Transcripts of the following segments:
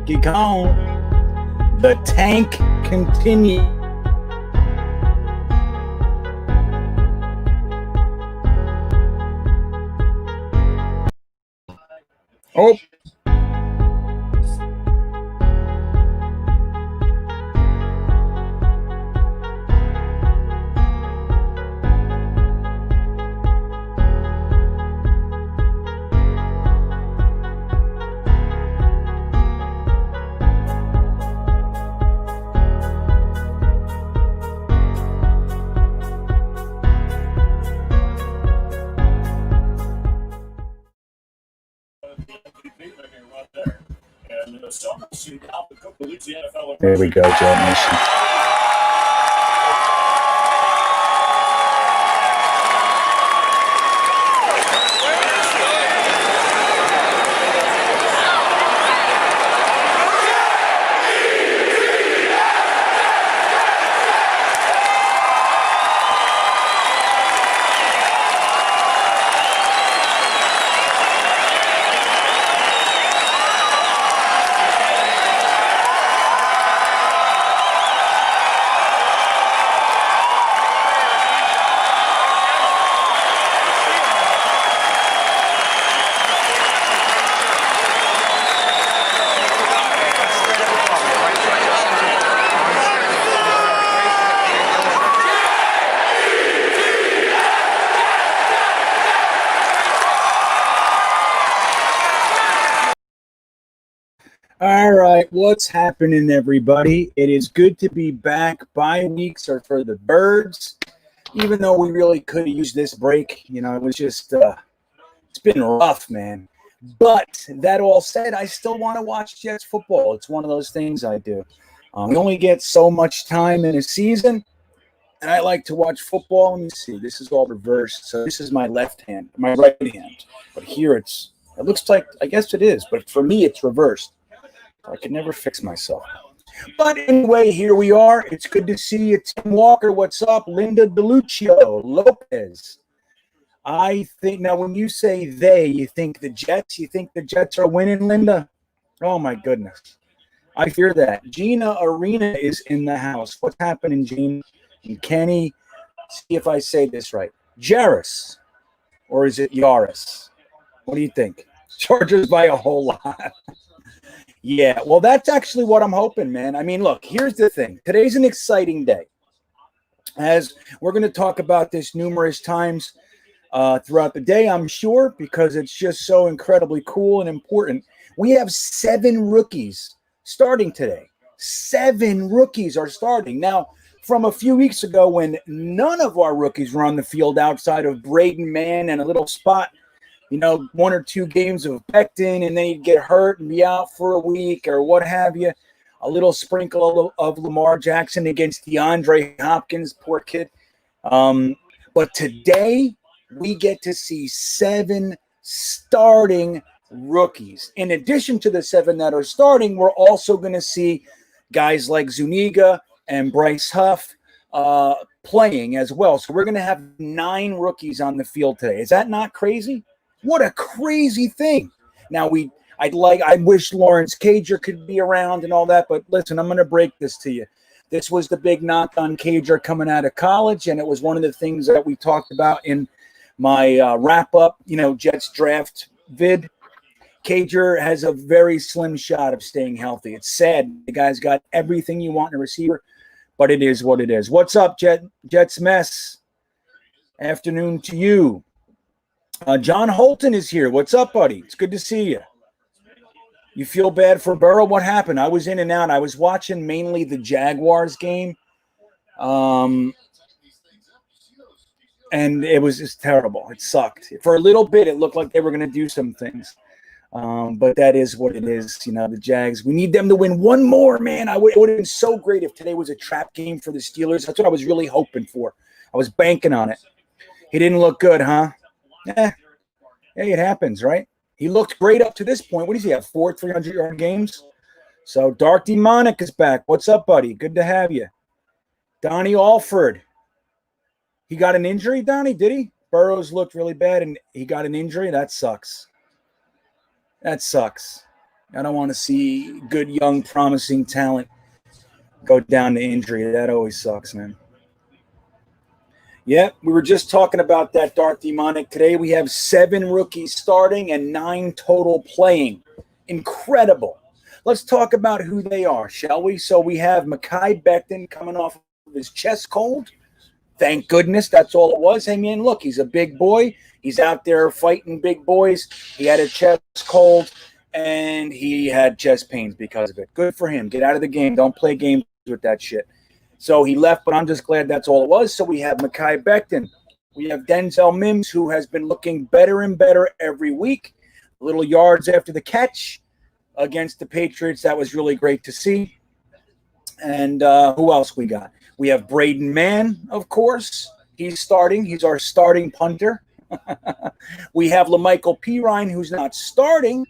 Donkey Kong. The tank continues. Oh. There we go, JetNation. All right, what's happening, everybody? It is good to be back. Bye weeks are for the birds, even though we really could have used this break. You know, it was just, it's been rough, man. But that all said, I still want to watch Jets football. It's one of those things I do. We only get so much time in a season, and I like to watch football. Let me see. This is all reversed. So this is my left hand, my right hand. But here it looks like, I guess it is. But for me, it's reversed. I can never fix myself. But anyway, here we are. It's good to see you. Tim Walker, what's up? Linda DeLuccio, Lopez. I think, now when you say they, you think the Jets? You think the Jets are winning, Linda? Oh, my goodness. I fear that. Gina Arena is in the house. What's happening, Gina? And Kenny, see if I say this right. Jarris, or is it Yaris? What do you think? Chargers by a whole lot. Yeah, well, that's actually what I'm hoping, man. I mean, look, here's the thing. Today's an exciting day. As we're going to talk about this numerous times throughout the day, I'm sure, because it's just so incredibly cool and important. We have 7 rookies starting today. 7 rookies are starting. Now, from a few weeks ago when none of our rookies were on the field outside of Braden Mann and a little spot, you know, 1 or 2 games of Becton, and then he'd get hurt and be out for a week or what have you. A little sprinkle of Lamar Jackson against DeAndre Hopkins, poor kid. But today we get to see 7 starting rookies. In addition to the 7 that are starting, we're also going to see guys like Zuniga and Bryce Huff playing as well. So we're going to have 9 rookies on the field today. Is that not crazy? What a crazy thing. Now, I wish Lawrence Cager could be around and all that, but listen, I'm going to break this to you. This was the big knock on Cager coming out of college, and it was one of the things that we talked about in my wrap-up, you know, Jets draft vid. Cager has a very slim shot of staying healthy. It's sad. The guy's got everything you want in a receiver, but it is what it is. What's up, Jets Mess? Afternoon to you. John Holton is here. What's up, buddy? It's good to see you. You feel bad for Burrow? What happened? I was in and out. I was watching mainly the Jaguars game. And it was just terrible. It sucked. For a little bit, it looked like they were going to do some things. But that is what it is. You know, the Jags, we need them to win one more, man. It would have been so great if today was a trap game for the Steelers. That's what I was really hoping for. I was banking on it. He didn't look good, huh? Hey, it happens, right? He looked great up to this point. What does he have, 4 300-yard games? So Dark Demonik is back. What's up, buddy? Good to have you. Donnie Alford. He got an injury, Donnie, did he? Burrows looked really bad, and he got an injury. That sucks. That sucks. I don't want to see good, young, promising talent go down to injury. That always sucks, man. Yeah, we were just talking about that, Dark Demonik. Today we have 7 rookies starting and 9 total playing. Incredible. Let's talk about who they are, shall we? So we have Mekhi Becton coming off of his chest cold. Thank goodness that's all it was. Hey, man, look, he's a big boy. He's out there fighting big boys. He had a chest cold, and he had chest pains because of it. Good for him. Get out of the game. Don't play games with that shit. So he left, but I'm just glad that's all it was. So we have Mekhi Becton. We have Denzel Mims, who has been looking better and better every week. Little yards after the catch against the Patriots. That was really great to see. And who else we got? We have Braden Mann, of course. He's starting. He's our starting punter. We have Lamical Perine, who's not starting,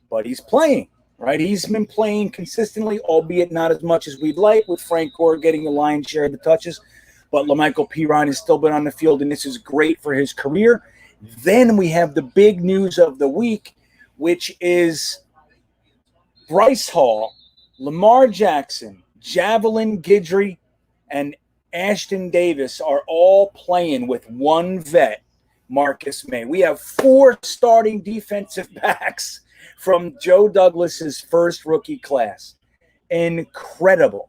but he's playing. Right, he's been playing consistently, albeit not as much as we'd like, with Frank Gore getting the lion's share of the touches. But Lamical Perine has still been on the field, and this is great for his career. Then we have the big news of the week, which is Bryce Hall, Lamar Jackson, Javelin, Guidry, and Ashton Davis are all playing with one vet, Marcus Maye. We have 4 starting defensive backs from Joe Douglas's first rookie class. Incredible.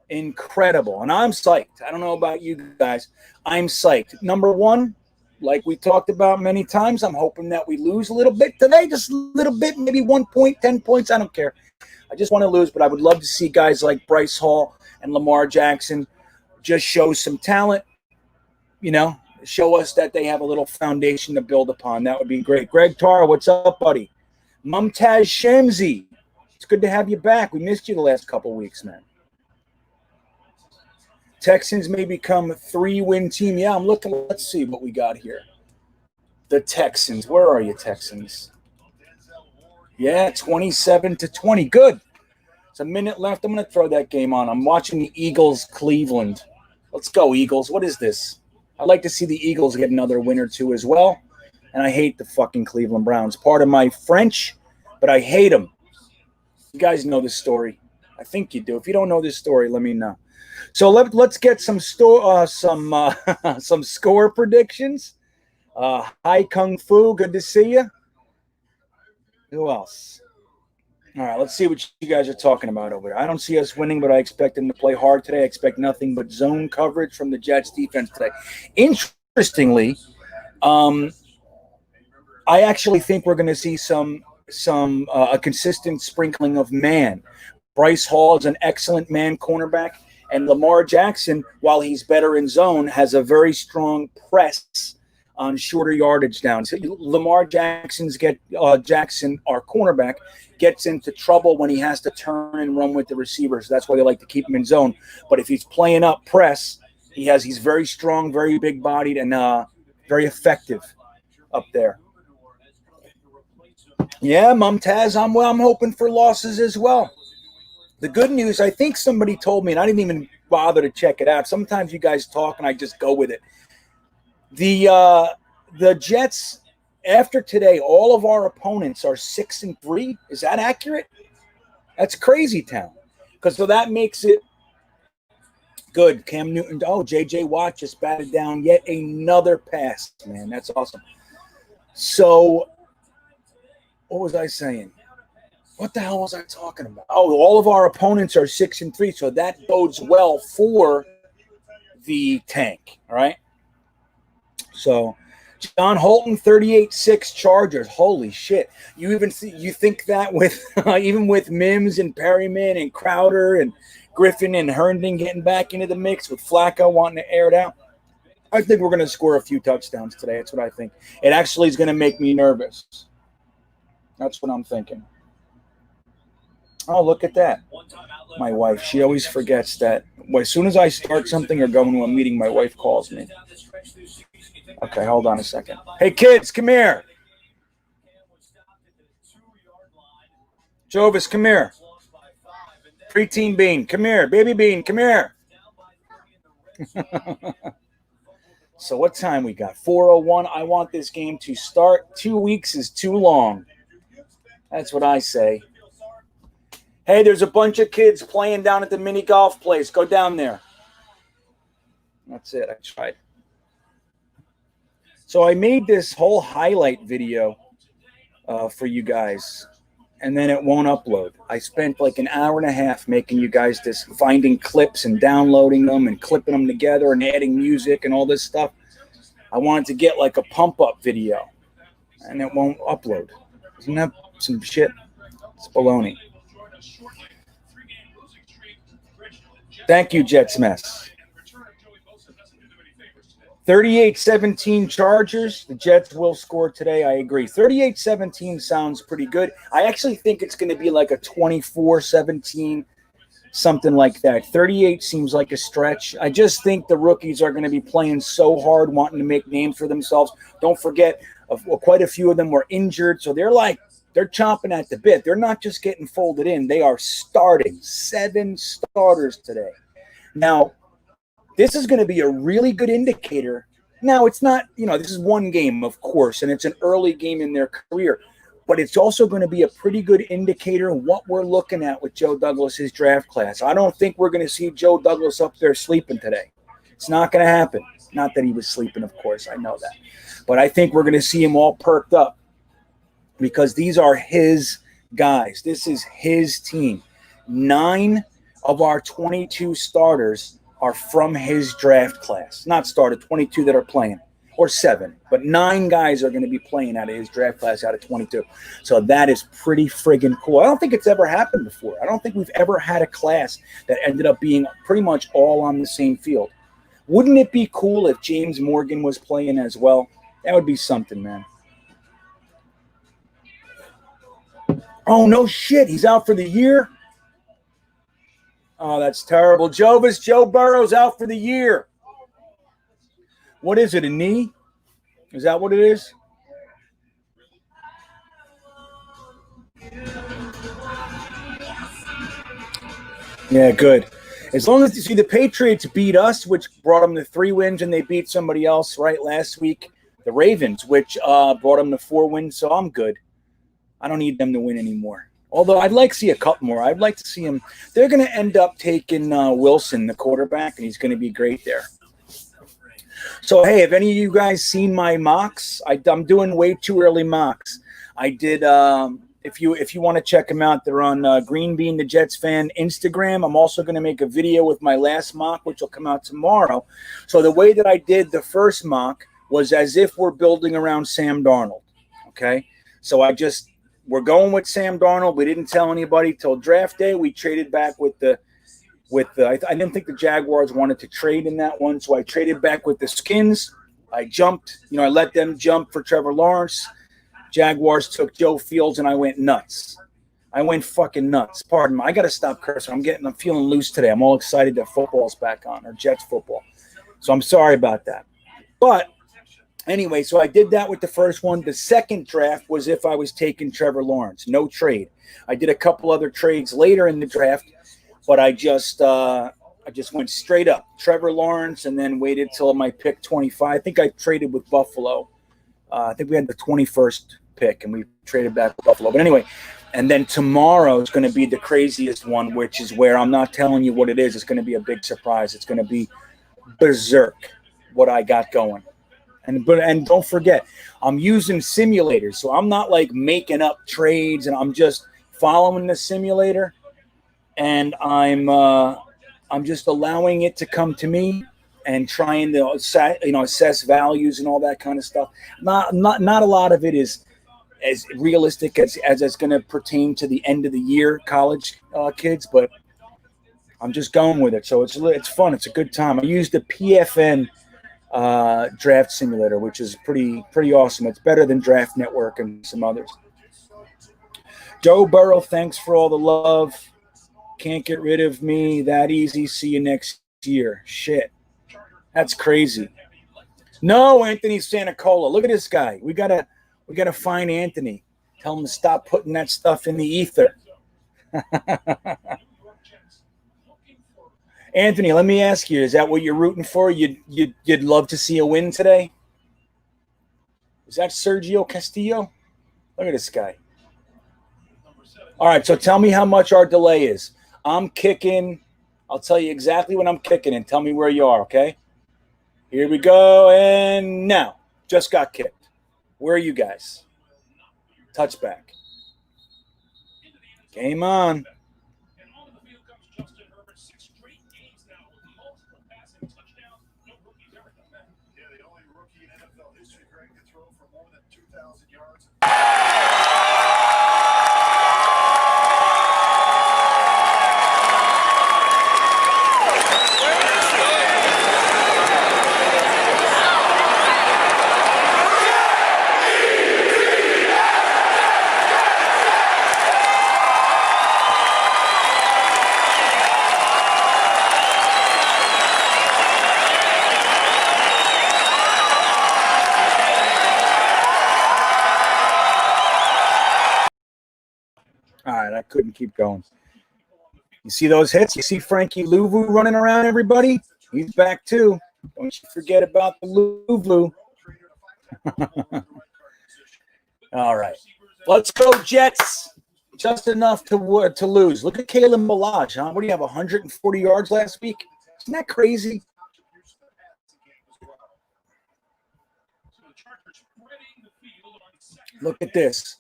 Incredible. And I'm psyched. I don't know about you guys. I'm psyched. Number one, like we talked about many times, I'm hoping that we lose a little bit today, just a little bit, maybe 1 point, 10 points. I don't care. I just want to lose, but I would love to see guys like Bryce Hall and Lamar Jackson just show some talent, show us that they have a little foundation to build upon. That would be great. Greg Tara, what's up, buddy? Mumtaz Shamsi, it's good to have you back. We missed you the last couple weeks, man. Texans may become a 3-win team. Yeah, I'm looking. Let's see what we got here. The Texans. Where are you, Texans? Yeah, 27-20. Good. It's a minute left. I'm going to throw that game on. I'm watching the Eagles-Cleveland. Let's go, Eagles. What is this? I'd like to see the Eagles get another win or two as well. And I hate the fucking Cleveland Browns. Part of my French, but I hate them. You guys know this story. I think you do. If you don't know this story, let me know. So let's get some some score predictions. Hi Kung Fu, good to see you. Who else? All right, let's see what you guys are talking about over there. I don't see us winning, but I expect them to play hard today. I expect nothing but zone coverage from the Jets defense today. Interestingly, I actually think we're going to see a consistent sprinkling of man. Bryce Hall is an excellent man cornerback, and Lamar Jackson, while he's better in zone, has a very strong press on shorter yardage down. So Lamar Jackson, our cornerback, gets into trouble when he has to turn and run with the receivers. So that's why they like to keep him in zone. But if he's playing up press, he's very strong, very big-bodied, and very effective up there. Yeah, Mumtaz, I'm hoping for losses as well. The good news, I think somebody told me, and I didn't even bother to check it out. Sometimes you guys talk and I just go with it. The Jets, after today, all of our opponents are 6-3. Is that accurate? That's crazy town. So that makes it good. Cam Newton. Oh, J.J. Watt just batted down yet another pass, man. That's awesome. So what was I saying? What the hell was I talking about? Oh, all of our opponents are 6-3, so that bodes well for the tank, all right? So John Holton, 38-6 Chargers. Holy shit. You think that with even with Mims and Perryman and Crowder and Griffin and Herndon getting back into the mix with Flacco wanting to air it out? I think we're going to score a few touchdowns today. That's what I think. It actually is going to make me nervous. That's what I'm thinking. Oh, look at that. My wife, she always forgets that. As soon as I start something or go into a meeting, my wife calls me. Okay, hold on a second. Hey, kids, come here. Jovis, come here. Preteen Bean, come here. Baby Bean, come here. So what time we got? 4:01. I want this game to start. 2 weeks is too long. That's what I say. Hey, there's a bunch of kids playing down at the mini golf place. Go down there. That's it. I tried. So I made this whole highlight video for you guys, and then it won't upload. I spent like an hour and a half making you guys this, finding clips and downloading them and clipping them together and adding music and all this stuff. I wanted to get like a pump-up video, and it won't upload. Isn't that some shit? It's baloney. Thank you, Jets Mess. 38-17 Chargers. The Jets will score today. I agree. 38-17 sounds pretty good. I actually think it's going to be like a 24-17, something like that. 38 seems like a stretch. I just think the rookies are going to be playing so hard, wanting to make names for themselves. Don't forget, quite a few of them were injured, so they're chomping at the bit. They're not just getting folded in. They are starting 7 starters today. Now, this is going to be a really good indicator. Now, it's not, this is one game, of course, and it's an early game in their career, but it's also going to be a pretty good indicator of what we're looking at with Joe Douglas's draft class. I don't think we're going to see Joe Douglas up there sleeping today. It's not going to happen. Not that he was sleeping, of course. I know that. But I think we're going to see him all perked up because these are his guys. This is his team. 9 of our 22 starters are from his draft class. Not started, 22 that are playing, or 7. But 9 guys are going to be playing out of his draft class out of 22. So that is pretty friggin' cool. I don't think it's ever happened before. I don't think we've ever had a class that ended up being pretty much all on the same field. Wouldn't it be cool if James Morgan was playing as well? That would be something, man. Oh, no shit. He's out for the year? Oh, that's terrible. Joe Burrow's out for the year. What is it, a knee? Is that what it is? Yeah, good. As long as you see the Patriots beat us, which brought them to 3 wins, and they beat somebody else right last week, the Ravens, which brought them to 4 wins, so I'm good. I don't need them to win anymore. Although I'd like to see a couple more. I'd like to see him. They're going to end up taking Wilson, the quarterback, and he's going to be great there. So, hey, have any of you guys seen my mocks? I'm doing way too early mocks. I did, if you want to check them out, they're on Green Bean the Jets Fan Instagram. I'm also going to make a video with my last mock, which will come out tomorrow. So the way that I did the first mock was as if we're building around Sam Darnold, okay? So we're going with Sam Darnold. We didn't tell anybody till draft day. We traded back with the I didn't think the Jaguars wanted to trade in that one, so I traded back with the Skins. I jumped, I let them jump for Trevor Lawrence. Jaguars took Joe Fields, and I went nuts. I went fucking nuts. Pardon me. I got to stop cursing. I'm feeling loose today. I'm all excited that football's back on, or Jets football. So I'm sorry about that. But anyway, so I did that with the first one. The second draft was if I was taking Trevor Lawrence. No trade. I did a couple other trades later in the draft, but I just went straight up Trevor Lawrence and then waited till my pick 25. I think I traded with Buffalo. I think we had the 21st pick, and we traded back with Buffalo. But anyway, and then tomorrow is going to be the craziest one, which is where I'm not telling you what it is. It's going to be a big surprise. It's going to be berserk what I got going. And don't forget, I'm using simulators, so I'm not like making up trades, and I'm just following the simulator, and I'm just allowing it to come to me and trying to assess values and all that kind of stuff. Not a lot of it is as realistic as it's going to pertain to the end of the year college kids, but I'm just going with it. So it's fun. It's a good time. I use the PFN draft simulator, which is pretty awesome. It's better than Draft Network and some others. Joe Burrow, thanks for all the love. Can't get rid of me that easy. See you next year. Shit. That's crazy. No, Anthony Sanicola. Look at this guy. We gotta find Anthony. Tell him to stop putting that stuff in the ether. Anthony, let me ask you, is that what you're rooting for? You'd love to see a win today? Is that Sergio Castillo? Look at this guy. All right, so tell me how much our delay is. I'm kicking. I'll tell you exactly when I'm kicking and tell me where you are, okay? Here we go, and now. Just got kicked. Where are you guys? Touchback. Game on. All right, I couldn't keep going. You see those hits? You see Frankie Louvu running around, everybody? He's back, too. Don't you forget about the Louvu. All right. Let's go, Jets. Just enough to lose. Look at Kalen Balaj, huh? What do you have, 140 yards last week? Isn't that crazy? Look at this.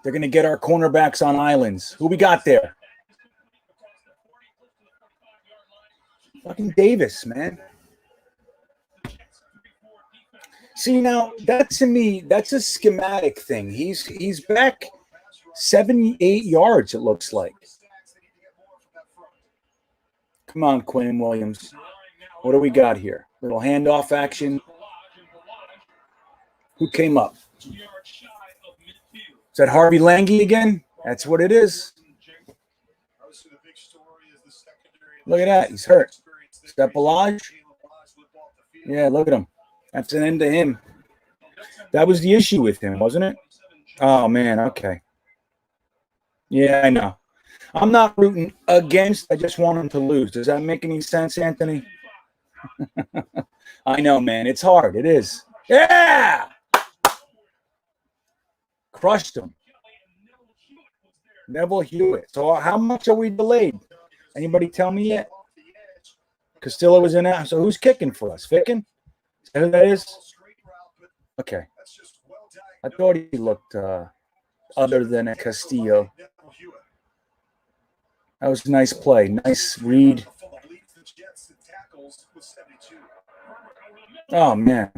They're going to get our cornerbacks on islands. Who we got there? Fucking Davis, man. See, now, that to me, that's a schematic thing. He's back 78 yards, it looks like. Come on, Quinn Williams. What do we got here? Little handoff action. Who came up? Is that Harvey Lange again? That's what it is. Look at that. He's hurt. Is that Balaj? Yeah, look at him. That's an end to him. That was the issue with him, wasn't it? Oh, man. Okay. Yeah, I know. I'm not rooting against. I just want him to lose. Does that make any sense, Anthony? I know, man. It's hard. It is. Yeah! Crushed him. Neville Hewitt. So how much are we delayed? Anybody tell me yet? Castillo was in there. So who's kicking for us? Ficken? Is that who that is? Okay. I thought he looked other than a Castillo. That was a nice play. Nice read. Oh, man.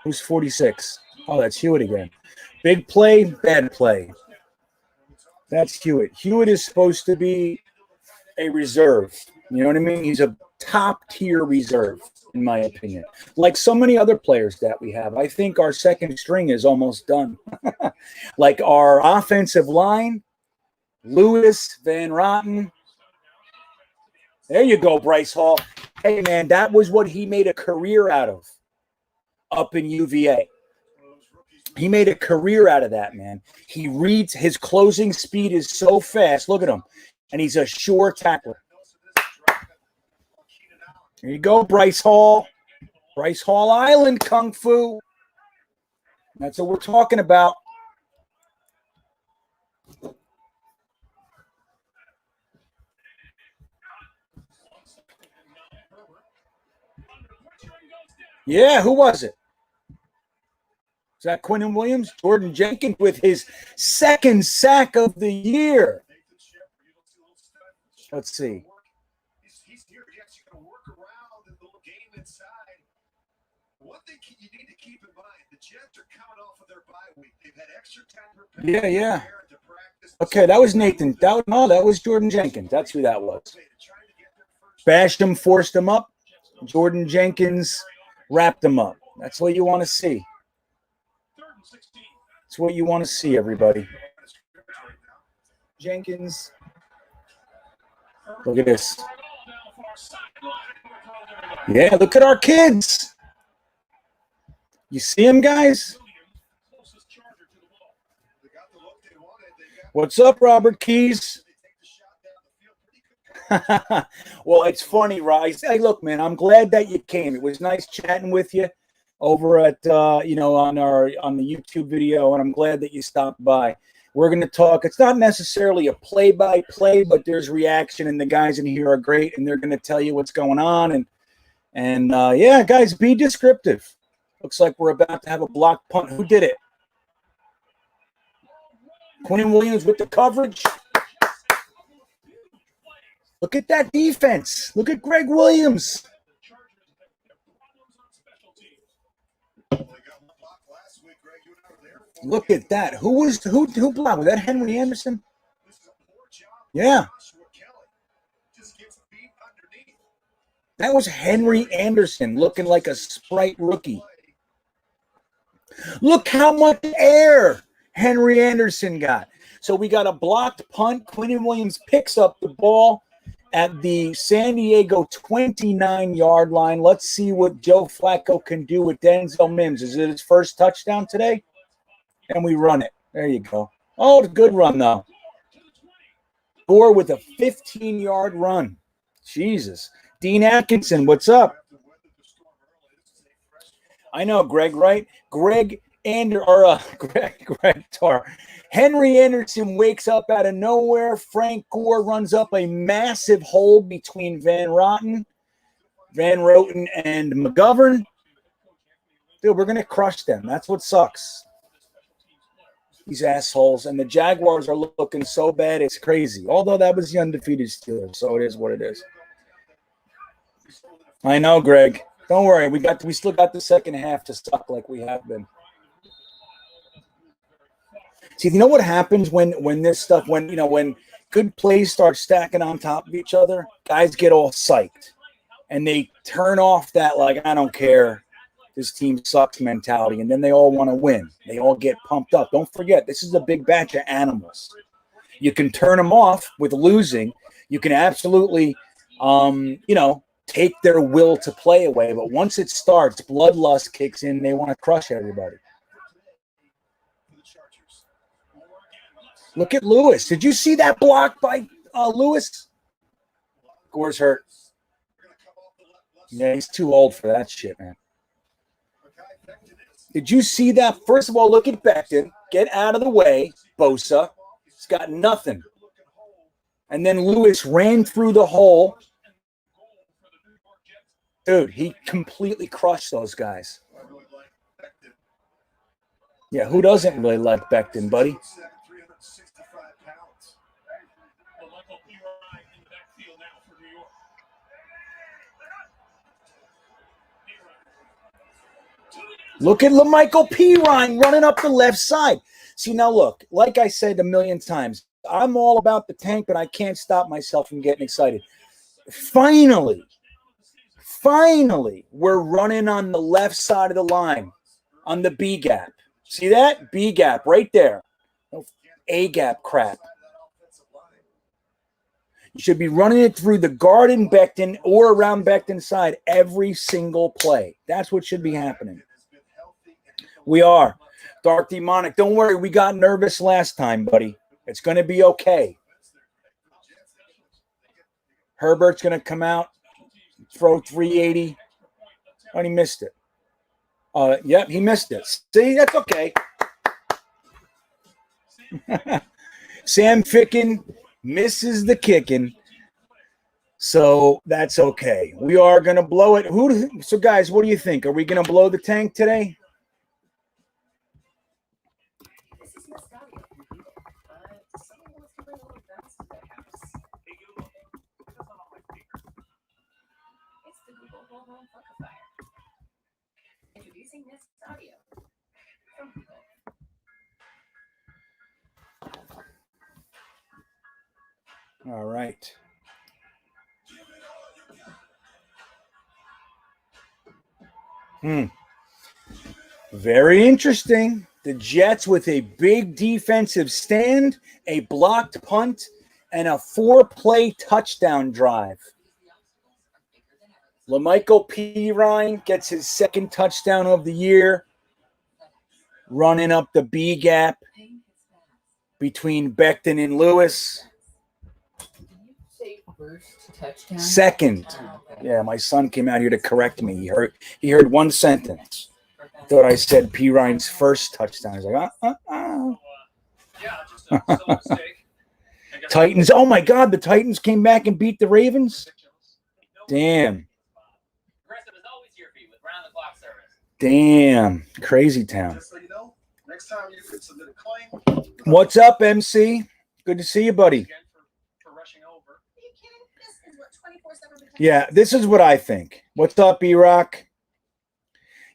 Who's 46? Oh, that's Hewitt again. Big play, bad play. That's Hewitt. Hewitt is supposed to be a reserve. You know what I mean? He's a top-tier reserve, in my opinion. Like so many other players that we have. I think our second string is almost done. Like our offensive line, Lewis, Van Rotten. There you go, Bryce Hall. Hey, man, that was what he made a career out of up in UVA. He made a career out of that, man. He reads. His closing speed is so fast. Look at him. And he's a sure tackler. There you go, Bryce Hall. Bryce Hall Island Kung Fu. That's what we're talking about. Yeah, who was it? Is that Quinnen Williams? Jordan Jenkins with his second sack of the year. Let's see. Yeah. Okay, that was Nathan. That was Jordan Jenkins. That's who that was. Bashed him, forced him up. Jordan Jenkins wrapped him up. That's what you want to see. That's what you want to see, everybody. Jenkins. Look at this. Yeah, look at our kids. You see them, guys? What's up, Robert Keys? Well, it's funny, Rice. Hey, look, man, I'm glad that you came. It was nice chatting with you over at on the YouTube video, and I'm glad that you stopped by. We're going to talk. It's not necessarily a play-by-play, but there's reaction, and the guys in here are great, and they're going to tell you what's going on. And yeah, guys, be descriptive. Looks like we're about to have a block punt. Who did it? Quinn Williams with the coverage. Look at that defense. Look at Greg Williams. Look at that. Who blocked? Was that Henry Anderson? Yeah. That was Henry Anderson looking like a Sprite rookie. Look how much air Henry Anderson got. So we got a blocked punt. Quinn Williams picks up the ball at the San Diego 29-yard line. Let's see what Joe Flacco can do with Denzel Mims. Is it his first touchdown today? And we run it. There you go. Oh, it's a good run, though. Gore with a 15-yard run. Jesus. Dean Atkinson, what's up? I know, Greg, right? Greg Tar. Henry Anderson wakes up out of nowhere. Frank Gore runs up a massive hole between Van Roten, and McGovern. Dude, we're going to crush them. That's what sucks. These assholes. And the Jaguars are looking so bad, it's crazy. Although that was the undefeated Steelers, so it is what it is. I know, Greg. Don't worry. We still got the second half to suck like we have been. See, you know what happens when this stuff, when good plays start stacking on top of each other, guys get all psyched. And they turn off that, like, I don't care, this team sucks mentality, and then they all want to win. They all get pumped up. Don't forget, this is a big batch of animals. You can turn them off with losing. You can absolutely, take their will to play away. But once it starts, bloodlust kicks in, and they want to crush everybody. Look at Lewis. Did you see that block by Lewis? Gore's hurt. Yeah, he's too old for that shit, man. Did you see that? First of all, look at Becton. Get out of the way, Bosa. He's got nothing. And then Lewis ran through the hole. Dude, he completely crushed those guys. Yeah, who doesn't really like Becton, buddy? Look at Lamical Perine running up the left side. See, now look, like I said a million times, I'm all about the tank, but I can't stop myself from getting excited. Finally, we're running on the left side of the line on the B gap. See that? B gap right there. No A gap crap. You should be running it through the guard in Becton or around Becton's side every single play. That's what should be happening. We are. Dark Demonik, don't worry. We got nervous last time, buddy. It's going to be okay. Herbert's going to come out, throw 380. Oh, he missed it. Yep, he missed it. See, that's okay. Sam Ficken misses the kicking. So that's okay. We are going to blow it. So, guys, what do you think? Are we going to blow the tank today? All right. Very interesting. The Jets with a big defensive stand, a blocked punt, and a 4-play touchdown drive. Lamical Perine gets his second touchdown of the year, running up the B gap between Becton and Lewis. Second. Yeah, my son came out here to correct me. He heard one sentence. Thought I said Perine's first touchdown. He's like, Titans. Oh, my God. The Titans came back and beat the Ravens? Damn. Damn. Crazy town. What's up, MC? Good to see you, buddy. Yeah, this is what I think. What's up, E-Rock?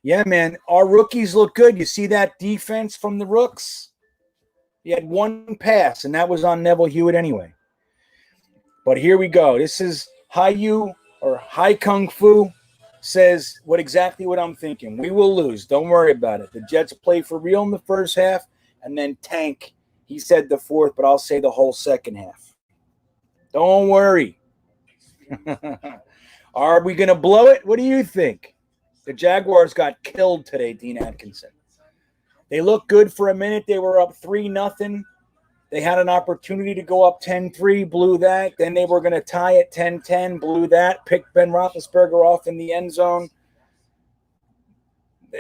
Yeah, man. Our rookies look good. You see that defense from the Rooks? He had one pass, and that was on Neville Hewitt anyway. But here we go. This is Haiyu or Hai Kung Fu says exactly what I'm thinking. We will lose. Don't worry about it. The Jets play for real in the first half and then tank. He said the fourth, but I'll say the whole second half. Don't worry. Are we going to blow it? What do you think? The Jaguars got killed today, Dean Atkinson. They looked good for a minute. They were up 3-0. They had an opportunity to go up 10-3, blew that. Then they were going to tie it 10-10, blew that, picked Ben Roethlisberger off in the end zone.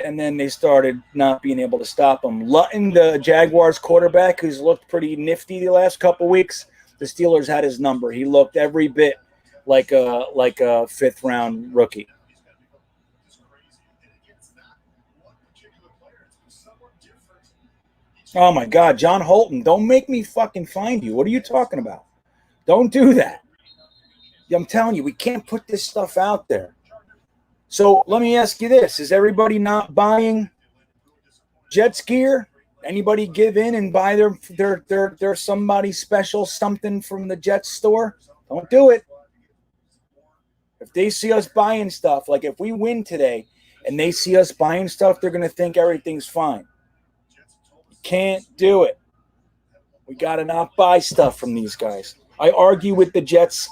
And then they started not being able to stop him. Lutton, the Jaguars quarterback, who's looked pretty nifty the last couple weeks, the Steelers had his number. He looked every bit like a fifth-round rookie. Oh, my God. John Holton, don't make me fucking find you. What are you talking about? Don't do that. I'm telling you, we can't put this stuff out there. So let me ask you this. Is everybody not buying Jets gear? Anybody give in and buy their somebody special something from the Jets store? Don't do it. If they see us buying stuff, like if we win today and they see us buying stuff, they're going to think everything's fine. Can't do it. We got to not buy stuff from these guys. I argue with the Jets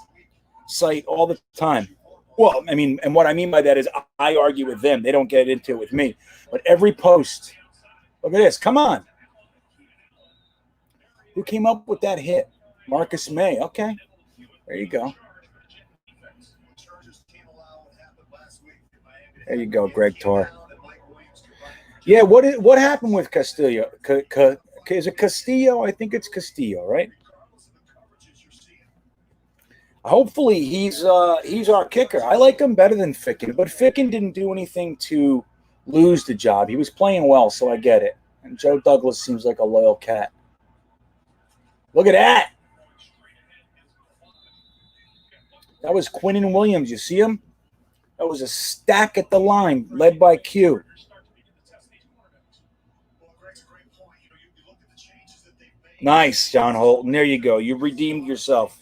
site all the time. Well, I mean, and what I mean by that is I argue with them. They don't get into it with me. But every post, look at this. Come on. Who came up with that hit? Marcus Maye. Okay. There you go. There you go, Greg Torr. Yeah, what happened with Castillo? Is it Castillo? I think it's Castillo, right? Hopefully he's our kicker. I like him better than Ficken, but Ficken didn't do anything to lose the job. He was playing well, so I get it. And Joe Douglas seems like a loyal cat. Look at that. That was Quinnen Williams. You see him? That was a stack at the line, led by Q. Nice, John Holton. There you go. You redeemed yourself.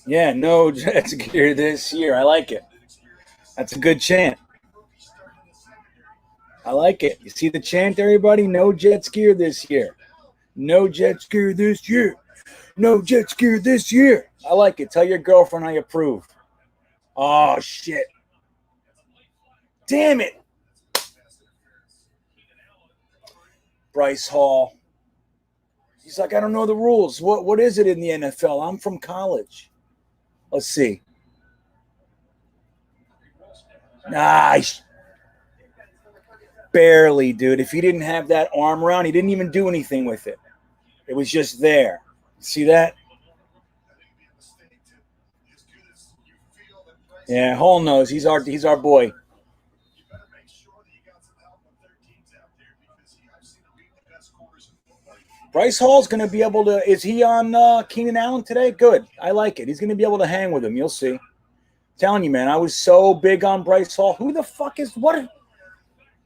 Yeah, no Jets gear this year. I like it. That's a good chant. I like it. You see the chant, everybody? No Jets gear this year. No Jets gear this year. No Jets gear this year. I like it. Tell your girlfriend I approve. Oh, shit. Damn it. Bryce Hall. He's like, I don't know the rules. What is it in the NFL? I'm from college. Let's see. Nice. Barely, dude. If he didn't have that arm around, he didn't even do anything with it. It was just there. See that? Yeah, Hall knows. He's our boy. Bryce Hall's going to be able to – is he on Keenan Allen today? Good. I like it. He's going to be able to hang with him. You'll see. I'm telling you, man, I was so big on Bryce Hall. Who the fuck is – what?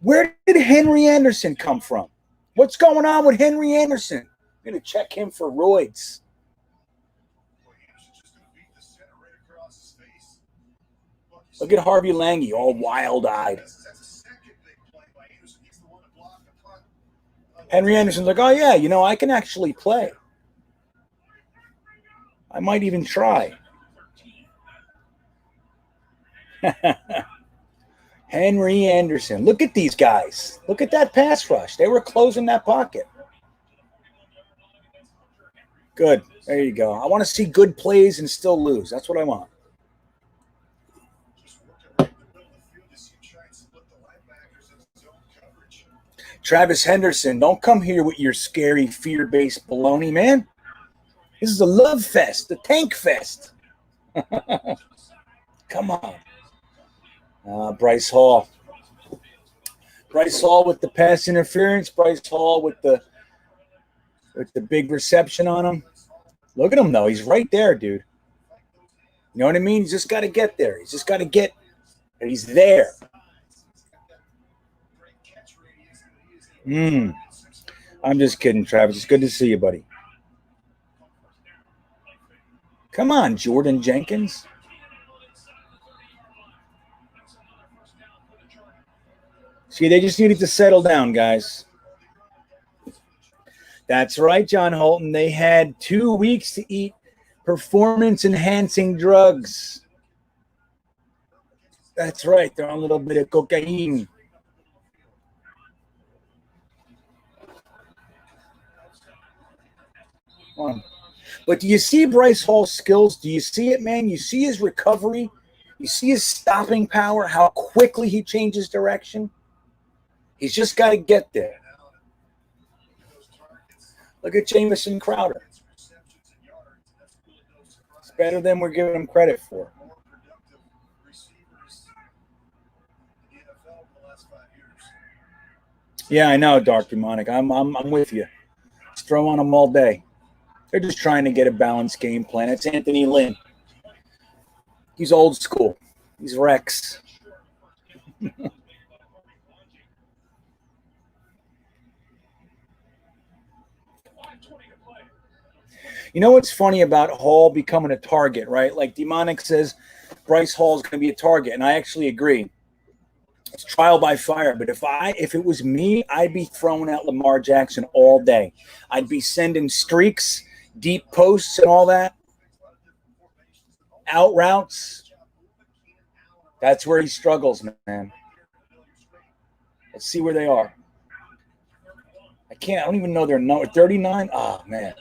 Where did Henry Anderson come from? What's going on with Henry Anderson? I'm going to check him for roids. Look at Harvey Lange, all wild-eyed. Henry Anderson's like, oh, yeah, you know, I can actually play. I might even try. Henry Anderson. Look at these guys. Look at that pass rush. They were closing that pocket. Good. There you go. I want to see good plays and still lose. That's what I want. Travis Henderson, don't come here with your scary fear-based baloney, man. This is a love fest, a tank fest. Come on. Bryce Hall. Bryce Hall with the pass interference. Bryce Hall with the big reception on him. Look at him, though. He's right there, dude. You know what I mean? He's just got to get there. He's just got to get – he's there. I'm just kidding, Travis. It's good to see you, buddy. Come on, Jordan Jenkins. See, they just needed to settle down, guys. That's right, John Holton. They had 2 weeks to eat performance-enhancing drugs. That's right. They're on a little bit of cocaine. But do you see Bryce Hall's skills? Do you see it, man? You see his recovery? You see his stopping power, how quickly he changes direction? He's just got to get there. Look at Jamison Crowder. It's better than we're giving him credit for. Yeah, I know, Dark Demonik. I'm with you. Just throw on them all day. They're just trying to get a balanced game plan. It's Anthony Lynn. He's old school. He's Rex. You know what's funny about Hall becoming a target, right? Like Demonik says, Bryce Hall is going to be a target, and I actually agree. It's trial by fire. But if it was me, I'd be throwing out Lamar Jackson all day. I'd be sending streaks, deep posts, and all that. Out routes. That's where he struggles, man. Let's see where they are. I don't even know their number. 39? Oh, man.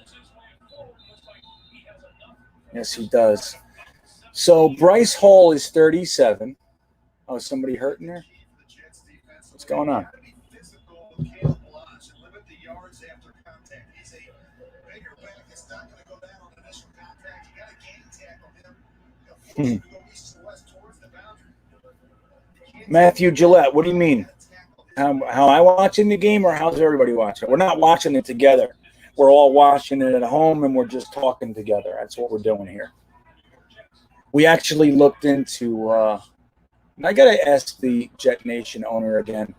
Yes, he does. So Bryce Hall is 37. Oh, is somebody hurting there? What's going on? Matthew Gillette, what do you mean? How I watching the game, or how's everybody watching? We're not watching it together. We're all watching it at home, and we're just talking together. That's what we're doing here. We actually looked into I got to ask the JetNation owner again.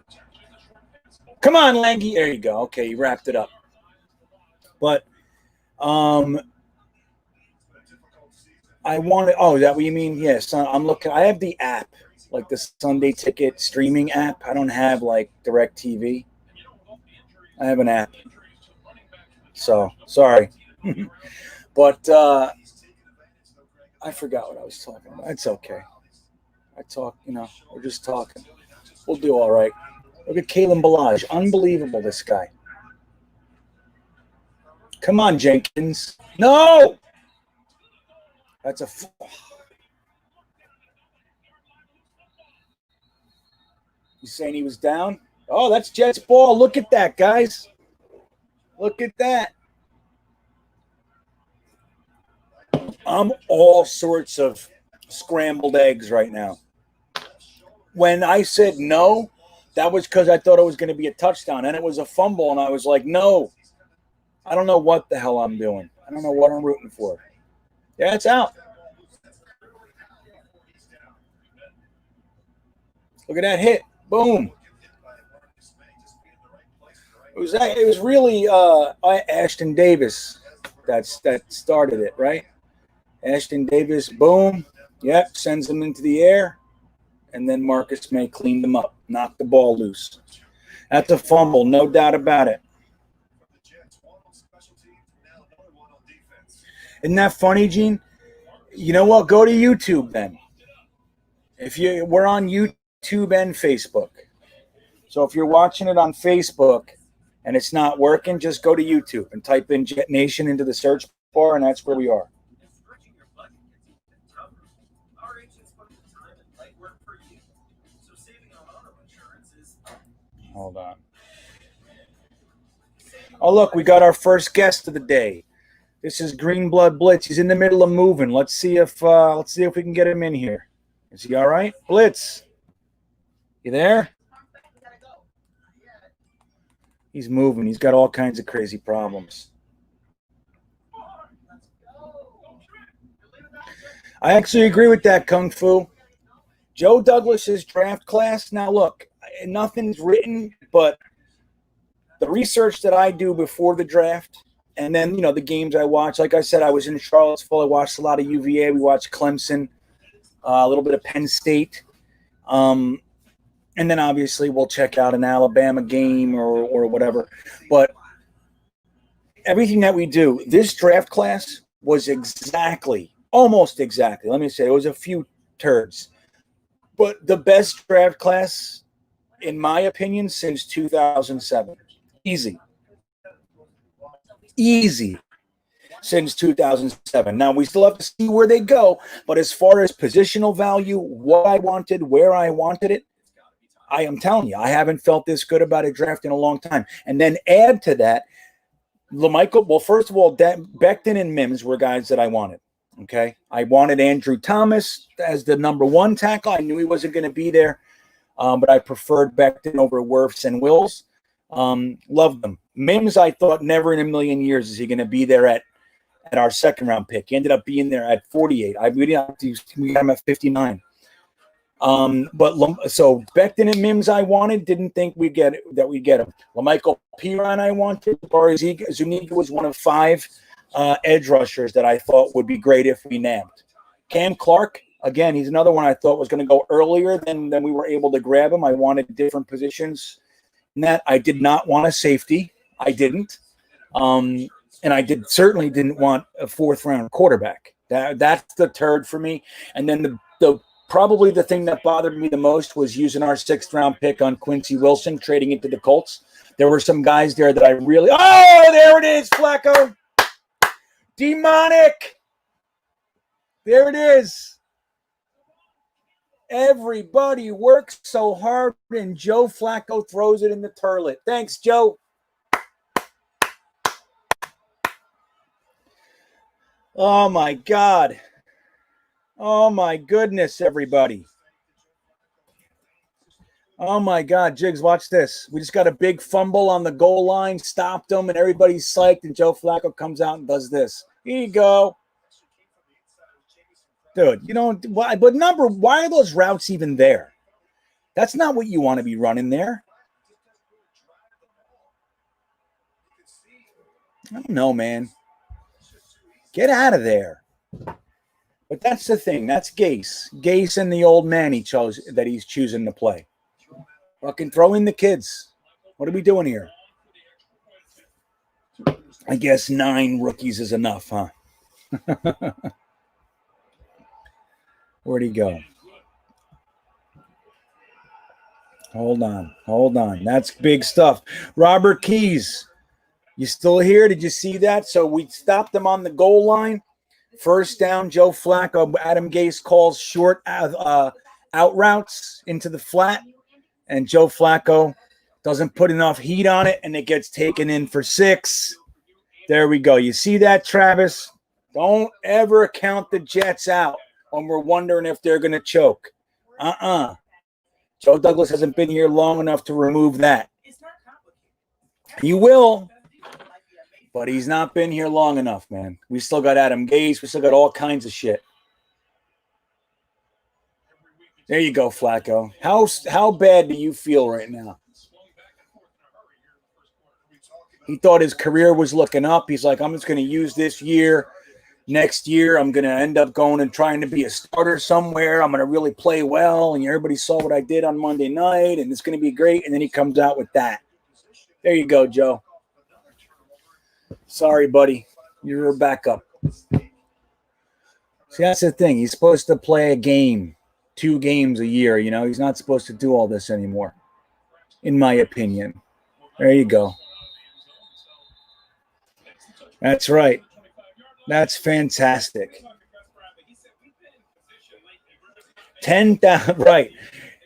Come on, Langy. There you go. Okay, you wrapped it up. But I wanted – oh, is that what you mean? Yes, I'm looking – I have the app, like the Sunday Ticket streaming app. I don't have, like, DirecTV. I have an app. So, sorry. But I forgot what I was talking about. It's okay. We're just talking. We'll do all right. Look at Kalen Ballage. Unbelievable, this guy. Come on, Jenkins. No! That's a... You saying he was down? Oh, that's Jets ball. Look at that, guys. Look at that. I'm all sorts of scrambled eggs right now. When I said no, that was because I thought it was going to be a touchdown, and it was a fumble, and I was like, no. I don't know what the hell I'm doing. I don't know what I'm rooting for. Yeah, it's out. Look at that hit. Boom. It was really Ashton Davis that started it, right? Ashton Davis, boom. Yep, sends him into the air. And then Marcus Maye cleaned them up, knocked the ball loose. That's a fumble, no doubt about it. Isn't that funny, Gene? You know what? Go to YouTube then. We're on YouTube and Facebook. So if you're watching it on Facebook and it's not working, just go to YouTube and type in JetNation into the search bar, and that's where we are. Hold on. Oh, look, we got our first guest of the day. This is Green Blood Blitz. He's in the middle of moving. Let's see if we can get him in here. Is he all right? Blitz, you there? He's moving. He's got all kinds of crazy problems. I actually agree with that, Kung Fu. Joe Douglas's draft class. Now, look, nothing's written, but the research that I do before the draft, and then, the games I watch. Like I said, I was in Charlottesville. I watched a lot of UVA. We watched Clemson, a little bit of Penn State. And then, obviously, we'll check out an Alabama game or whatever. But everything that we do, this draft class was almost exactly. Let me say, it was a few turds. But the best draft class, in my opinion, since 2007. Easy. Since 2007. Now, we still have to see where they go. But as far as positional value, what I wanted, where I wanted it, I am telling you, I haven't felt this good about a draft in a long time. And then add to that, Lamical. Well, first of all, Becton and Mims were guys that I wanted. Okay, I wanted Andrew Thomas as the number one tackle. I knew he wasn't going to be there, but I preferred Becton over Wirfs and Wills. Loved them. Mims, I thought never in a million years is he going to be there at our second round pick. He ended up being there at 48. We got him at 59. So Becton and Mims I wanted, didn't think we'd get him. Lamical Perine I wanted. Jabari Zuniga was one of 5 edge rushers that I thought would be great if we nabbed. Cam Clark, again, he's another one I thought was going to go earlier than we were able to grab him. I wanted different positions. And that I did not want a safety. I didn't. And I certainly didn't want a 4th-round quarterback. That's the turd for me. And then the probably the thing that bothered me the most was using our 6th-round pick on Quincy Wilson, trading it to the Colts. There were some guys there that I really – oh, there it is, Flacco. Demonik. There it is. Everybody works so hard, and Joe Flacco throws it in the toilet. Thanks, Joe. Oh, my God. Oh, my goodness, everybody. Oh, my God. Jigs, watch this. We just got a big fumble on the goal line, stopped them, and everybody's psyched, and Joe Flacco comes out and does this. Here you go. Dude, why are those routes even there? That's not what you want to be running there. I don't know, man. Get out of there. But that's the thing. That's Gase. Gase and the old man he's choosing to play. Fucking throw in the kids. What are we doing here? I guess 9 rookies is enough, huh? Where'd he go? Hold on. That's big stuff. Robert Keys, you still here? Did you see that? So we stopped him on the goal line. First down, Joe Flacco. Adam Gase calls short out routes into the flat, and Joe Flacco doesn't put enough heat on it, and it gets taken in for 6. There we go. You see that, Travis? Don't ever count the Jets out when we're wondering if they're going to choke. Joe Douglas hasn't been here long enough to remove that. He will, but he's not been here long enough, man. We still got Adam Gase. We still got all kinds of shit. There you go, Flacco. How bad do you feel right now? He thought his career was looking up. He's like, I'm just going to use this year. Next year, I'm going to end up going and trying to be a starter somewhere. I'm going to really play well. And everybody saw what I did on Monday night, and it's going to be great. And then he comes out with that. There you go, Joe. Sorry, buddy. You're a backup. See, that's the thing. He's supposed to play a game, 2 games a year. He's not supposed to do all this anymore, in my opinion. There you go. That's right. That's fantastic. 10,000, right.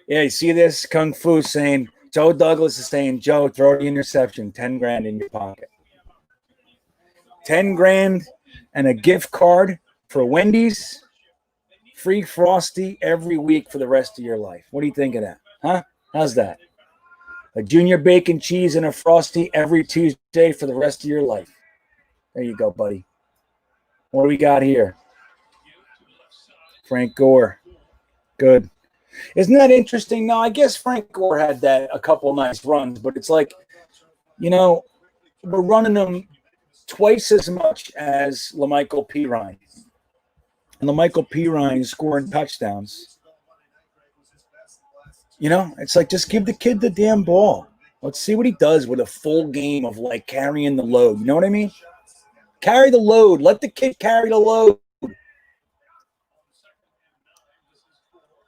Yeah, you see this? Kung Fu saying, Joe Douglas is saying, Joe, throw the interception, 10 grand in your pocket. 10 grand and a gift card for Wendy's. Free Frosty every week for the rest of your life. What do you think of that? Huh? How's that? A junior bacon cheese and a Frosty every Tuesday for the rest of your life. There you go, buddy. What do we got here? Frank Gore. Good. Isn't that interesting? Now, I guess Frank Gore had that a couple nice runs, but it's like, you know, we're running them twice as much as Lamical Perine. And Lamical Perine is scoring touchdowns. You know, it's like just give the kid the damn ball. Let's see what he does with a full game of like carrying the load. You know what I mean? Carry the load. Let the kid carry the load.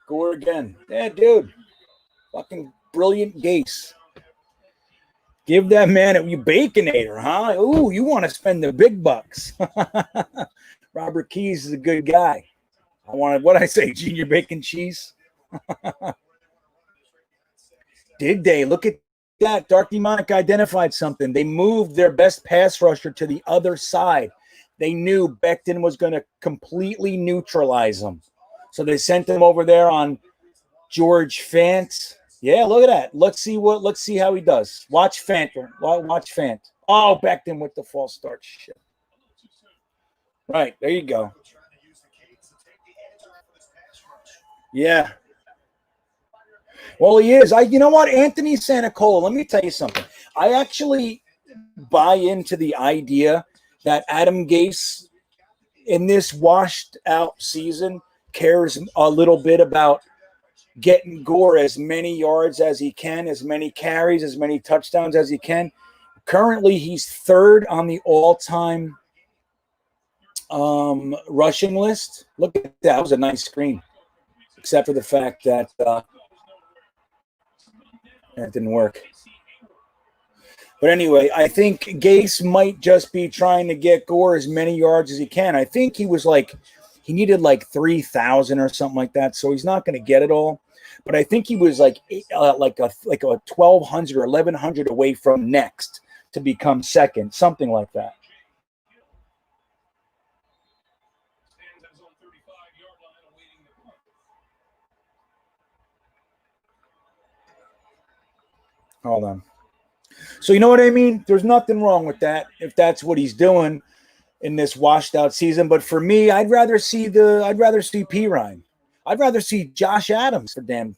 Gore again. Yeah, dude. Fucking brilliant Gase. Give that man a baconator, huh? Ooh, you want to spend the big bucks. Robert Keys is a good guy. I wanted, what I say, junior bacon cheese? Did they? Look at that. Dark Demonik identified something. They moved their best pass rusher to the other side. They knew Becton was going to completely neutralize him. So they sent him over there on George Fant. Yeah, look at that. Let's see how he does. Watch Fant. Watch Fant. Oh, Becton with the false start. Shit. Right, there you go. Yeah. Well, he is. You know what? Anthony Sanicola, let me tell you something. I actually buy into the idea that Adam Gase in this washed out season cares a little bit about getting Gore as many yards as he can, as many carries, as many touchdowns as he can. Currently, he's third on the all-time rushing list. Look at that. That was a nice screen, except for the fact that that didn't work. But anyway, I think Gase might just be trying to get Gore as many yards as he can. I think he was like, he needed like 3,000 or something like that, so he's not going to get it all. But I think he was like a 1,200 or 1,100 away from next to become second, something like that. Hold on. So you know what I mean? There's nothing wrong with that if that's what he's doing in this washed out season. But for me, I'd rather see Perine. I'd rather see Josh Adams for damn,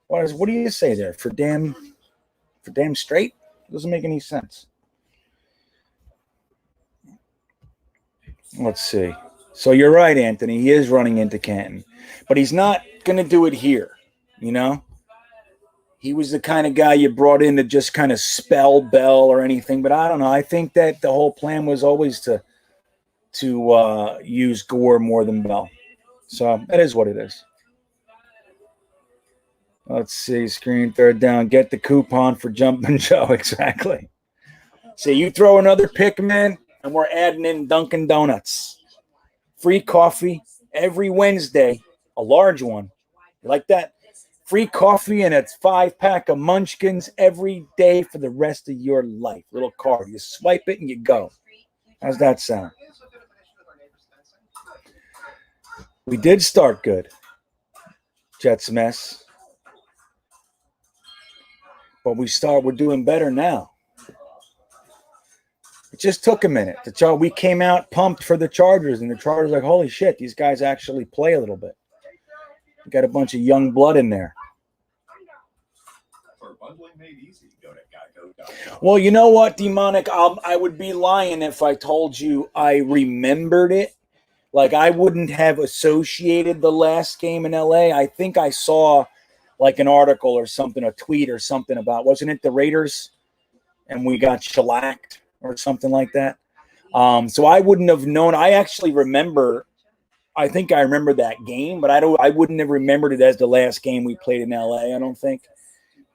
what do you say there? For damn straight? It doesn't make any sense. Let's see. So you're right, Anthony. He is running into Canton, but he's not going to do it here. You know, he was the kind of guy you brought in to just kind of spell Bell or anything. But I don't know. I think that the whole plan was always to use Gore more than Bell. So that is what it is. Let's see. Screen third down. Get the coupon for Jumpin' Joe. Exactly. So you throw another pick, man, and we're adding in Dunkin' Donuts. Free coffee every Wednesday, a large one. You like that? Free coffee and a 5-pack of Munchkins every day for the rest of your life. Little card. You swipe it and you go. How's that sound? We did start good. Jets mess. But we're doing better now. It just took a minute. We came out pumped for the Chargers, and the Chargers like, holy shit, these guys actually play a little bit. We got a bunch of young blood in there. Well, you know what, Demonik? I would be lying if I told you I remembered it. Like, I wouldn't have associated the last game in LA. I think I saw like an article or something, a tweet or something about, wasn't it the Raiders? And we got shellacked or something like that. So I wouldn't have known. I actually remember, I think I remember that game, but I wouldn't have remembered it as the last game we played in LA, I don't think.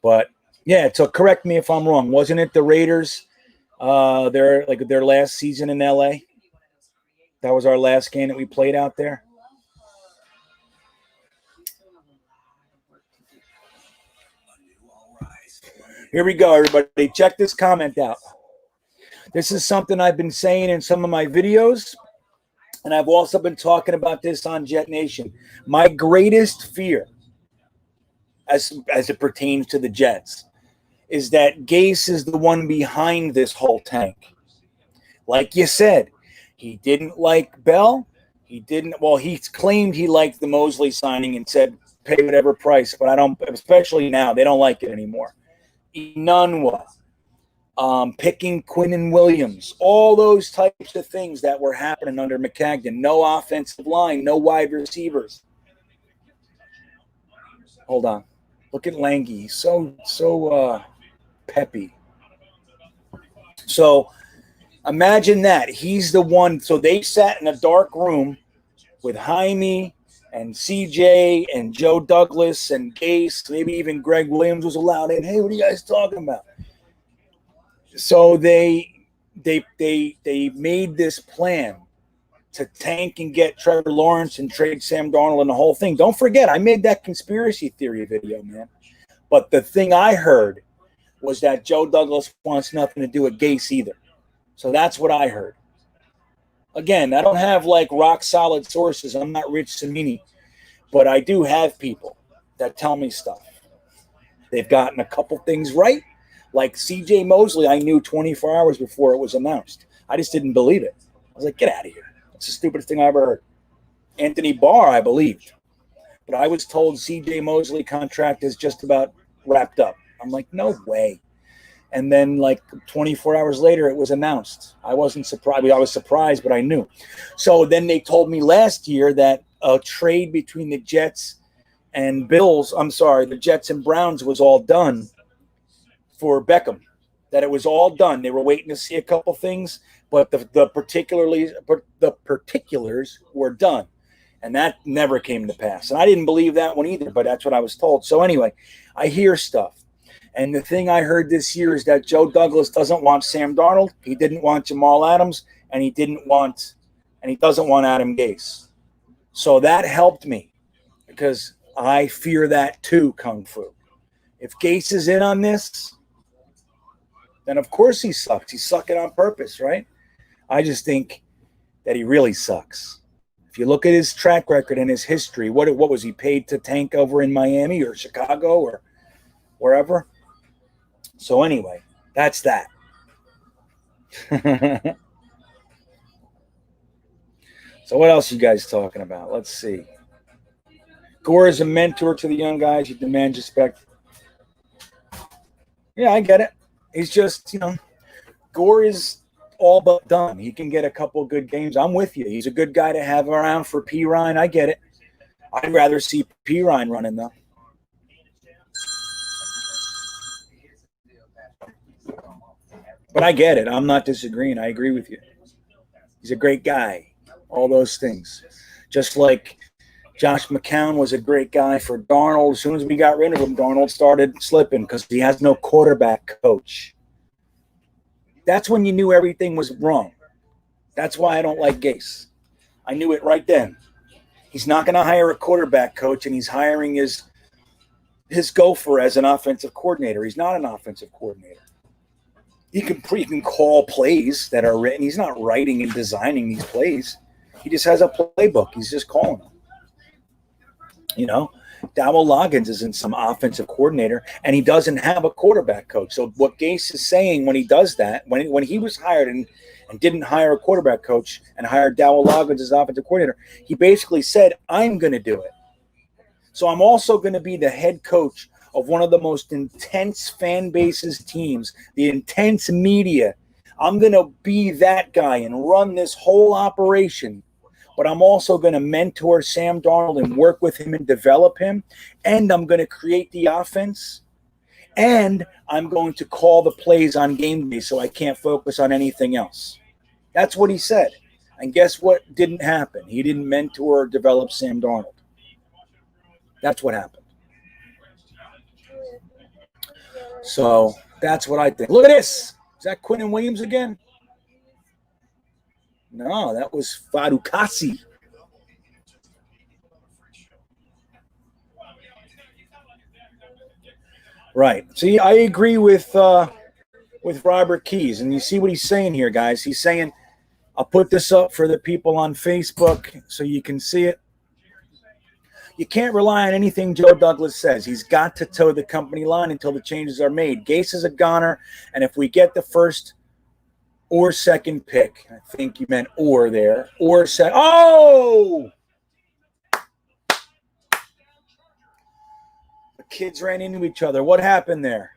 But yeah, so correct me if I'm wrong. Wasn't it the Raiders, their last season in LA? That was our last game that we played out there. Here we go, everybody. Check this comment out. This is something I've been saying in some of my videos, and I've also been talking about this on JetNation. My greatest fear, as it pertains to the Jets, is that Gase is the one behind this whole tank. Like you said, he didn't like Bell. He didn't. Well, he claimed he liked the Mosley signing and said pay whatever price. But I don't. Especially now, they don't like it anymore. Enunwa, picking Quinnen Williams, all those types of things that were happening under McCagnon. No offensive line, no wide receivers. Hold on, look at Lange. He's so peppy. So imagine that. He's the one. So they sat in a dark room with Jaime and CJ and Joe Douglas and Gase. Maybe even Greg Williams was allowed in. Hey, what are you guys talking about? So they made this plan to tank and get Trevor Lawrence and trade Sam Darnold and the whole thing. Don't forget, I made that conspiracy theory video, man. But the thing I heard was that Joe Douglas wants nothing to do with Gase either. So that's what I heard. Again, I don't have like rock solid sources. I'm not Rich Cimini, but I do have people that tell me stuff. They've gotten a couple things right. Like CJ Mosley, I knew 24 hours before it was announced. I just didn't believe it. I was like, get out of here. That's the stupidest thing I ever heard. Anthony Barr, I believed. But I was told CJ Mosley contract is just about wrapped up. I'm like, no way. And then like 24 hours later, it was announced. I wasn't surprised. I was surprised, but I knew. So then they told me last year that a trade between the Jets and the Jets and Browns was all done for Beckham, that it was all done. They were waiting to see a couple things, but the particulars were done. And that never came to pass. And I didn't believe that one either, but that's what I was told. So anyway, I hear stuff. And the thing I heard this year is that Joe Douglas doesn't want Sam Darnold. He didn't want Jamal Adams, and he doesn't want Adam Gase. So that helped me because I fear that too, Kung Fu. If Gase is in on this, then of course he sucks. He's sucking on purpose, right? I just think that he really sucks. If you look at his track record and his history, what was he paid to tank over in Miami or Chicago or wherever? So anyway, that's that. So what else you guys talking about? Let's see. Gore is a mentor to the young guys. He demands respect. Yeah, I get it. He's just, Gore is all but done. He can get a couple good games. I'm with you. He's a good guy to have around for Perine. I get it. I'd rather see Perine running, though. But I get it. I'm not disagreeing. I agree with you. He's a great guy. All those things. Just like Josh McCown was a great guy for Darnold. As soon as we got rid of him, Darnold started slipping because he has no quarterback coach. That's when you knew everything was wrong. That's why I don't like Gase. I knew it right then. He's not going to hire a quarterback coach, and he's hiring his gopher as an offensive coordinator. He's not an offensive coordinator. He can call plays that are written. He's not writing and designing these plays. He just has a playbook. He's just calling them. Dowell Loggins isn't some offensive coordinator, and he doesn't have a quarterback coach. So what Gase is saying when he does that, when he was hired and didn't hire a quarterback coach and hired Dowell Loggins as offensive coordinator, he basically said, I'm going to do it. So I'm also going to be the head coach of one of the most intense fan bases teams, the intense media. I'm going to be that guy and run this whole operation. But I'm also going to mentor Sam Darnold and work with him and develop him. And I'm going to create the offense. And I'm going to call the plays on game day so I can't focus on anything else. That's what he said. And guess what didn't happen? He didn't mentor or develop Sam Darnold. That's what happened. So that's what I think. Look at this. Is that Quinnen Williams again? No, that was Farukasi. Right. See, I agree with with Robert Keys. And you see what he's saying here, guys. He's saying, I'll put this up for the people on Facebook so you can see it. You can't rely on anything Joe Douglas says. He's got to toe the company line until the changes are made. Gase is a goner, and if we get the first or second pick, I think you meant or there, or set. Oh! The kids ran into each other. What happened there?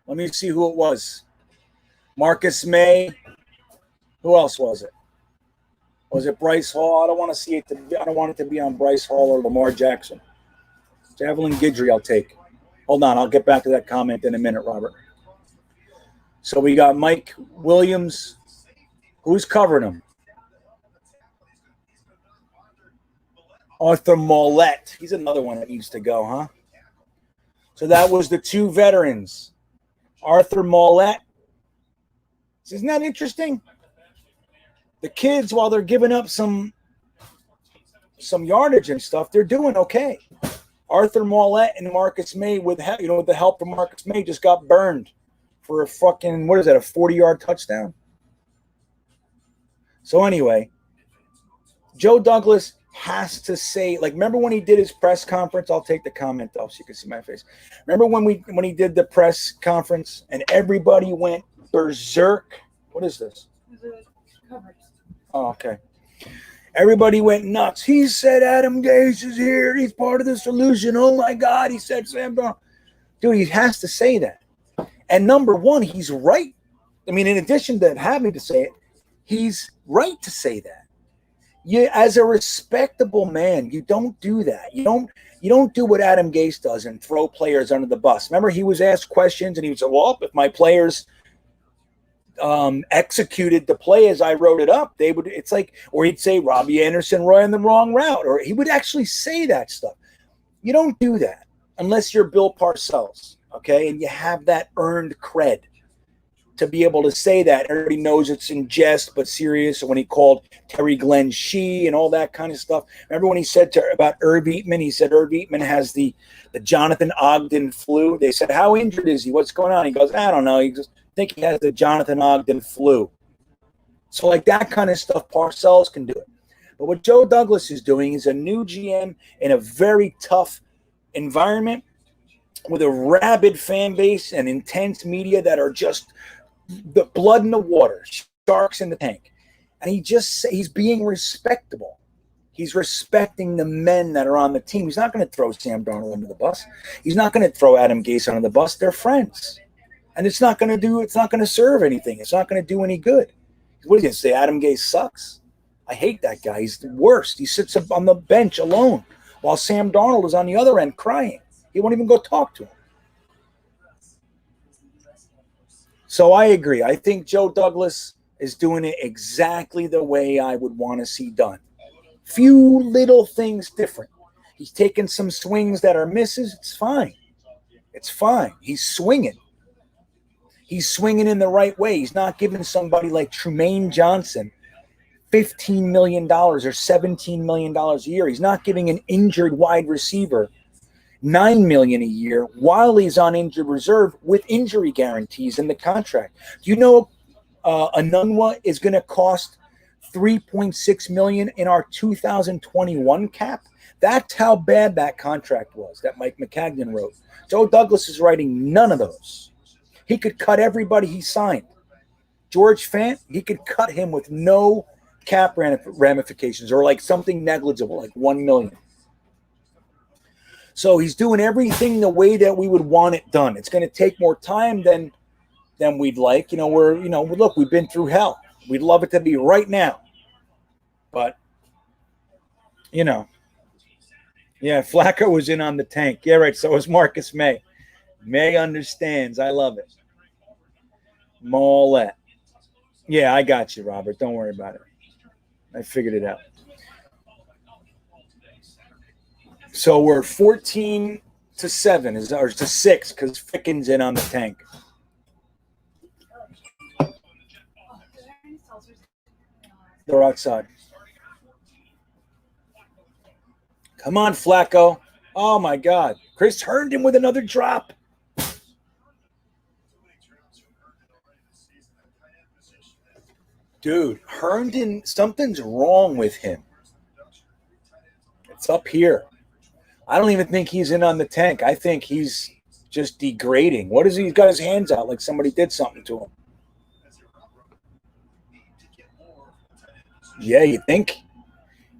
Let me see who it was. Marcus Maye. Who else was it? Was it Bryce Hall? I don't want to see it. I don't want it to be on Bryce Hall or Lamar Jackson. Javelin Guidry, I'll take. Hold on, I'll get back to that comment in a minute, Robert. So we got Mike Williams. Who's covering him? Arthur Mollett. He's another one that needs to go, huh? So that was the two veterans. Arthur Mollett. Isn't that interesting? The kids, while they're giving up some yardage and stuff, they're doing okay. Arthur Mollett and Marcus Maye, with the help of Marcus Maye, just got burned for a fucking, what is that, a 40-yard touchdown? So anyway, Joe Douglas has to say, like, remember when he did his press conference? I'll take the comment off so you can see my face. Remember when he did the press conference and everybody went berserk? What is this? Oh, okay. Everybody went nuts. He said Adam Gase is here. He's part of the solution. Oh, my God. He said Sam Darnold. Dude, he has to say that. And number one, he's right. I mean, in addition to having to say it, he's right to say that. You, as a respectable man, you don't do that. You don't do what Adam Gase does and throw players under the bus. Remember, he was asked questions and he would say, well, if my players executed the play as I wrote it up, they would, it's like, or he'd say Robbie Anderson ran the wrong route, or he would actually say that stuff. You don't do that unless you're Bill Parcells, okay? And you have that earned cred to be able to say that. Everybody knows it's in jest but serious. When he called Terry Glenn she and all that kind of stuff. Remember when he said about Irv Eatman, he said Irv Eatman has the Jonathan Ogden flu. They said, how injured is he? What's going on? He goes, I don't know. He just think he has the Jonathan Ogden flu. So like that kind of stuff, Parcells can do it. But what Joe Douglas is doing is a new GM in a very tough environment with a rabid fan base and intense media that are just the blood in the water, sharks in the tank. And he's being respectable. He's respecting the men that are on the team. He's not going to throw Sam Darnold under the bus. He's not going to throw Adam Gase under the bus. They're friends. And it's not going to serve anything. It's not going to do any good. What are you going to say? Adam Gase sucks? I hate that guy. He's the worst. He sits up on the bench alone while Sam Darnold is on the other end crying. He won't even go talk to him. So I agree. I think Joe Douglas is doing it exactly the way I would want to see done. Few little things different. He's taking some swings that are misses. It's fine. It's fine. He's swinging. He's swinging in the right way. He's not giving somebody like Trumaine Johnson $15 million or $17 million a year. He's not giving an injured wide receiver $9 million a year while he's on injured reserve with injury guarantees in the contract. Do you know Anunwa is going to cost $3.6 million in our 2021 cap? That's how bad that contract was that Mike McCagnon wrote. Joe Douglas is writing none of those. He could cut everybody he signed. George Fant, he could cut him with no cap ramifications or like something negligible, like $1 million. So he's doing everything the way that we would want it done. It's going to take more time than we'd like. Look, we've been through hell. We'd love it to be right now. But, yeah, Flacco was in on the tank. Yeah, right. So was Marcus Maye. May understands. I love it. Mollett. Yeah, I got you, Robert. Don't worry about it. I figured it out. So we're 14-7, or to 6, because Ficken's in on the tank. They're outside. Come on, Flacco. Oh, my God. Chris Herndon with another drop. Dude, Herndon, something's wrong with him. It's up here. I don't even think he's in on the tank. I think he's just degrading. What is he? He's got his hands out like somebody did something to him. Yeah, you think?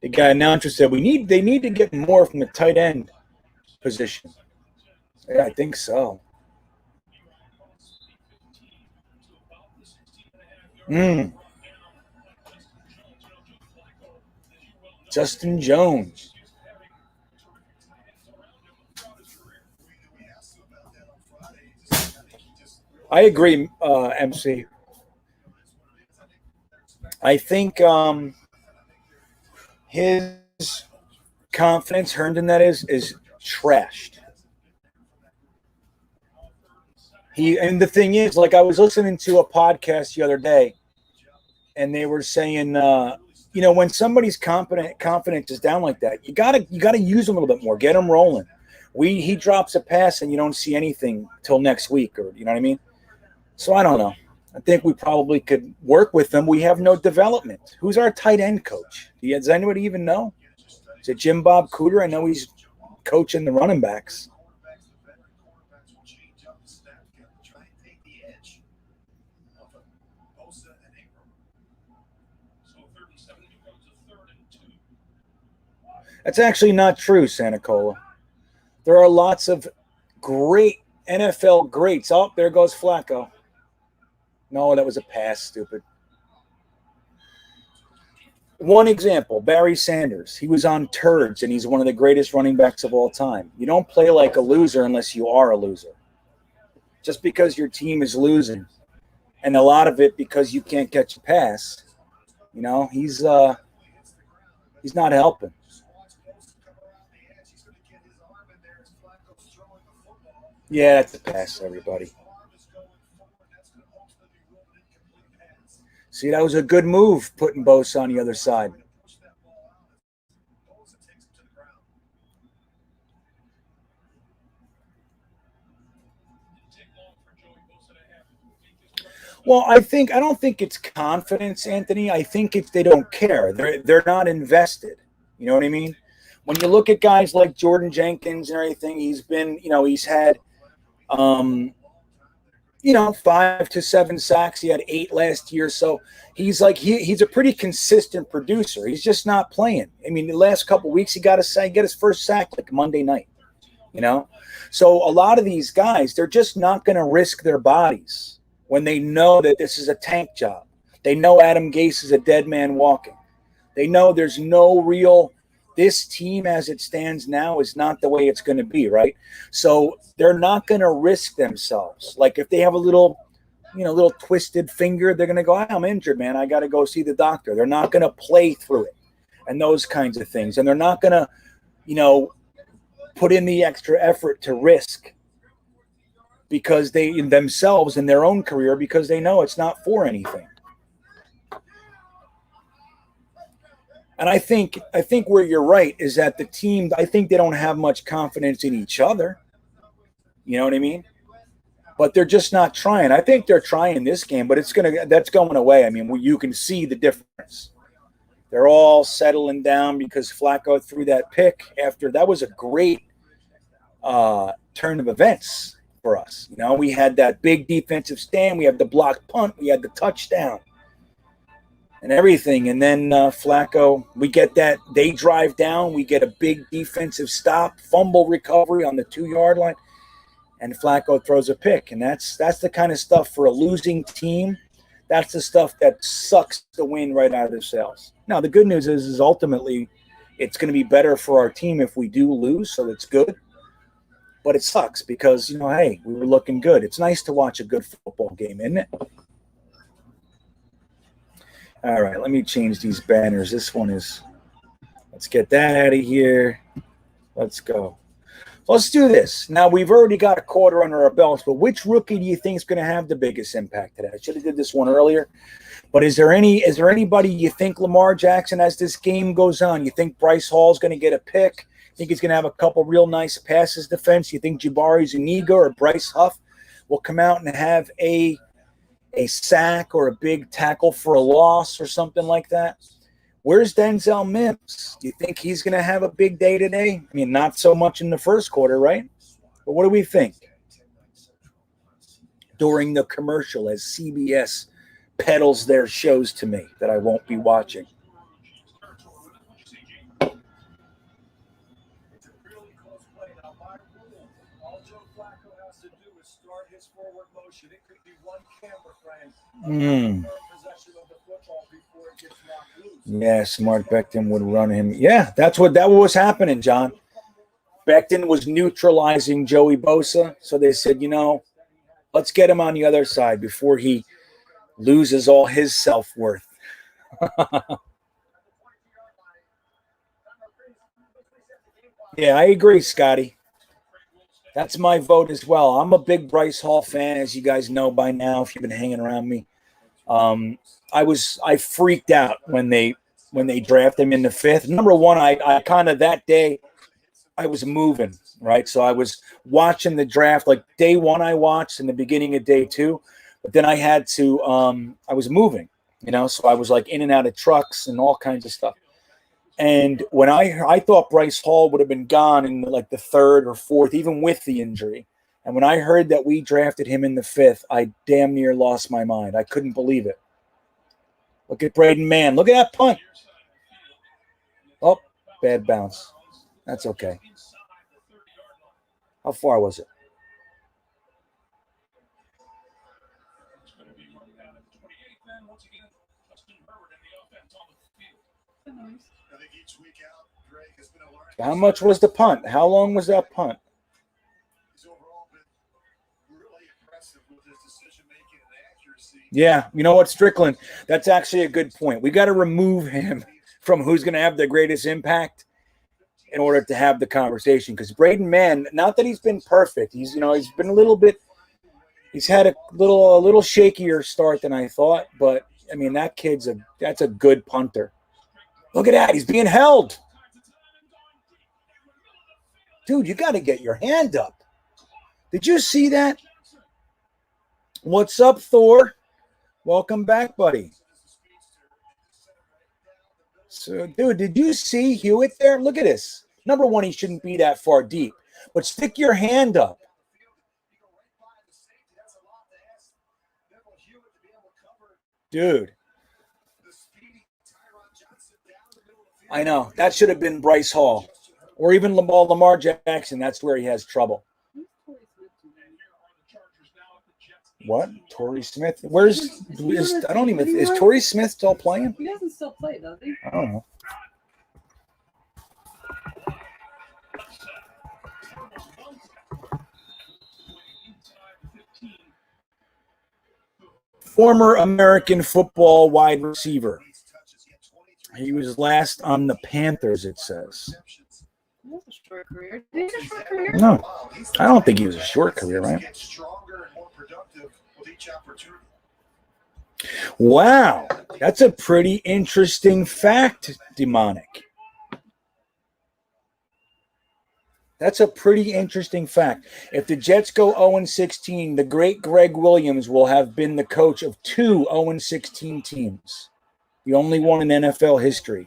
The guy announcer said they need to get more from the tight end position. Yeah, I think so. Justin Jones. I agree, MC. I think his confidence, Herndon, that is trashed. And the thing is, like I was listening to a podcast the other day, and they were saying, when somebody's confidence is down like that, you gotta use them a little bit more, get them rolling. He drops a pass and you don't see anything till next week, or you know what I mean. So I don't know. I think we probably could work with them. We have no development. Who's our tight end coach? Does anybody even know? Is it Jim Bob Cooter? I know he's coaching the running backs. That's actually not true, Sanicola. There are lots of great NFL greats. Oh, there goes Flacco. No, that was a pass, stupid. One example, Barry Sanders. He was on turds, and he's one of the greatest running backs of all time. You don't play like a loser unless you are a loser. Just because your team is losing, and a lot of it because you can't catch a pass, he's not helping. Yeah, that's a pass, everybody. See, that was a good move, putting Bosa on the other side. Well, I don't think it's confidence, Anthony. I think it's they don't care. They're not invested. You know what I mean? When you look at guys like Jordan Jenkins and everything, he's had 5 to 7 sacks. He had 8 last year. So he's he's a pretty consistent producer. He's just not playing. I mean, the last couple of weeks he got his first sack like Monday night. So a lot of these guys, they're just not going to risk their bodies when they know that this is a tank job. They know Adam Gase is a dead man walking. They know there's no real. This team as it stands now is not the way it's going to be, right? So they're not going to risk themselves. Like if they have a little twisted finger, they're going to go, I'm injured, man. I got to go see the doctor. They're not going to play through it and those kinds of things. And they're not going to, put in the extra effort to risk because they themselves in their own career, because they know it's not for anything. And I think where you're right is that the team, I think they don't have much confidence in each other. You know what I mean? But they're just not trying. I think they're trying this game, but that's going away. I mean, you can see the difference. They're all settling down because Flacco threw that pick after. That was a great turn of events for us. We had that big defensive stand. We had the blocked punt. We had the touchdown. And everything. And then Flacco, we get that. They drive down. We get a big defensive stop, fumble recovery on the 2-yard line. And Flacco throws a pick. And that's the kind of stuff for a losing team. That's the stuff that sucks the wind right out of their sails. Now, the good news is ultimately it's going to be better for our team if we do lose. So it's good. But it sucks because, hey, we were looking good. It's nice to watch a good football game, isn't it? All right, let me change these banners. This one is, let's get that out of here. Let's go. Let's do this. Now, we've already got a quarter under our belts, but which rookie do you think is going to have the biggest impact today? I should have did this one earlier. But is there anybody you think Lamar Jackson, as this game goes on, you think Bryce Hall is going to get a pick? You think he's going to have a couple real nice passes defense? You think Jabari Zuniga or Bryce Huff will come out and have a a sack or a big tackle for a loss or something like that. Where's Denzel Mims? Do you think he's going to have a big day today? I mean, not so much in the first quarter, right? But what do we think? During the commercial, as CBS peddles their shows to me that I won't be watching. Yeah, Smart Becton would run him. Yeah, that was happening, John. Becton was neutralizing Joey Bosa, so they said, let's get him on the other side before he loses all his self-worth. Yeah, I agree, Scotty. That's my vote as well. I'm a big Bryce Hall fan, as you guys know by now, if you've been hanging around me. I freaked out when they drafted him in the fifth. Number one, I kind of that day I was moving, right? So I was watching the draft. Like day one I watched in the beginning of day two, but then I had to I was moving, so I was like in and out of trucks and all kinds of stuff. And when I thought Bryce Hall would have been gone in like the third or fourth, even with the injury. And when I heard that we drafted him in the fifth, I damn near lost my mind. I couldn't believe it. Look at Braden Mann. Look at that punt. Oh, bad bounce. That's okay. How far was it? How much was the punt? How long was that punt? Yeah, you know what, Strickland? That's actually a good point. We got to remove him from who's going to have the greatest impact in order to have the conversation. Because Braden Mann, not that he's been perfect, he's been a little bit. He's had a little shakier start than I thought, but I mean that's a good punter. Look at that, he's being held. Dude, you got to get your hand up. Did you see that? What's up, Thor? Welcome back, buddy. So, dude, did you see Hewitt there? Look at this. Number one, he shouldn't be that far deep, but stick your hand up. Dude. I know. That should have been Bryce Hall or even Lamar Jackson. That's where he has trouble. What? Torrey Smith? Is Torrey Smith still playing? He doesn't still play, does he? I don't know. Former American football wide receiver. He was last on the Panthers, it says. He has a short career. Did he have a short career? No, I don't think he was a short career, right? Wow, that's a pretty interesting fact, Demonik. That's a pretty interesting fact. If the Jets go 0-16, the great Greg Williams will have been the coach of 2 0-16 teams. The only one in NFL history.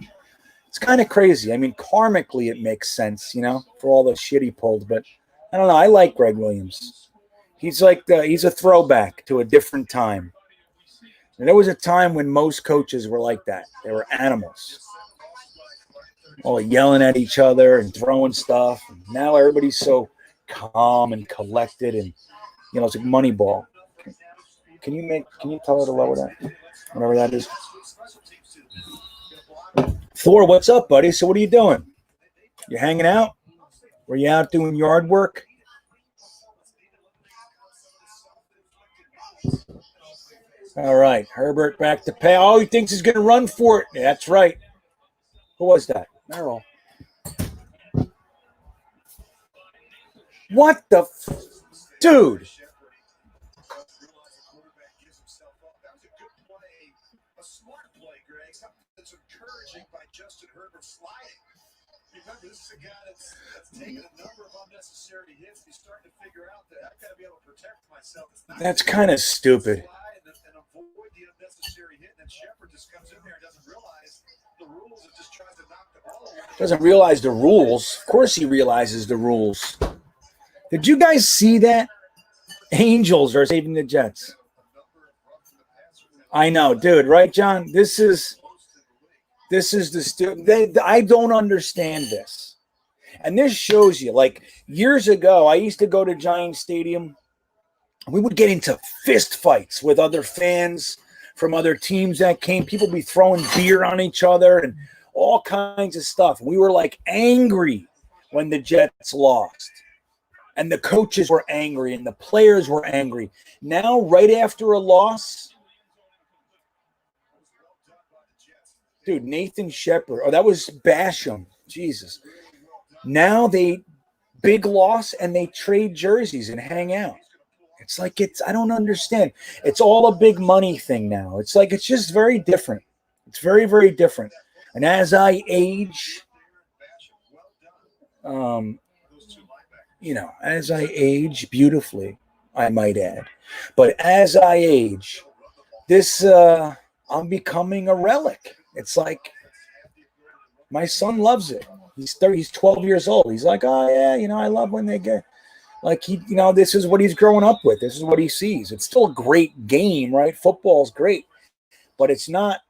It's kind of crazy. I mean, karmically, it makes sense, for all the shit he pulled. But I don't know. I like Greg Williams. He's he's a throwback to a different time. And there was a time when most coaches were like that. They were animals. All yelling at each other and throwing stuff. And now everybody's so calm and collected, and it's like Moneyball. Can you tell her to lower that? Whatever that is. Thor, what's up, buddy? So what are you doing? You hanging out? Were you out doing yard work? All right, Herbert back to pay. Oh, he thinks he's going to run for it. Yeah, that's right. Who was that? Merrill. What the dude? Remember, this is a guy that's taken a number of unnecessary hits. He's starting to figure out that I've got to be able to protect myself. That's kind of stupid. Doesn't realize the rules. Of course he realizes the rules. Did you guys see that? Angels are saving the Jets. I know, dude, right, John? This is I don't understand this. And this shows you, like, years ago, I used to go to Giant Stadium. We would get into fist fights with other fans from other teams that came. People would be throwing beer on each other and all kinds of stuff. We were, like, angry when the Jets lost. And the coaches were angry and the players were angry. Now, right after a loss, dude, Nathan Shepard. Oh, that was Basham. Jesus. Now big loss and they trade jerseys and hang out. It's like I don't understand. It's all a big money thing now. It's like it's just very different. It's very, very different. And as I age, as I age beautifully, I might add. But as I age, I'm becoming a relic. It's like my son loves it. He's 12 years old. He's like, oh yeah, I love when they get like this is what he's growing up with. This is what he sees. It's still a great game, right? Football's great, but it's not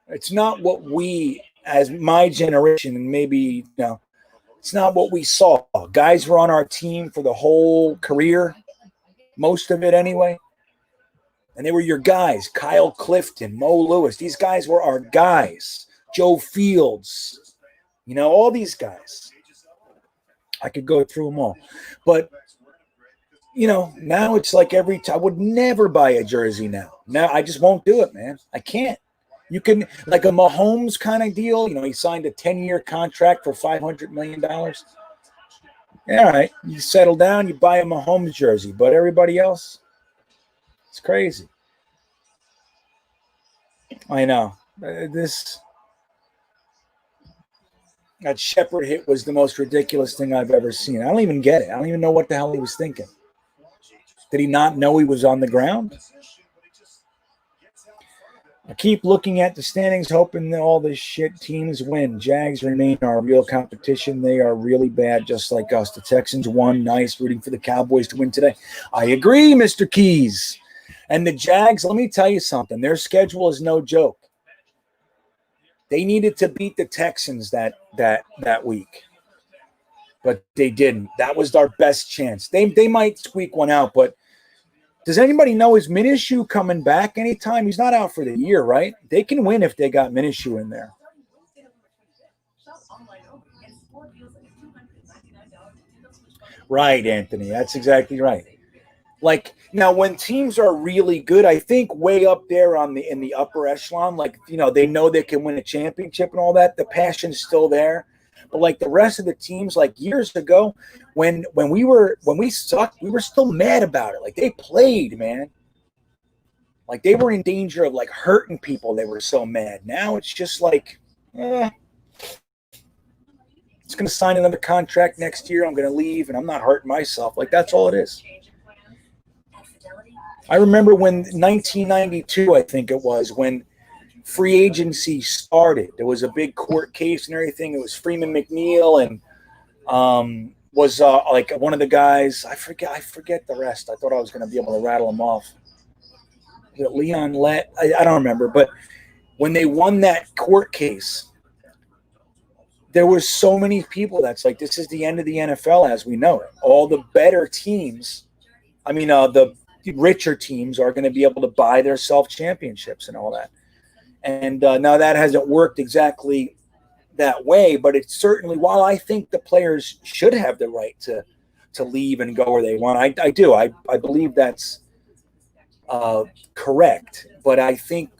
what we as my generation and maybe it's not what we saw. Guys were on our team for the whole career, most of it anyway. And they were your guys, Kyle Clifton, Mo Lewis. These guys were our guys. Joe Fields, all these guys. I could go through them all. But, now it's like every time. I would never buy a jersey now. Now I just won't do it, man. I can't. You can, like a Mahomes kind of deal. He signed a 10-year contract for $500 million. Yeah, all right. You settle down, you buy a Mahomes jersey. But everybody else, it's crazy. I know. That Shepard hit was the most ridiculous thing I've ever seen. I don't even get it. I don't even know what the hell he was thinking. Did he not know he was on the ground? I keep looking at the standings, hoping that all the shit teams win. Jags remain our real competition. They are really bad, just like us. The Texans won. Nice. Rooting for the Cowboys to win today. I agree, Mr. Keys. And the Jags, let me tell you something. Their schedule is no joke. They needed to beat the Texans that week, but they didn't. That was our best chance. They might squeak one out, but does anybody know, is Minshew coming back anytime? He's not out for the year, right? They can win if they got Minshew in there. Right, Anthony. That's exactly right. Like, now when teams are really good, I think way up there in the upper echelon, like, they know they can win a championship and all that, the passion's still there. But like the rest of the teams, like years ago, when we sucked, we were still mad about it. Like they played, man. Like they were in danger of like hurting people. They were so mad. Now it's just like, it's going to sign another contract next year. I'm going to leave and I'm not hurting myself. Like that's all it is. I remember when 1992, I think it was, when free agency started. There was a big court case and everything. It was Freeman McNeil and was like one of the guys. I forget the rest. I thought I was going to be able to rattle them off. Leon Lett. I don't remember. But when they won that court case, there were so many people that's like, this is the end of the NFL as we know it. All the better teams, the richer teams are going to be able to buy their self-championships and all that. And now that hasn't worked exactly that way, but it's certainly, while I think the players should have the right to leave and go where they want, I do. I believe that's correct. But I think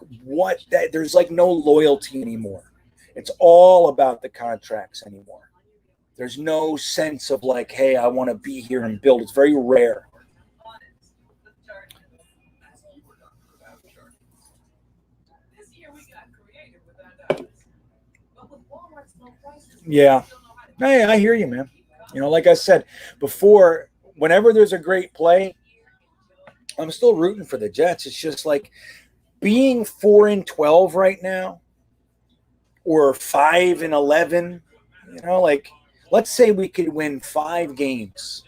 there's like no loyalty anymore. It's all about the contracts anymore. There's no sense of like, hey, I want to be here and build. It's very rare. Yeah. Hey, I hear you, man. Like I said before, whenever there's a great play, I'm still rooting for the Jets. It's just like being 4-12 right now, or 5-11. Like let's say we could win 5 games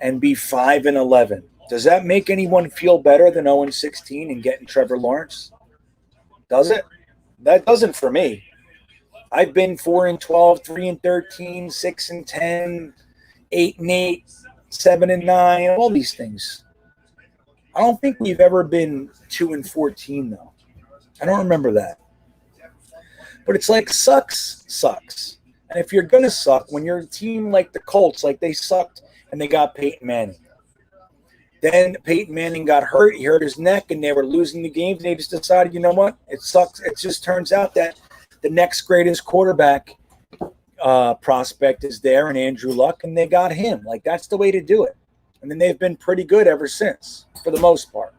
and be 5-11. Does that make anyone feel better than 0-16 and getting Trevor Lawrence? Does it? That doesn't for me. I've been 4-12, 3-13, 6-10, 8-8, 7-9, all these things. I don't think we've ever been 2-14 though. I don't remember that. But it's like sucks. And if you're gonna suck, when you're a team like the Colts, like they sucked and they got Peyton Manning. Then Peyton Manning got hurt. He hurt his neck, and they were losing the games. And they just decided, you know what? It sucks. It just turns out that the next greatest quarterback prospect is there, and Andrew Luck, and they got him. Like that's the way to do it. And then they've been pretty good ever since, for the most part.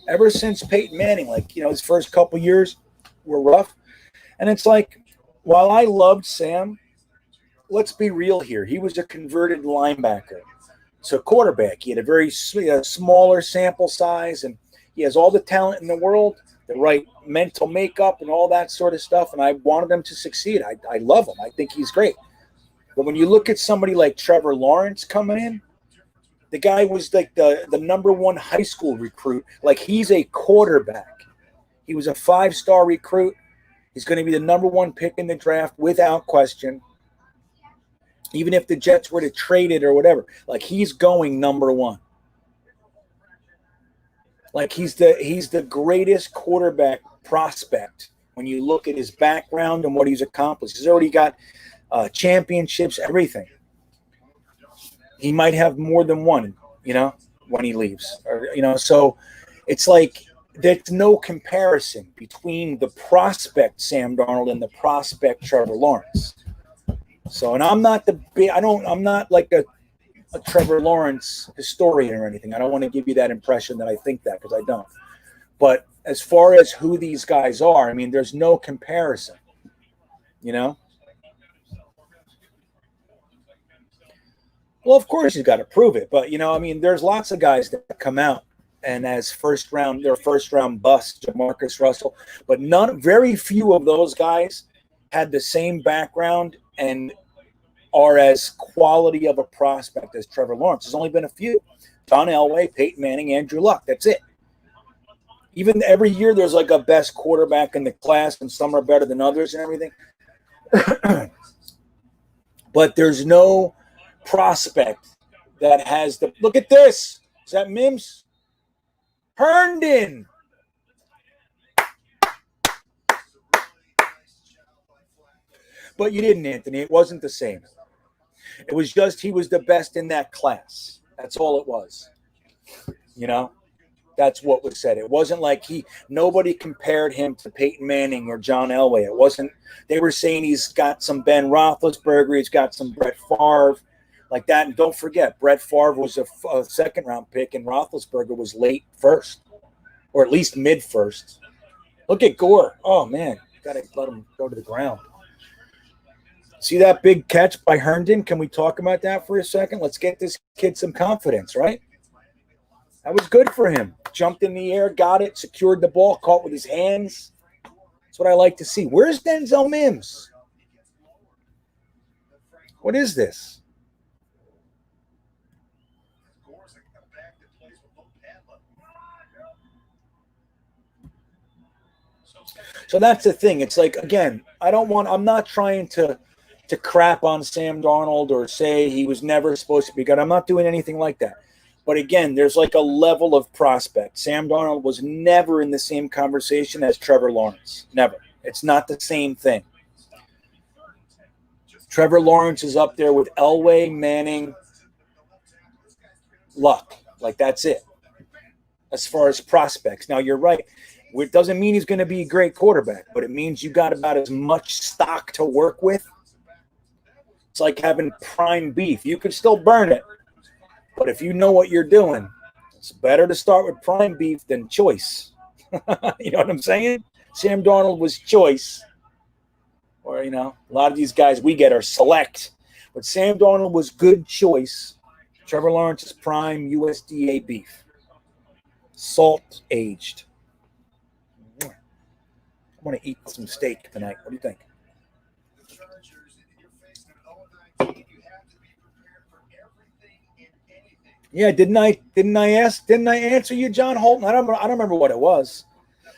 Ever since Peyton Manning, like his first couple years were rough, and it's like, while I loved Sam, let's be real here. He was a converted linebacker. So quarterback, he had a very smaller sample size, and he has all the talent in the world, the right mental makeup and all that sort of stuff, and I wanted him to succeed. I love him. I think he's great. But when you look at somebody like Trevor Lawrence coming in, the guy was like the number one high school recruit. Like he's a quarterback. He was a 5-star recruit. He's going to be the number one pick in the draft without question. Even if the Jets were to trade it or whatever, like he's going number one. Like he's the greatest quarterback prospect when you look at his background and what he's accomplished. He's already got championships, everything. He might have more than one, when he leaves. Or, so it's like there's no comparison between the prospect Sam Darnold and the prospect Trevor Lawrence. So, and I'm not like a Trevor Lawrence historian or anything. I don't want to give you that impression that I think that, because I don't. But as far as who these guys are, I mean, there's no comparison, Well, of course you got to prove it. But, there's lots of guys that come out and as first round busts, Marcus Russell. But very few of those guys had the same background and are as quality of a prospect as Trevor Lawrence. There's only been a few. John Elway, Peyton Manning, Andrew Luck. That's it. Even every year there's like a best quarterback in the class, and some are better than others and everything. But there's no prospect that has the – look at this. Is that Mims? Herndon. But you didn't, Anthony. It wasn't the same. It was just he was the best in that class. That's all it was. That's what was said. It wasn't like nobody compared him to Peyton Manning or John Elway. It wasn't. They were saying he's got some Ben Roethlisberger. He's got some Brett Favre, like that. And don't forget, Brett Favre was a second-round pick, and Roethlisberger was late first, or at least mid-first. Look at Gore. Oh, man. Got to let him go to the ground. See that big catch by Herndon? Can we talk about that for a second? Let's get this kid some confidence, right? That was good for him. Jumped in the air, got it, secured the ball, caught with his hands. That's what I like to see. Where's Denzel Mims? What is this? So that's the thing. It's like, again, I'm not trying to crap on Sam Darnold or say he was never supposed to be good. I'm not doing anything like that. But again, there's like a level of prospect. Sam Darnold was never in the same conversation as Trevor Lawrence. Never. It's not the same thing. Trevor Lawrence is up there with Elway, Manning, Luck. Like that's it. As far as prospects. Now you're right. It doesn't mean he's going to be a great quarterback, but it means you got about as much stock to work with. It's like having prime beef. You can still burn it, but if you know what you're doing, it's better to start with prime beef than choice. You know what I'm saying? Sam Darnold was choice. Or, a lot of these guys we get are select. But Sam Darnold was good choice. Trevor Lawrence is prime USDA beef. Salt aged. I want to eat some steak tonight. What do you think? Yeah, didn't I answer you, John Holton? I don't remember what it was,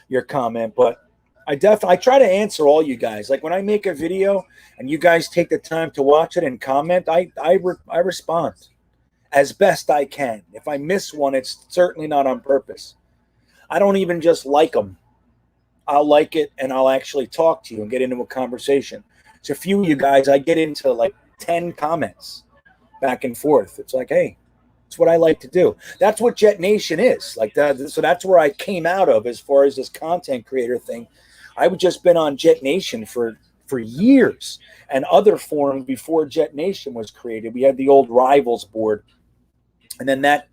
your comment, but I try to answer all you guys. Like when I make a video and you guys take the time to watch it and comment, I respond as best I can. If I miss one, it's certainly not on purpose. I don't even just like them. I'll like it and I'll actually talk to you and get into a conversation. So a few of you guys, I get into like 10 comments back and forth. It's like, hey, it's what I like to do. That's what JetNation is. Like that. So that's where I came out of as far as this content creator thing. I've just been on JetNation for years and other forums before JetNation was created. We had the old Rivals board. And then that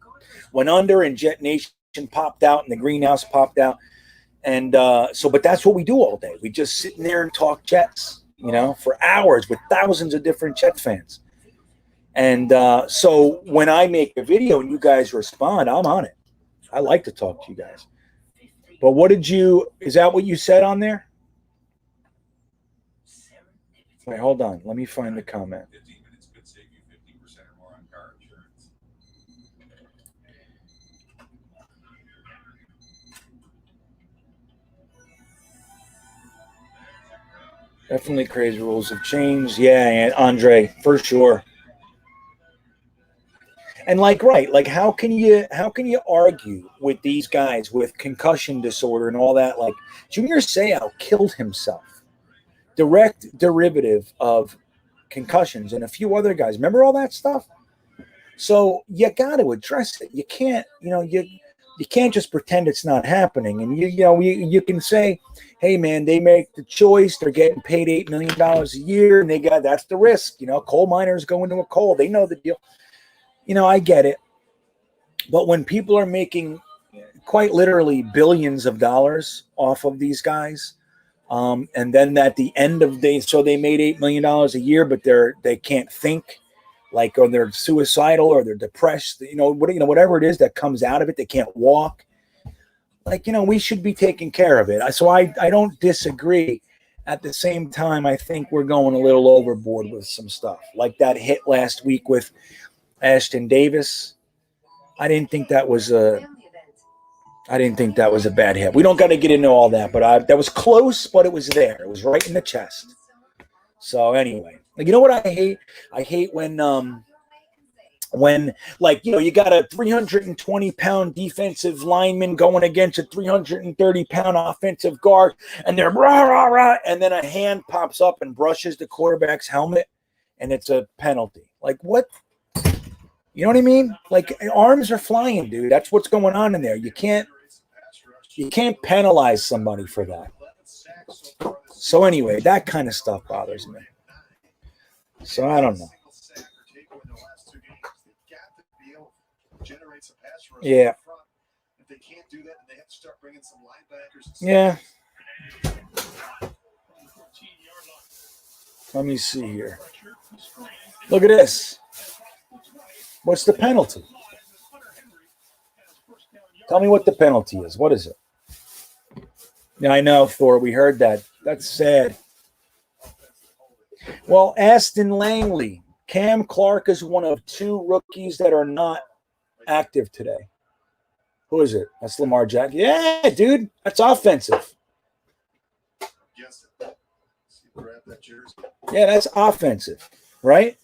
went under and JetNation popped out and the greenhouse popped out. And but that's what we do all day. We just sit in there and talk Jets, for hours with thousands of different Jet fans. And so when I make a video and you guys respond, I'm on it. I like to talk to you guys. But is that what you said on there? Wait, hold on. Let me find the comment. Definitely crazy rules have changed. Yeah, Andre, for sure. And how can you argue with these guys with concussion disorder and all that? Like Junior Seau killed himself. Direct derivative of concussions and a few other guys. Remember all that stuff? So you got to address it. You can't, you can't just pretend it's not happening. And you can say, hey man, they make the choice. They're getting paid $8 million a year, and that's the risk. Coal miners go into a coal. They know the deal. I get it. But when people are making quite literally billions of dollars off of these guys, and then at the end of so they made $8 million a year, but they can't think, or they're suicidal or they're depressed, whatever it is that comes out of it, they can't walk. We should be taking care of it. So I don't disagree. At the same time, I think we're going a little overboard with some stuff, like that hit last week with Ashton Davis. I didn't think that was a bad hit. We don't got to get into all that, but that was close, but it was there. It was right in the chest. So anyway, you know what I hate? I hate when you got a 320-pound defensive lineman going against a 330-pound offensive guard, and they're rah, rah, rah, and then a hand pops up and brushes the quarterback's helmet, and it's a penalty. Like, what? You know what I mean? Like, arms are flying, dude. That's what's going on in there. You can't penalize somebody for that. So anyway, that kind of stuff bothers me. So I don't know. Yeah. Yeah. Let me see here. Look at this. What's the penalty? Tell me what the penalty is. What is it? Yeah, I know, Thor. We heard that. That's sad. Well, Aston Langley. Cam Clark is one of two rookies that are not active today. Who is it? That's Lamar Jackson. Yeah, dude. That's offensive. Yeah, that's offensive, right?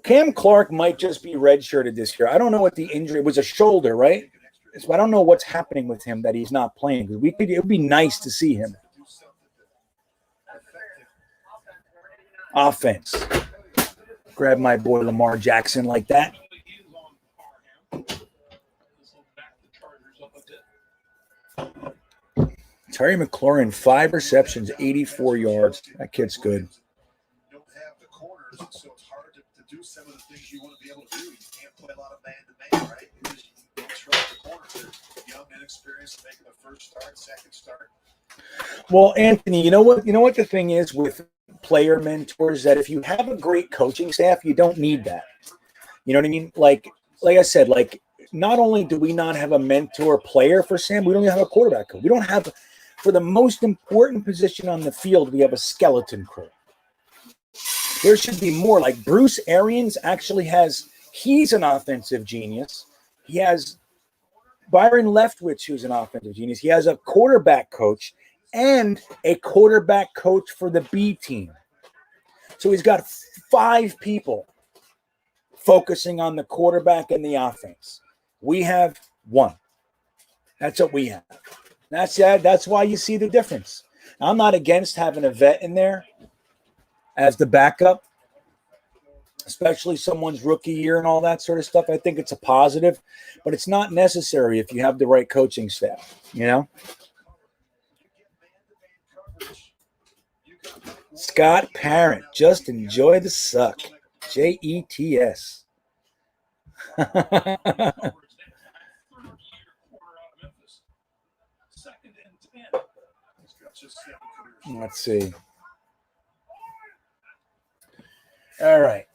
Cam Clark might just be redshirted this year. I don't know what the injury was. A shoulder, right? So I don't know what's happening with him that he's not playing. It would be nice to see him. Offense. Grab my boy Lamar Jackson like that. Terry McLaurin, 5 receptions, 84 yards. That kid's good. Don't have the corners, so it's hard to do some of the things you want to be able to do. You can't play a lot of man-to-man, right? Because you don't trust the corners. They're young, inexperienced, making the first start, second start. Well, Anthony, you know what the thing is with player mentors, that if you have a great coaching staff, you don't need that. You know what I mean? Like, like I said, like not only do we not have a mentor player for Sam, we don't even have a quarterback coach. We don't have, for the most important position on the field, we have a skeleton crew. There should be more. Like Bruce Arians actually has, he's an offensive genius. He has Byron Leftwich, who's an offensive genius. He has a quarterback coach and a quarterback coach for the B team. So he's got 5 people focusing on the quarterback and the offense. We have 1. That's what we have. That's why you see the difference. I'm not against having a vet in there as the backup, especially someone's rookie year and all that sort of stuff. I think it's a positive, but it's not necessary if you have the right coaching staff, you know? Scott Parent, just enjoy the suck. JETS. Let's see. All right.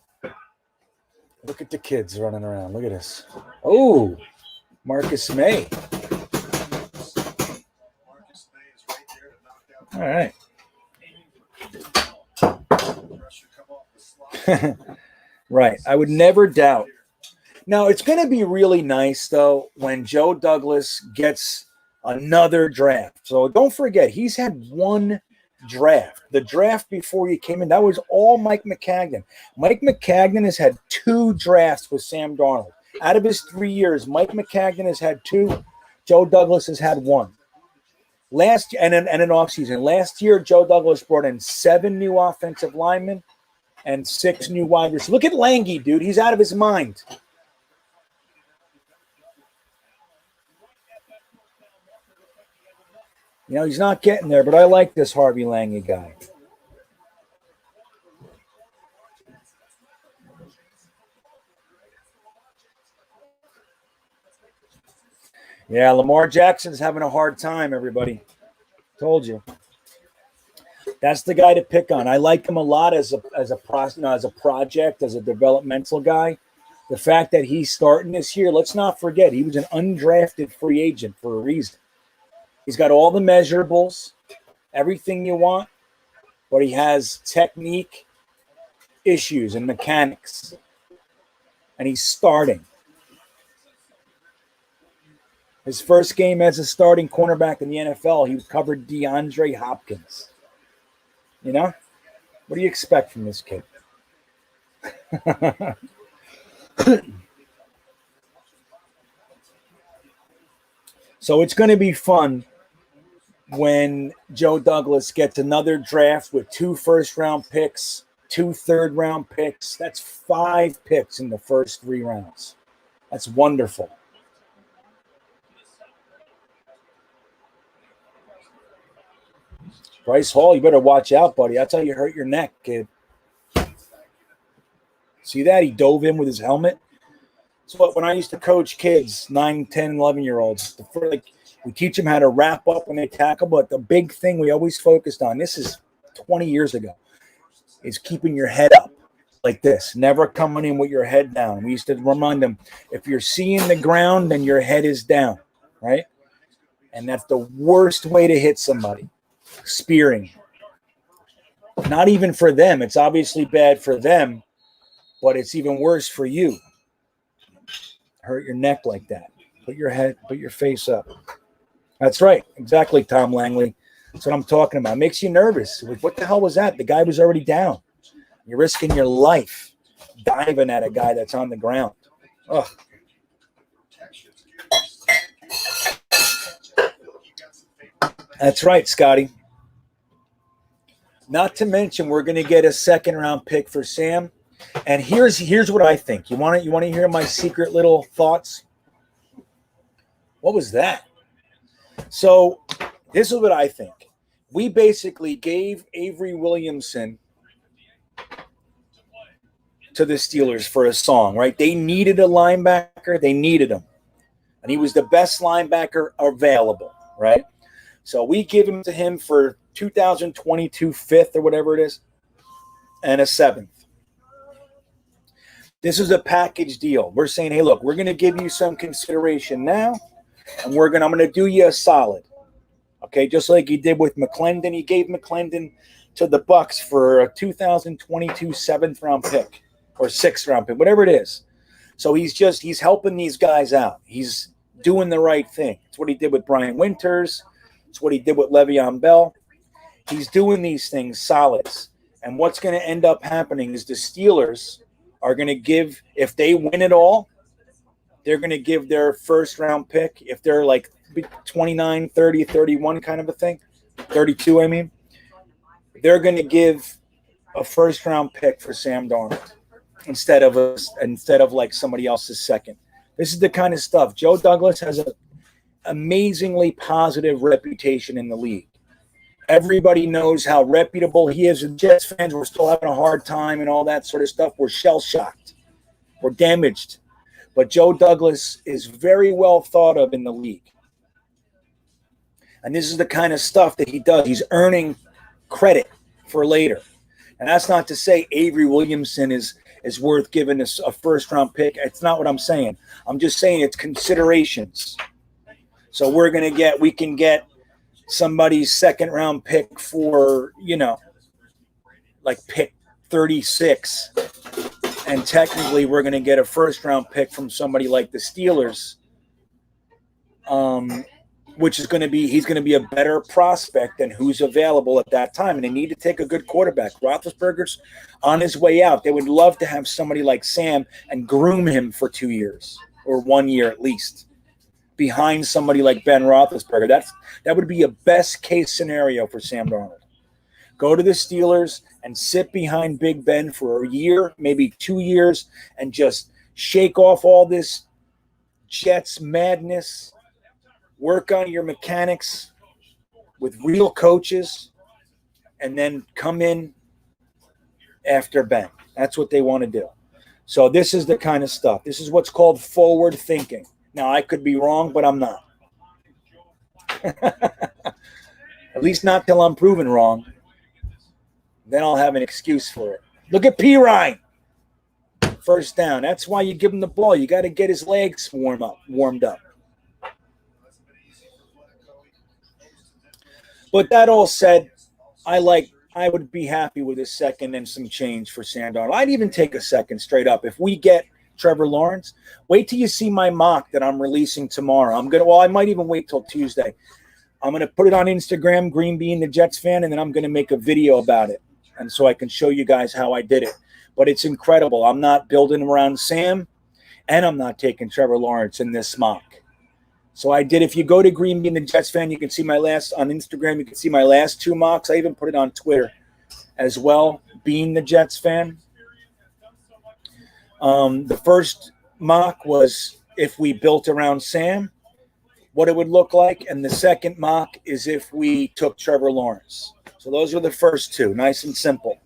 Look at the kids running around. Look at this. Oh, Marcus Maye. All right. Right. I would never doubt. Now, it's going to be really nice, though, when Joe Douglas gets another draft. So don't forget, he's had 1 draft. The draft before he came in, that was all Mike Maccagnan. Mike Maccagnan has had 2 drafts with Sam Darnold. Out of his 3 years, Mike Maccagnan has had 2. Joe Douglas has had 1. Last year, and an offseason. Last year, Joe Douglas brought in 7 new offensive linemen and 6 new wide receivers. Look at Lange, dude. He's out of his mind. You know, he's not getting there, but I like this Harvey Lange guy. Yeah, Lamar Jackson's having a hard time, everybody. Told you. That's the guy to pick on. I like him a lot as a project, as a developmental guy. The fact that he's starting this year, let's not forget, he was an undrafted free agent for a reason. He's got all the measurables, everything you want, but he has technique issues and mechanics. And he's starting. His first game as a starting cornerback in the NFL, he covered DeAndre Hopkins. You know? What do you expect from this kid? So it's going to be fun when Joe Douglas gets another draft with 2 first-round picks, 2 third-round picks. That's 5 picks in the first 3 rounds. That's wonderful. Bryce Hall, you better watch out, buddy. That's how you hurt your neck, kid. See that? He dove in with his helmet. So when I used to coach kids, 9, 10, 11-year-olds, we teach them how to wrap up when they tackle, but the big thing we always focused on, this is 20 years ago, is keeping your head up like this, never coming in with your head down. We used to remind them, if you're seeing the ground, then your head is down, right? And that's the worst way to hit somebody, spearing. Not even for them. It's obviously bad for them, but it's even worse for you. Hurt your neck like that. Put your face up. That's right. Exactly, Tom Langley. That's what I'm talking about. It makes you nervous. What the hell was that? The guy was already down. You're risking your life diving at a guy that's on the ground. Ugh. That's right, Scotty. Not to mention, we're going to get a 2nd-round pick for Sam. And here's what I think. You want to hear my secret little thoughts? What was that? So this is what I think. We basically gave Avery Williamson to the Steelers for a song, right? They needed a linebacker. They needed him. And he was the best linebacker available, right? So we give him to him for 2022 5th or whatever it is, and a 7th. This is a package deal. We're saying, hey, look, we're going to give you some consideration now, and I'm going to do you a solid. Okay, just like he did with McClendon. He gave McClendon to the Bucks for a 2022 7th-round pick or 6th-round pick, whatever it is. So he's helping these guys out. He's doing the right thing. It's what he did with Brian Winters. It's what he did with Le'Veon Bell. He's doing these things solids. And what's going to end up happening is the Steelers are going to give, if they win it all, they're going to give their first-round pick, if they're like 29, 30, 31 kind of a thing, 32, I mean, they're going to give a first-round pick for Sam Darnold instead of like somebody else's second. This is the kind of stuff. Joe Douglas has an amazingly positive reputation in the league. Everybody knows how reputable he is. And Jets fans were still having a hard time and all that sort of stuff. We're shell-shocked. We're damaged. But Joe Douglas is very well thought of in the league. And this is the kind of stuff that he does. He's earning credit for later. And that's not to say Avery Williamson is worth giving us a first-round pick. It's not what I'm saying. I'm just saying it's considerations. So we can get somebody's second-round pick for, like pick 36. And technically we're going to get a first-round pick from somebody like the Steelers, which is he's going to be a better prospect than who's available at that time. And they need to take a good quarterback. Roethlisberger's on his way out. They would love to have somebody like Sam and groom him for 2 years or 1 year at least behind somebody like Ben Roethlisberger. That would be a best-case scenario for Sam Darnold. Go to the Steelers and sit behind Big Ben for a year, maybe 2 years, and just shake off all this Jets madness. Work on your mechanics with real coaches, and then come in after Ben. That's what they want to do. So this is the kind of stuff. This is what's called forward thinking. Now, I could be wrong, but I'm not. At least not till I'm proven wrong. Then I'll have an excuse for it. Look at Perine. First down. That's why you give him the ball. You got to get his legs warmed up. But that all said, I would be happy with a second and some change for Sam Darnold. I'd even take a second straight up. If we get Trevor Lawrence, wait till you see my mock that I'm releasing tomorrow. I might even wait till Tuesday. I'm going to put it on Instagram, Green Bean the Jets fan, and then I'm going to make a video about it. And so I can show you guys how I did it. But it's incredible. I'm not building around Sam, and I'm not taking Trevor Lawrence in this mock. So I did. If you go to Green Bean the Jets fan, you can see on Instagram, you can see my last 2 mocks. I even put it on Twitter as well, Being the Jets fan. The first mock was if we built around Sam, what it would look like. And the second mock is if we took Trevor Lawrence. So those are the first 2, nice and simple.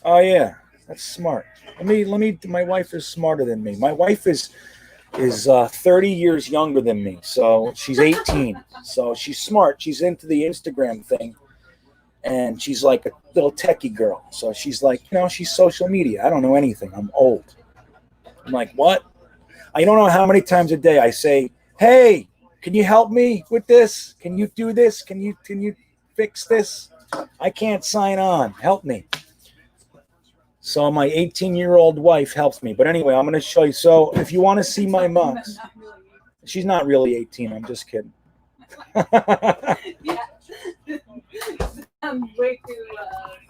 Oh, yeah, that's smart. My wife is smarter than me. My wife is 30 years younger than me, so she's 18. So she's smart. She's into the Instagram thing, and she's like a little techie girl. So she's like, she's social media. I don't know anything. I'm old. I'm like, what? I don't know how many times a day I say, hey, can you help me with this? Can you do this? Can you fix this? I can't sign on. Help me. So my 18-year-old wife helps me. But anyway, I'm going to show you. So if you want to see my mocks, she's not really 18. I'm just kidding. Yeah. I'm way too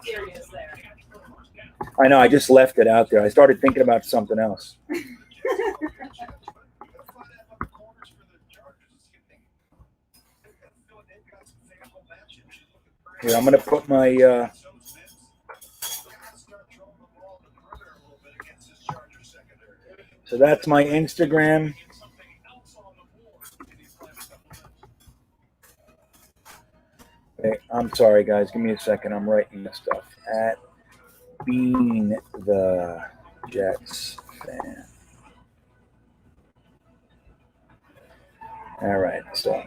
serious there. I know. I just left it out there. I started thinking about something else. Here, I'm going to put my so that's my Instagram. Okay, I'm sorry, guys. Give me a second. I'm writing this stuff. At Being the Jets fan. All right. So,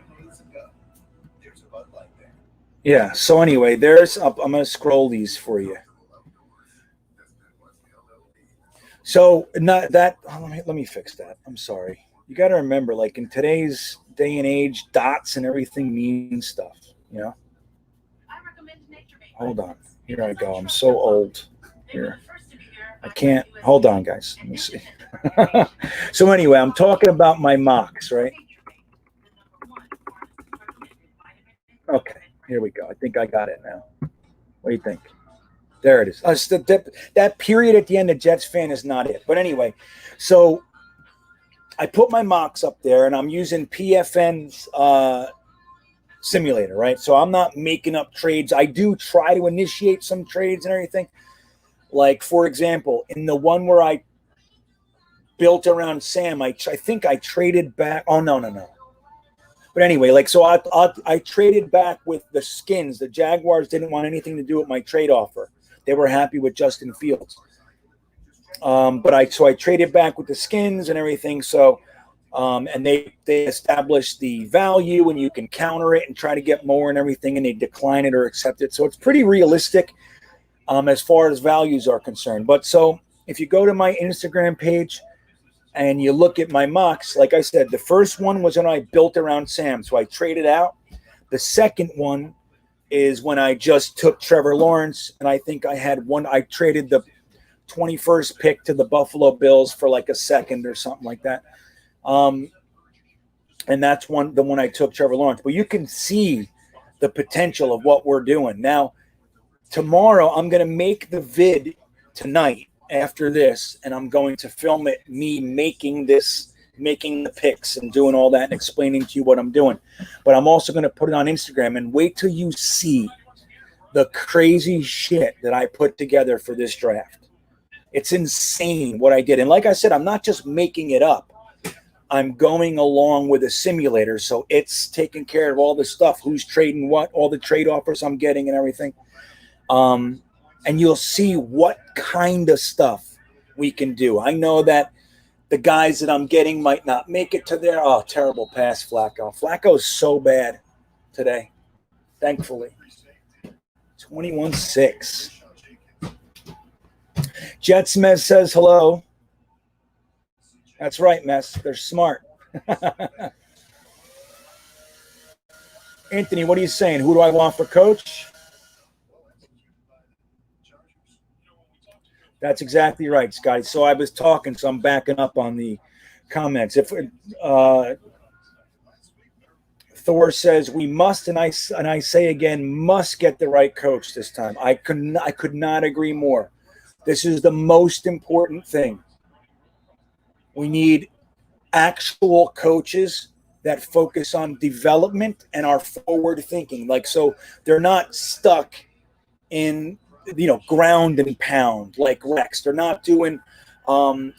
Yeah. So anyway, there's I'm going to scroll these for you. So not that. Oh, let me fix that. I'm sorry. You got to remember, like in today's day and age, dots and everything mean stuff. You know. Hold on. Here I go. I'm so old. Here. I can't. Hold on, guys. Let me see. So anyway, I'm talking about my mocks, right? Okay. Here we go. I think I got it now. What do you think? There it is. That period at the end of Jets fan is not it. But anyway, so I put my mocks up there, and I'm using PFN's simulator, right? So I'm not making up trades. I do try to initiate some trades and everything. Like, for example, in the one where I built around Sam, I think I traded back. Oh, no. But anyway, like, so I traded back with the Skins. The Jaguars didn't want anything to do with my trade offer. They were happy with Justin Fields. But I traded back with the Skins and everything. So, and they established the value, and you can counter it and try to get more and everything, and they decline it or accept it. So it's pretty realistic as far as values are concerned. But so if you go to my Instagram page and you look at my mocks, like I said, the first one was when I built around Sam, so I traded out. The second one is when I just took Trevor Lawrence, and I think I had one. I traded the 21st pick to the Buffalo Bills for like a second or something like that. And that's the one I took Trevor Lawrence. But you can see the potential of what we're doing. Now, tomorrow, I'm going to make the vid tonight after this, and I'm going to film it, me making the picks and doing all that and explaining to you what I'm doing. But I'm also going to put it on Instagram, and wait till you see the crazy shit that I put together for this draft. It's insane what I did. And like I said, I'm not just making it up. I'm going along with a simulator, so it's taking care of all the stuff, who's trading what, all the trade offers I'm getting and everything. And you'll see what kind of stuff we can do. I know that the guys that I'm getting might not make it to there. Oh, terrible pass, Flacco. Flacco's so bad today, thankfully. 21-6. Jets Mess says hello. That's right, Mess. They're smart. Anthony, what are you saying? Who do I want for coach? That's exactly right, Scotty. So I was talking, so I'm backing up on the comments. If Thor says we must, and I say again, must get the right coach this time. I could not agree more. This is the most important thing. We need actual coaches that focus on development and are forward thinking. Like, so they're not stuck in, ground and pound like Rex. They're not doing, like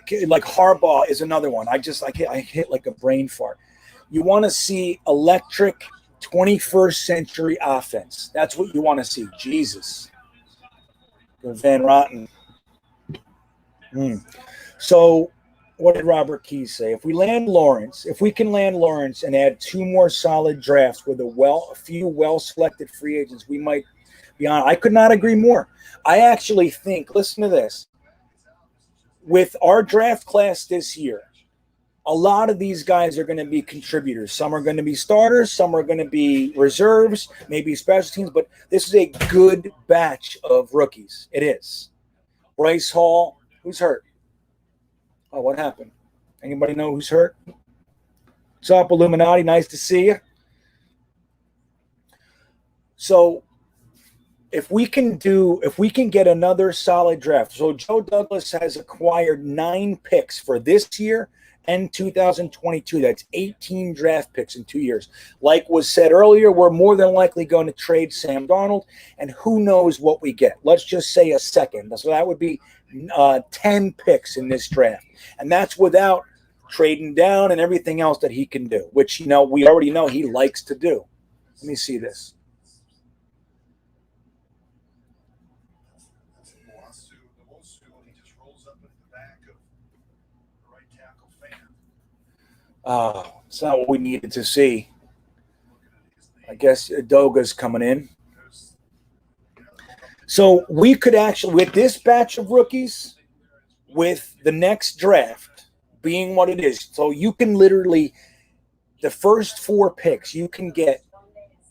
Harbaugh is another one. I hit like a brain fart. You want to see electric 21st century offense. That's what you want to see. Jesus. Van Rotten. So what did Robert Keys say? If we can land Lawrence and add two more solid drafts with a few well-selected free agents, we might be on. I could not agree more. I actually think, listen to this, with our draft class this year, a lot of these guys are going to be contributors. Some are going to be starters. Some are going to be reserves, maybe special teams. But this is a good batch of rookies. It is. Bryce Hall, who's hurt? Oh, what happened? Anybody know who's hurt? What's up, Illuminati? Nice to see you. So if we can get another solid draft. So Joe Douglas has acquired 9 picks for this year and 2022. That's 18 draft picks in 2 years. Like was said earlier, we're more than likely going to trade Sam Darnold, and who knows what we get. Let's just say a second. So that would be 10 picks in this draft. And that's without trading down and everything else that he can do, which, we already know he likes to do. Let me see this. Oh, it's not what we needed to see. I guess Doga's coming in. So we could actually, with this batch of rookies, with the next draft being what it is, so you can literally, the first 4 picks, you can get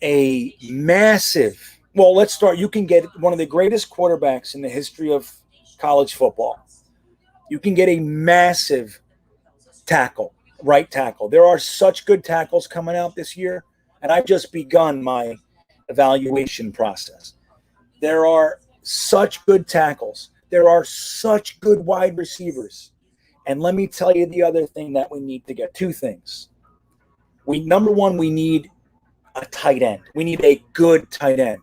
a massive, well, let's start. You can get one of the greatest quarterbacks in the history of college football. You can get a massive tackle, right tackle. There are such good tackles coming out this year, and I've just begun my evaluation process. There are such good tackles. There are such good wide receivers. And let me tell you the other thing that we need to get. 2 things. Number one, we need a tight end. We need a good tight end.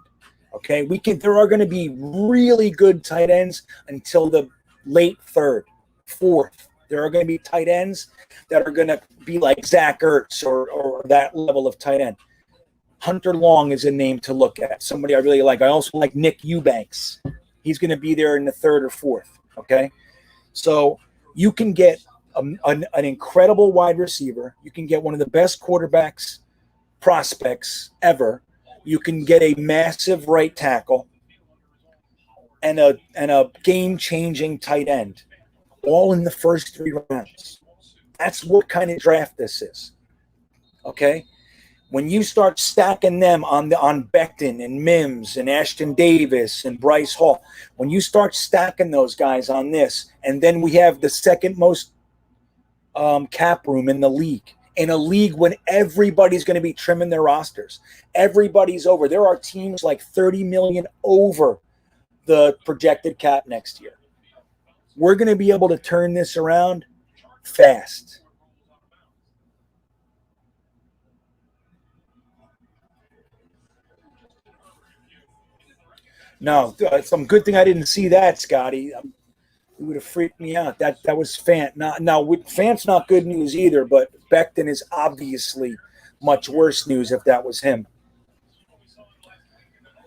Okay, there are going to be really good tight ends until the late 3rd, 4th. There are going to be tight ends that are going to be like Zach Ertz or that level of tight end. Hunter Long is a name to look at. Somebody I really like. I also like Nick Eubanks. He's going to be there in the 3rd or 4th. Okay, so you can get an incredible wide receiver. You can get one of the best quarterbacks prospects ever. You can get a massive right tackle and a game-changing tight end, all in the first 3 rounds. That's what kind of draft this is. Okay? When you start stacking them on Becton and Mims and Ashton Davis and Bryce Hall, when you start stacking those guys on this, and then we have the second most cap room in the league, in a league when everybody's going to be trimming their rosters. Everybody's over. There are teams like 30 million over the projected cap next year. We're going to be able to turn this around fast. No, some good thing I didn't see that, Scotty. It would have freaked me out. That was Fant. Now, Fant's not good news either, but Becton is obviously much worse news if that was him.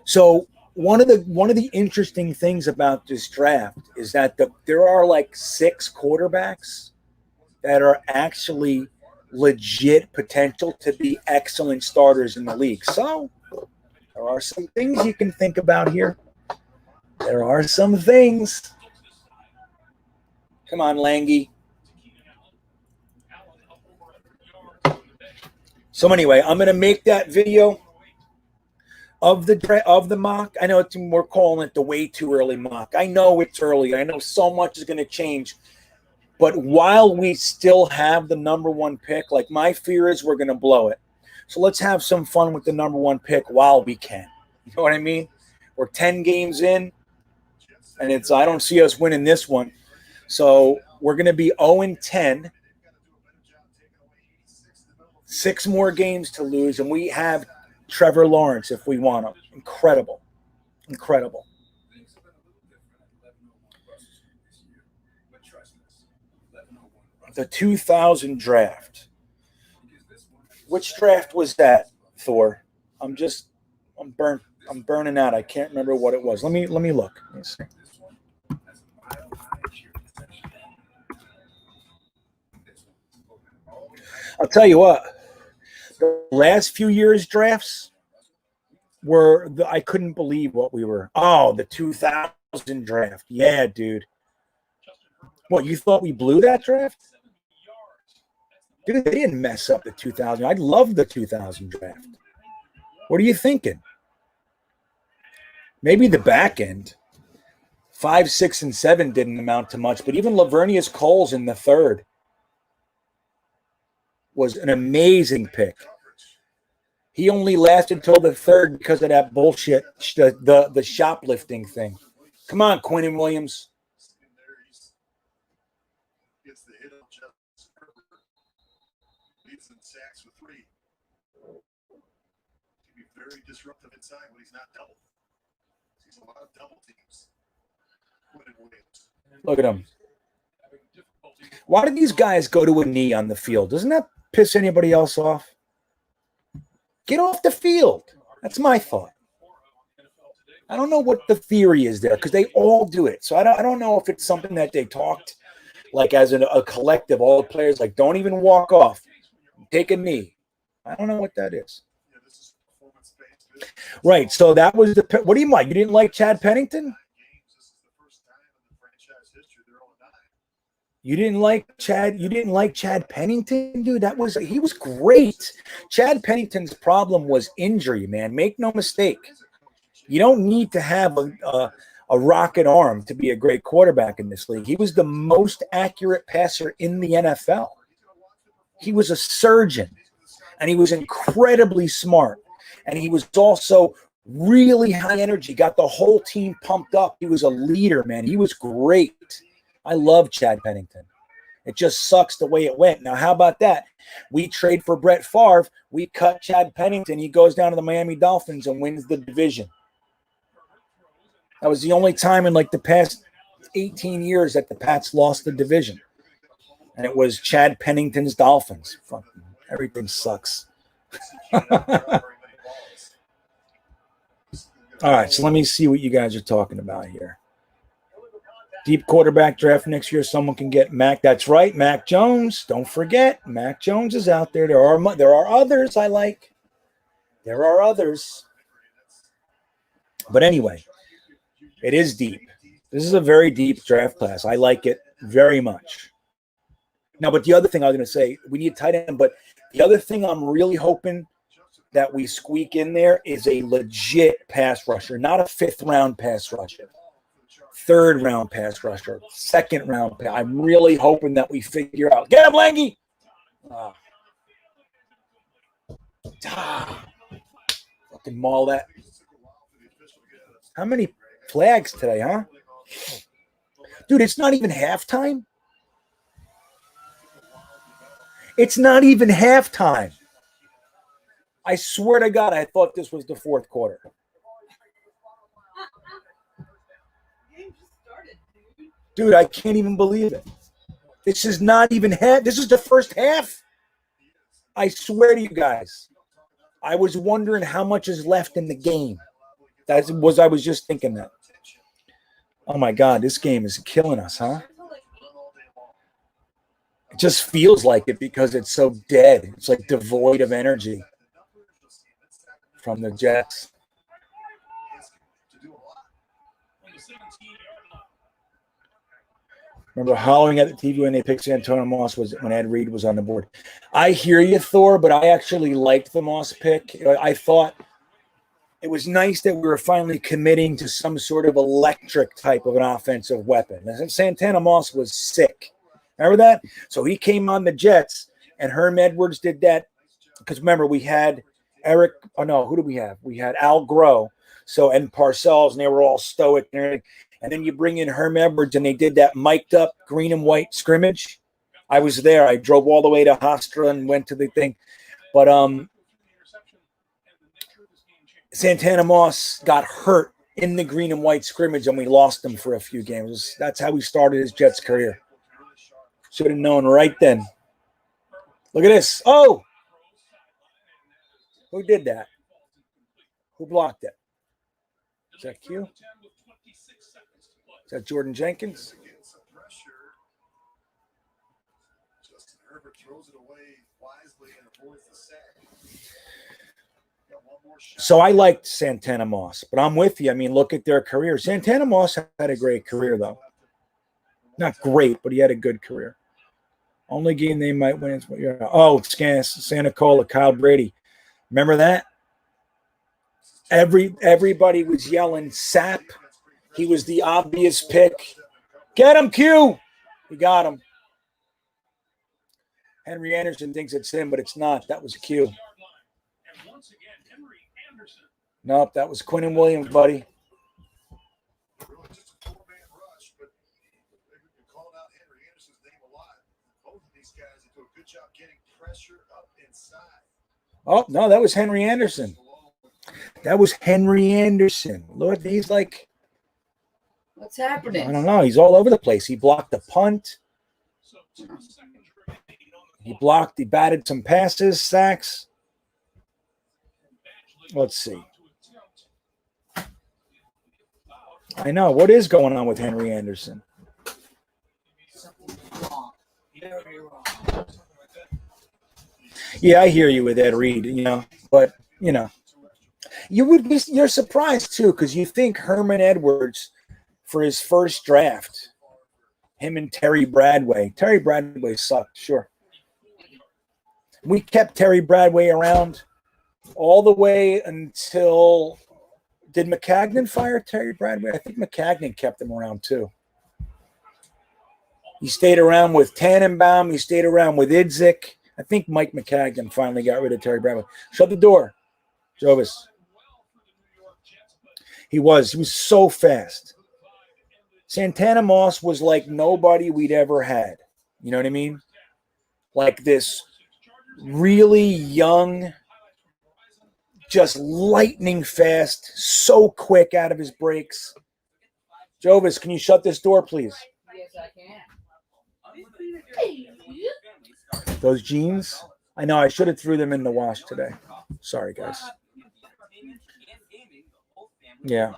So one of the interesting things about this draft is that there are like 6 quarterbacks that are actually legit potential to be excellent starters in the league. So there are some things you can think about here. There are some things. Come on, Langy. So anyway, I'm going to make that video of the mock. I know we're calling it the way too early mock. I know it's early. I know so much is going to change. But while we still have the number 1 pick, like my fear is we're going to blow it. So let's have some fun with the number 1 pick while we can. You know what I mean? We're 10 games in, and I don't see us winning this one. So we're going to be 0-10. 6 more games to lose, and we have Trevor Lawrence if we want him. Incredible. Incredible. The 2000 draft. Which draft was that, Thor? I'm burning out. I can't remember what it was. Let me look. Let me see. I'll tell you what. The last few years' drafts I couldn't believe what we were. Oh, the 2000 draft. Yeah, dude. What, you thought we blew that draft? Dude, they didn't mess up the 2000. I love the 2000 draft. What are you thinking? Maybe the back end. 5, 6, and 7 didn't amount to much, but even Lavernius Coles in the 3rd was an amazing pick. He only lasted until the 3rd because of that bullshit, the shoplifting thing. Come on, Quinnen Williams. Gets the hit on Herbert. Leads in sacks with 3. Can be very disruptive inside when he's not double. Sees a lot of double teams. Quinnen Williams. Look at him. Why did these guys go to a knee on the field? Doesn't that piss anybody else off? Get off the field. That's my thought. I don't know what the theory is there because they all do it. So I don't know if it's something that they talked like as a collective, all the players like don't even walk off. Take a knee. I don't know what that is. Yeah, this is performance Right. So that was the. What do you like? You didn't like Chad Pennington? You didn't like Chad. You didn't like Chad Pennington, dude. He was great. Chad Pennington's problem was injury, man. Make no mistake. You don't need to have a rocket arm to be a great quarterback in this league. He was the most accurate passer in the NFL. He was a surgeon, and he was incredibly smart. And he was also really high energy, got the whole team pumped up. He was a leader, man. He was great. I love Chad Pennington. It just sucks the way it went. Now, how about that? We trade for Brett Favre. We cut Chad Pennington. He goes down to the Miami Dolphins and wins the division. That was the only time in like the past 18 years that the Pats lost the division. And it was Chad Pennington's Dolphins. Fucking everything sucks. All right, so let me see what you guys are talking about here. Deep quarterback draft next year. Someone can get Mac. That's right, Mac Jones. Don't forget, Mac Jones is out there. There are others I like. There are others. But anyway, it is deep. This is a very deep draft class. I like it very much. Now, but the other thing I was going to say, we need tight end. But the other thing I'm really hoping that we squeak in there is a legit pass rusher, not a fifth-round pass rusher. Third-round pass rusher, second-round pass. I'm really hoping that we figure out. Get him, Langy! Fucking maul that. How many flags today, huh? Dude, it's not even halftime. It's not even halftime. I swear to God, I thought this was the fourth quarter. Dude, I can't even believe it. This is not even half. This is the first half. I swear to you guys. I was wondering how much is left in the game. I was just thinking that. Oh my God, this game is killing us, huh? It just feels like it because it's so dead. It's like devoid of energy from the Jets. Remember hollering at the TV when they picked Santana Moss when Ed Reed was on the board. I hear you, Thor, but I actually liked the Moss pick. I thought it was nice that we were finally committing to some sort of electric type of an offensive weapon. And Santana Moss was sick. Remember that? So he came on the Jets, and Herm Edwards did that. Because remember, we had Eric – oh, no, who did we have? We had Al Groh and Parcells, and they were all stoic and everything. And then you bring in Herm Edwards, and they did that mic'd up green and white scrimmage. I was there. I drove all the way to Hofstra and went to the thing. But Santana Moss got hurt in the green and white scrimmage, and we lost him for a few games. That's how he started his Jets career. Should have known right then. Look at this. Oh! Who did that? Who blocked it? Is that Q? Is that Jordan Jenkins? So I liked Santana Moss, but I'm with you. I mean, look at their career. Santana Moss had a great career, though. Not great, but he had a good career. Only game they might win is Sanicola, Kyle Brady. Remember that? Everybody was yelling Sap. He was the obvious pick. Get him, Q. We got him. Henry Anderson thinks it's him, but it's not. That was Q. Nope, that was Quinnen Williams, buddy. Oh, no, that was Henry Anderson. That was Henry Anderson. Lord, he's like, what's happening? I don't know. He's all over the place. He blocked the punt. He batted some passes, sacks. Let's see. I know. What is going on with Henry Anderson? Yeah, I hear you with Ed Reed, but, You're surprised too, because you think Herman Edwards for his first draft, him and Terry Bradway. Terry Bradway sucked, sure. We kept Terry Bradway around all the way until, did McCagnon fire Terry Bradway? I think McCagnon kept him around too. He stayed around with Tannenbaum. He stayed around with Idzik. I think Mike McCagnon finally got rid of Terry Bradway. Shut the door, Jovis. He was so fast. Santana Moss was like nobody we'd ever had. You know what I mean? Like this really young, just lightning fast, so quick out of his breaks. Jovis, can you shut this door, please? Yes, I can. Those jeans? I know I should have threw them in the wash today. Sorry, guys. Yeah.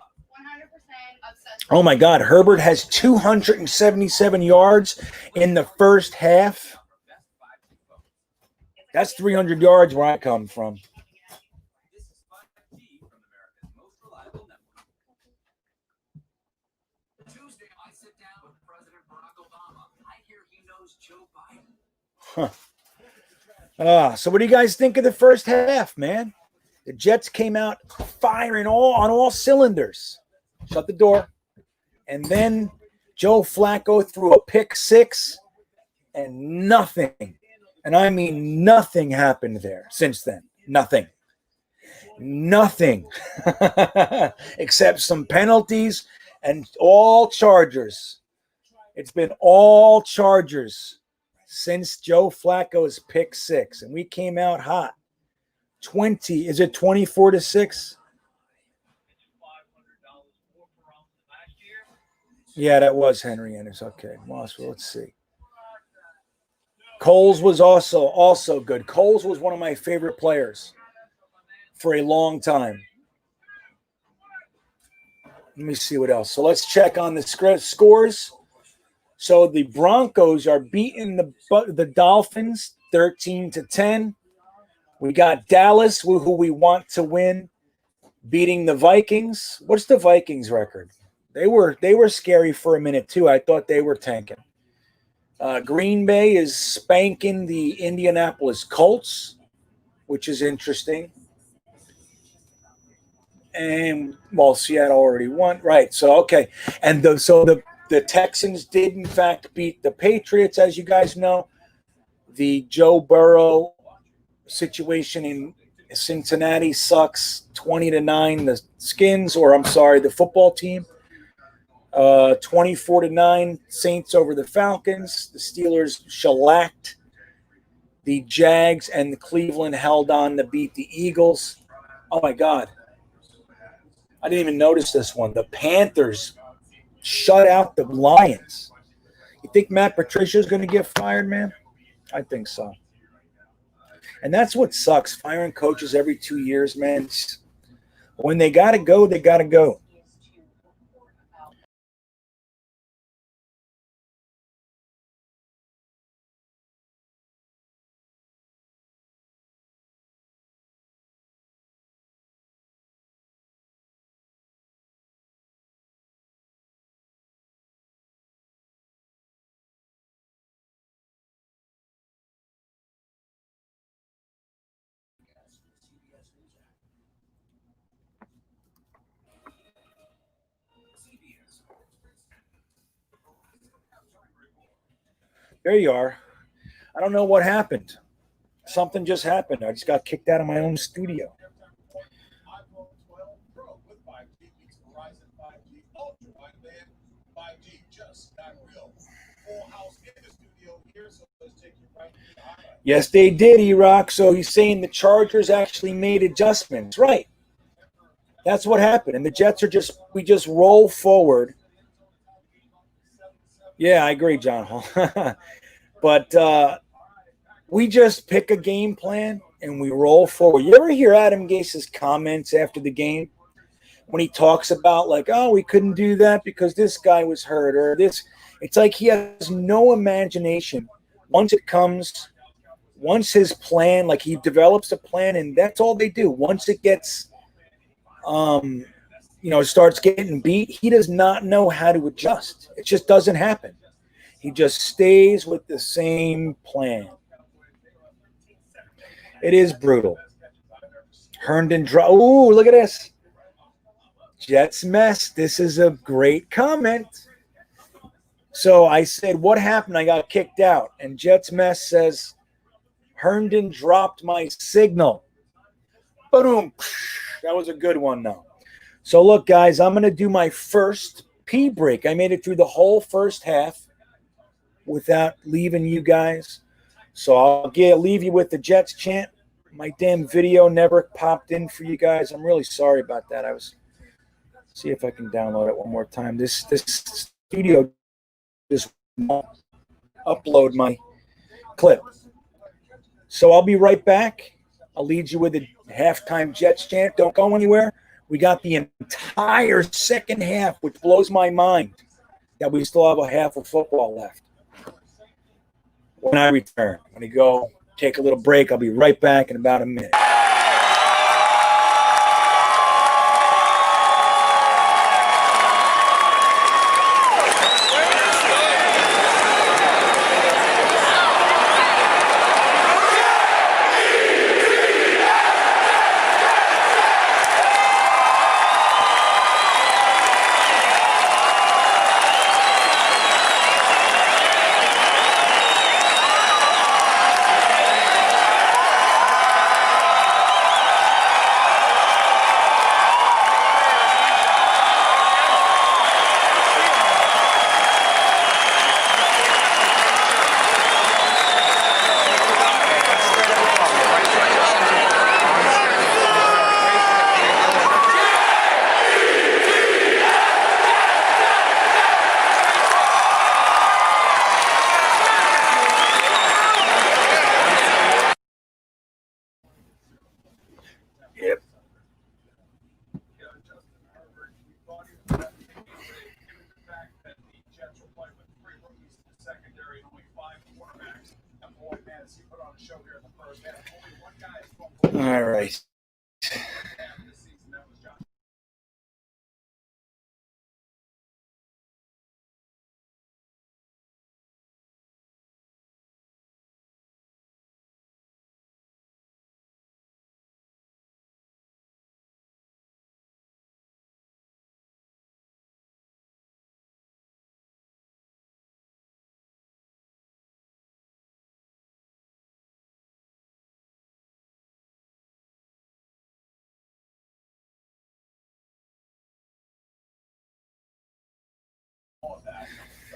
Oh my God, Herbert has 277 yards in the first half. That's 300 yards where I come from. Huh. So what do you guys think of the first half, man? The Jets came out firing on all cylinders. Shut the door. And then Joe Flacco threw a pick six, and nothing, and I mean nothing happened there since then. Nothing. Except some penalties and all Chargers. It's been all Chargers since Joe Flacco's pick six, and we came out hot. 24-6? Yeah, that was Henry Ennis. Okay, well, let's see. Coles was also good. Coles was one of my favorite players for a long time. Let me see what else. So let's check on the scores. So the Broncos are beating the Dolphins 13-10. We got Dallas, who we want to win, beating the Vikings. What's the Vikings record? They were scary for a minute too. I thought they were tanking. Green Bay is spanking the Indianapolis Colts, which is interesting. And well, Seattle already won, right? So okay, and the Texans did in fact beat the Patriots, as you guys know. The Joe Burrow situation in Cincinnati sucks. 20-9, the Skins, or I'm sorry, the football team. 24-9, Saints over the Falcons. The Steelers shellacked the Jags, and the Cleveland held on to beat the Eagles. Oh my God. I didn't even notice this one. The Panthers shut out the Lions. You think Matt Patricia is going to get fired, man? I think so. And that's what sucks, firing coaches every 2 years, man. When they got to go, they got to go. There you are. I don't know what happened. Something just happened. I just got kicked out of my own studio. Yes, they did, E-Rock. So he's saying the Chargers actually made adjustments. Right. That's what happened. And the Jets we just roll forward. Yeah, I agree, John Hall. But we just pick a game plan and we roll forward. You ever hear Adam Gase's comments after the game when he talks about like, oh, we couldn't do that because this guy was hurt or this? It's like he has no imagination. Once his plan, like he develops a plan, and that's all they do. Once it gets starts getting beat, he does not know how to adjust. It just doesn't happen. He just stays with the same plan. It is brutal. Herndon ooh, look at this. Jets mess. This is a great comment. So I said, what happened? I got kicked out. And Jets mess says, Herndon dropped my signal. Boom. That was a good one, though. So look, guys, I'm going to do my first pee break. I made it through the whole first half without leaving you guys. So I'll leave you with the Jets chant. My damn video never popped in for you guys. I'm really sorry about that. See if I can download it one more time. This studio just won't upload my clip. So I'll be right back. I'll lead you with the halftime Jets chant. Don't go anywhere. We got the entire second half, which blows my mind that we still have a half of football left. When I return, I'm going to go take a little break. I'll be right back in about a minute. All right.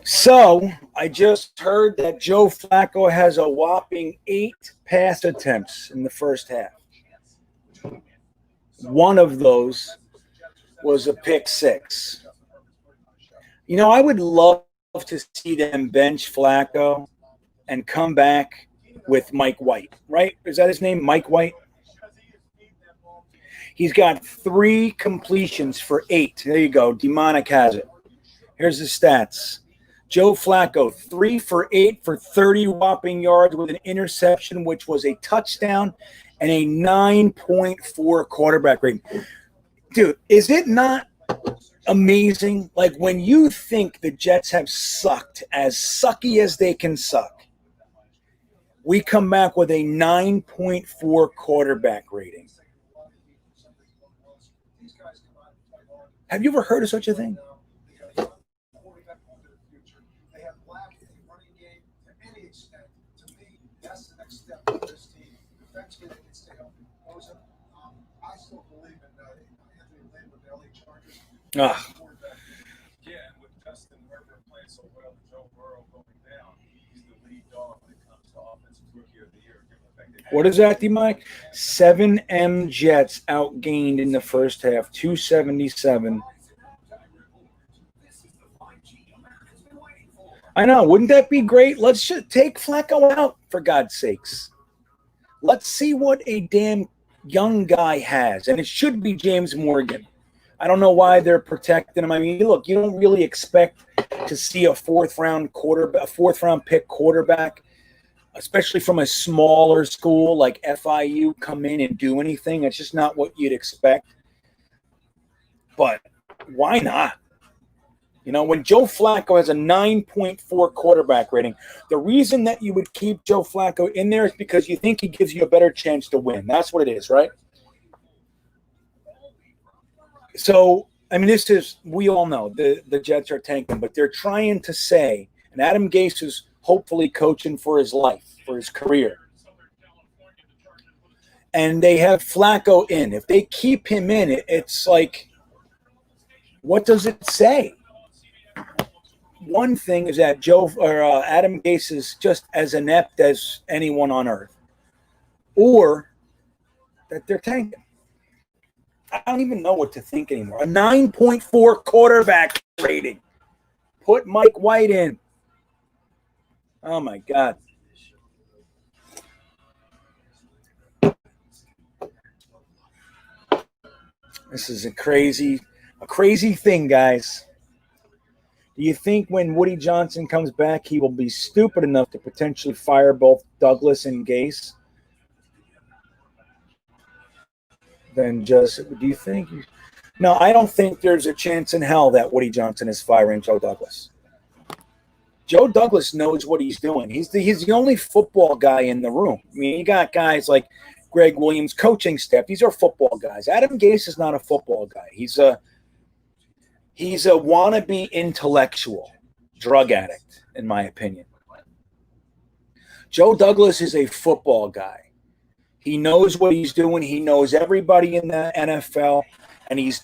So I just heard that Joe Flacco has a whopping 8 pass attempts in the first half. One of those was a pick six. I would love to see them bench Flacco and come back with Mike White, right? Is that his name, Mike White? He's got 3 completions for 8. There you go. Demonik has it. Here's the stats. Joe Flacco, 3 for 8 for 30 whopping yards with an interception, which was a touchdown, and a 9.4 quarterback rating. Dude, is it not amazing? Like, when you think the Jets have sucked as sucky as they can suck, we come back with a 9.4 quarterback rating. Have you ever heard of such a thing? Ah. Yeah, and with Justin Herbert playing so well, Joe Burrow going down, he's the lead dog when it comes to offensive rookie of the year. What is that, D-Mike? 7M Jets outgained in the first half, 277. I know. Wouldn't that be great? Let's just take Flacco out, for God's sakes. Let's see what a damn young guy has. And it should be James Morgan. I don't know why they're protecting him. I mean, look, you don't really expect to see a fourth round pick quarterback, especially from a smaller school like FIU, come in and do anything. It's just not what you'd expect. but why not? You know, when Joe Flacco has a 9.4 quarterback rating, the reason that you would keep Joe Flacco in there is because you think he gives you a better chance to win. That's what it is, right? So, I mean, we all know the Jets are tanking, but they're trying to say, and Adam Gase is hopefully coaching for his life, for his career. And they have Flacco in. If they keep him in, it's like, what does it say? One thing is that Adam Gase is just as inept as anyone on earth, or that they're tanking. I don't even know what to think anymore. A 9.4 quarterback rating. Put Mike White in. Oh my God. This is a crazy thing, guys. Do you think when Woody Johnson comes back, he will be stupid enough to potentially fire both Douglas and Gase? Do you think? No, I don't think there's a chance in hell that Woody Johnson is firing Joe Douglas. Joe Douglas knows what he's doing. He's the only football guy in the room. I mean, you got guys like Greg Williams, coaching staff. These are football guys. Adam Gase is not a football guy. He's a wannabe intellectual drug addict, in my opinion. Joe Douglas is a football guy. He knows what he's doing. He knows everybody in the NFL, and he's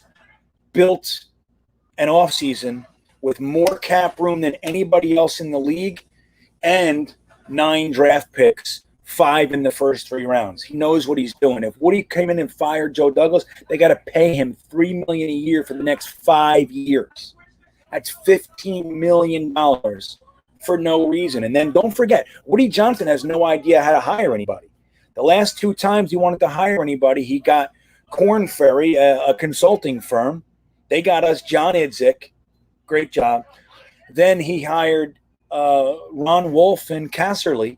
built an offseason with more cap room than anybody else in the league and 9 draft picks, 5 in the first 3 rounds. He knows what he's doing. If Woody came in and fired Joe Douglas, they got to pay him $3 million a year for the next 5 years. That's $15 million for no reason. And then don't forget, Woody Johnson has no idea how to hire anybody. The last 2 times he wanted to hire anybody, he got Korn Ferry, a consulting firm. They got us John Idzik. Great job. Then he hired Ron Wolf and Casserly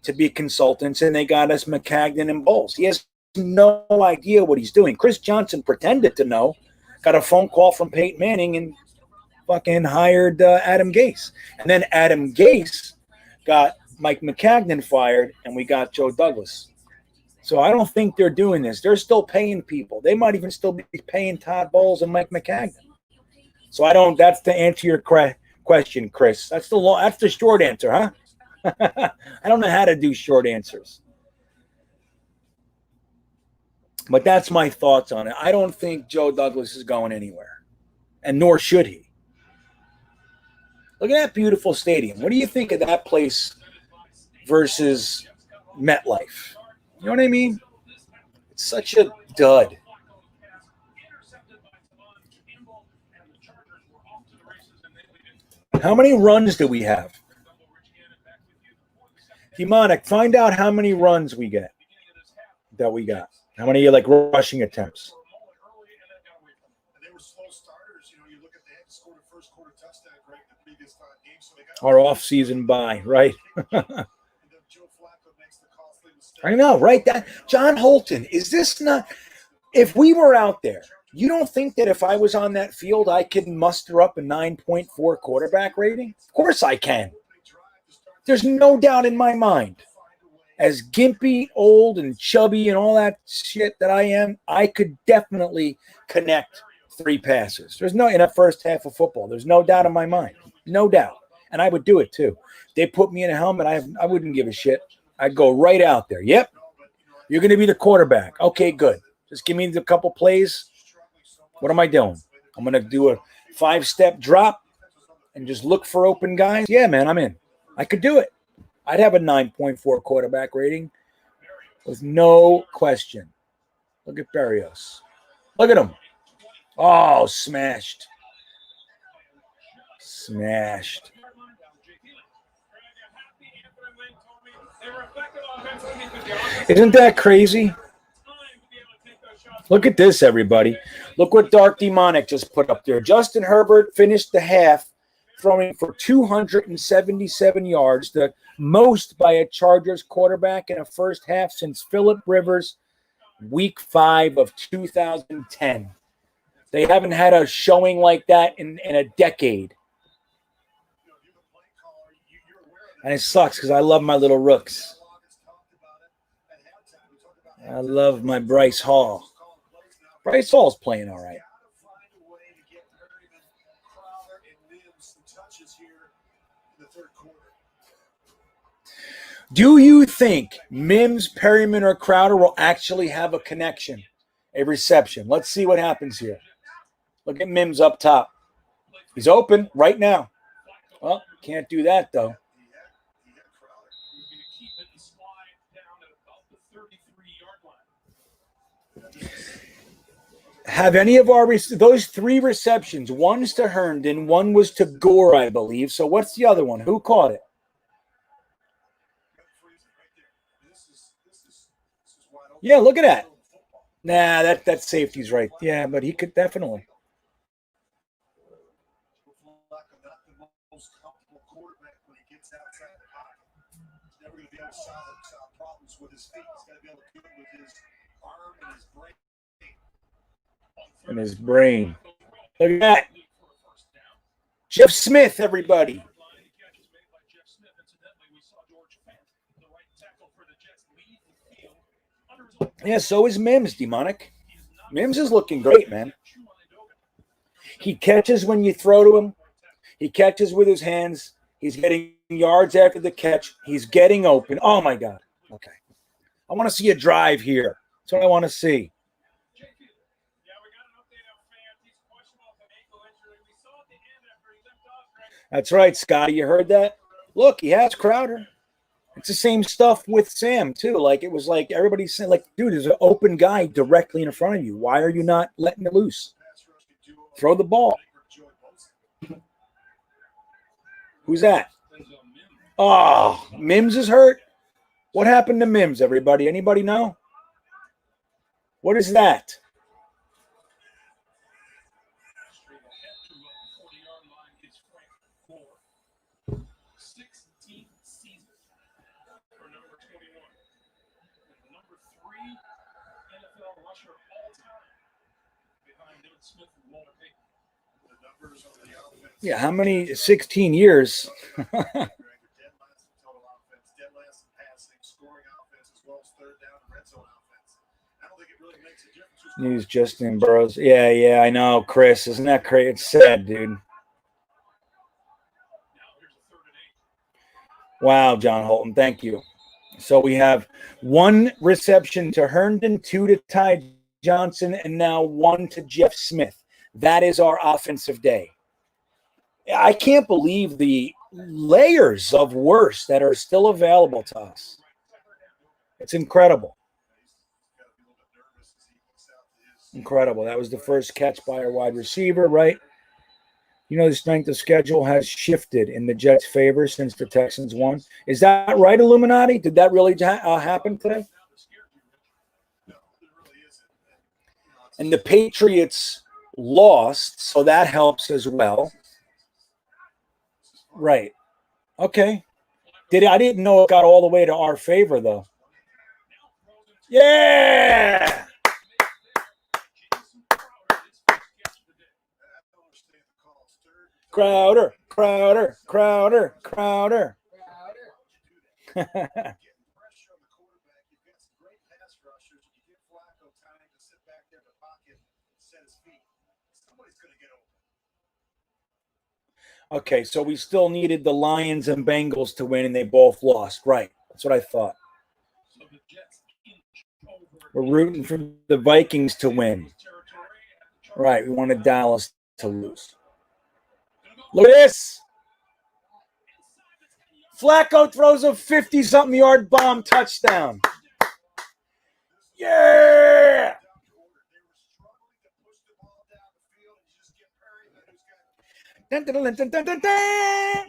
to be consultants, and they got us McCagnon and Bowles. He has no idea what he's doing. Chris Johnson pretended to know, got a phone call from Peyton Manning, and fucking hired Adam Gase. And then Adam Gase got Mike McCagnon fired, and we got Joe Douglas. So I don't think they're doing this. They're still paying people. They might even still be paying Todd Bowles and Mike McCagnon. So I don't. That's to answer your question, Chris. That's the short answer, huh? I don't know how to do short answers. But that's my thoughts on it. I don't think Joe Douglas is going anywhere, and nor should he. Look at that beautiful stadium. What do you think of that place versus MetLife? You know what I mean? It's such a dud. How many runs do we have? Demonik, find out how many runs we got. How many rushing attempts? Our off-season buy, right? I know, right? That John Holton, is this not? If we were out there, you don't think that if I was on that field, I could muster up a 9.4 quarterback rating? Of course I can. There's no doubt in my mind. As gimpy, old, and chubby and all that shit that I am, I could definitely connect 3 passes. There's no in the first half of football. There's no doubt in my mind. No doubt. And I would do it too. They put me in a helmet, I wouldn't give a shit. I'd go right out there. Yep. You're going to be the quarterback. Okay, good. Just give me a couple plays. What am I doing? I'm going to do a 5-step drop and just look for open guys. Yeah, man, I'm in. I could do it. I'd have a 9.4 quarterback rating with no question. Look at Berrios. Look at him. Oh, smashed. Smashed. Isn't that crazy? Look at this, everybody. Look what Dark Demonik just put up there. Justin Herbert finished the half throwing for 277 yards, the most by a Chargers quarterback in a first half since Phillip Rivers, week 5 of 2010. They haven't had a showing like that in a decade. And it sucks because I love my little rooks. I love my Bryce Hall. Bryce Hall's playing all right. Do you think Mims, Perryman, or Crowder will actually have a connection, a reception? Let's see what happens here. Look at Mims up top. He's open right now. Well, can't do that, though. Have any of our those three receptions, one's to Herndon, one was to Gore, I believe. So what's the other one? Who caught it? Yeah, look at that. Nah, that safety's right. Yeah, but he could definitely. And his brain. Look at that. Jeff Smith, everybody. Yeah, so is Mims, Demonik. Mims is looking great, man. He catches when you throw to him. He catches with his hands. He's getting yards after the catch. He's getting open. Oh, my God. Okay. I want to see a drive here. That's what I want to see. That's right, Scotty. You heard that? Look, he has Crowder. It's the same stuff with Sam, too. Like, it was like everybody's saying, like, dude, there's an open guy directly in front of you. Why are you not letting it loose? Throw the ball. Who's that? Oh, Mims is hurt? What happened to Mims, everybody? Anybody know? What is that? Yeah, how many? 16 years. News Justin Burrows. Yeah, I know, Chris. Isn't that crazy? It's sad, dude. Wow, John Holton. Thank you. So we have one reception to Herndon, two to Ty Johnson, and now one to Jeff Smith. That is our offensive day. I can't believe the layers of worse that are still available to us. It's incredible. Incredible. That was the first catch by our wide receiver, right? You know, the strength of schedule has shifted in the Jets' favor since the Texans won. Is that right, Illuminati? Did that really happen today? And the Patriots lost, so that helps as well. Right. Okay. I didn't know it got all the way to our favor, though. Yeah! Crowder. Okay, so we still needed the Lions and Bengals to win, and they both lost. Right. That's what I thought. We're rooting for the Vikings to win. Right. We wanted Dallas to lose. Look at this. Flacco throws a 50-something yard bomb touchdown. Yeah! Dun, dun, dun, dun, dun, dun, dun.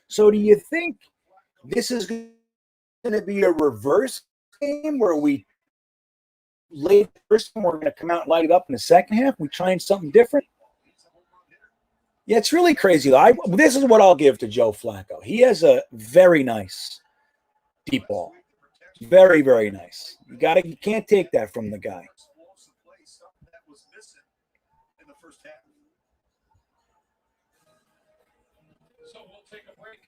So do you think this is going to be a reverse game where we late first and we're going to come out and light it up in the second half. We trying something different. Yeah, it's really crazy. This is what I'll give to Joe Flacco. He has a very nice deep ball. Very, very nice. You can't take that from the guy. So we'll take a break.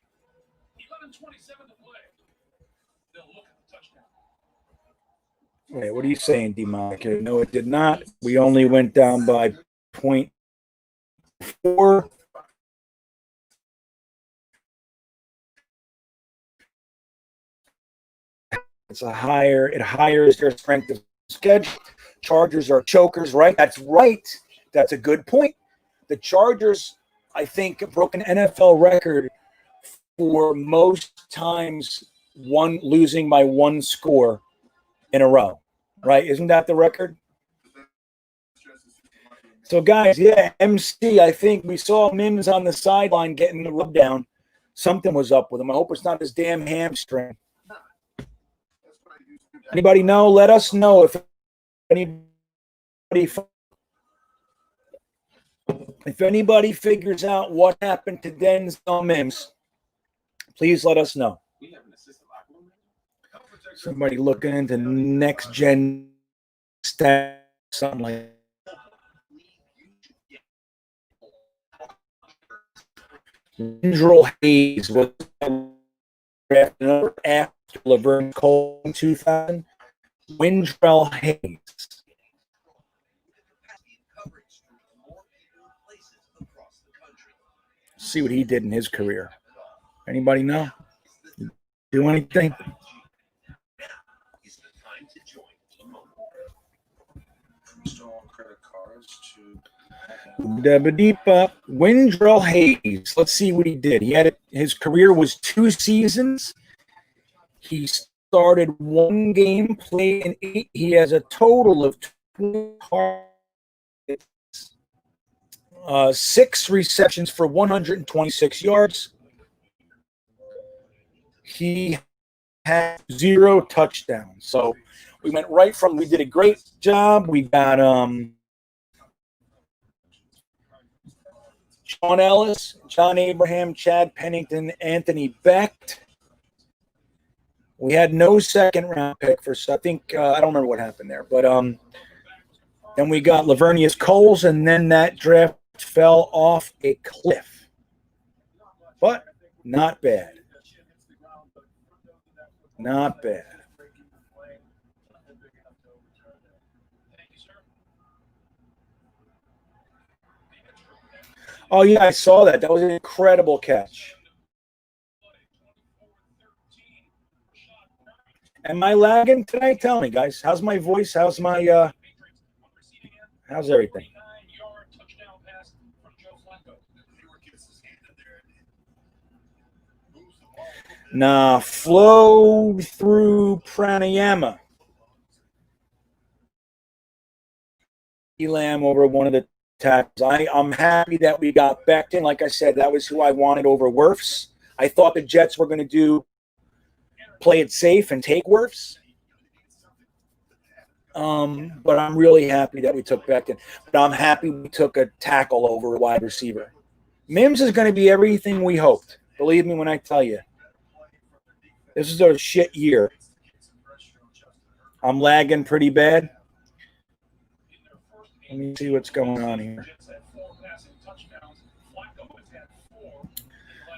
11:27 to play. They'll look at the touchdown. Wait, what are you saying, Demonik? No, it did not. We only went down by 0.4. It hires their strength of schedule. Chargers are chokers, right? That's right. That's a good point. The Chargers, I think, broke an NFL record for most times losing by one score in a row, right? Isn't that the record? So, guys, yeah, MC, I think we saw Mims on the sideline getting the rub down. Something was up with him. I hope it's not his damn hamstring. Anybody know? Let us know if anybody figures out what happened to Denzel Mims. Please let us know. Somebody looking into next gen stats, something like that. Windrell Hayes was drafted after Laverne Cole in 2000. Windrell Hayes. See what he did in his career. Anybody know? Do anything? Windrell Hayes. Let's see what he did. His career was 2 seasons. He started 1 game, played in 8. He has a total of 6 receptions for 126 yards. He had 0 touchdowns. So we went right from, we did a great job. We got Sean Ellis, John Abraham, Chad Pennington, Anthony Becht. We had no second-round pick for, I think, I don't remember what happened there. But then we got Lavernius Coles, and then that draft fell off a cliff. But not bad. Not bad. Oh, yeah, I saw that. That was an incredible catch. Am I lagging today? Tell me, guys. How's my voice? How's my how's everything? Nah, flow through pranayama. Elam over one of the tackles. I'm happy that we got Becton. Like I said, that was who I wanted over Wirfs. I thought the Jets were going to play it safe and take Wirfs. But I'm really happy that we took Becton. But I'm happy we took a tackle over a wide receiver. Mims is going to be everything we hoped. Believe me when I tell you. This is a shit year. I'm lagging pretty bad. Let me see what's going on here.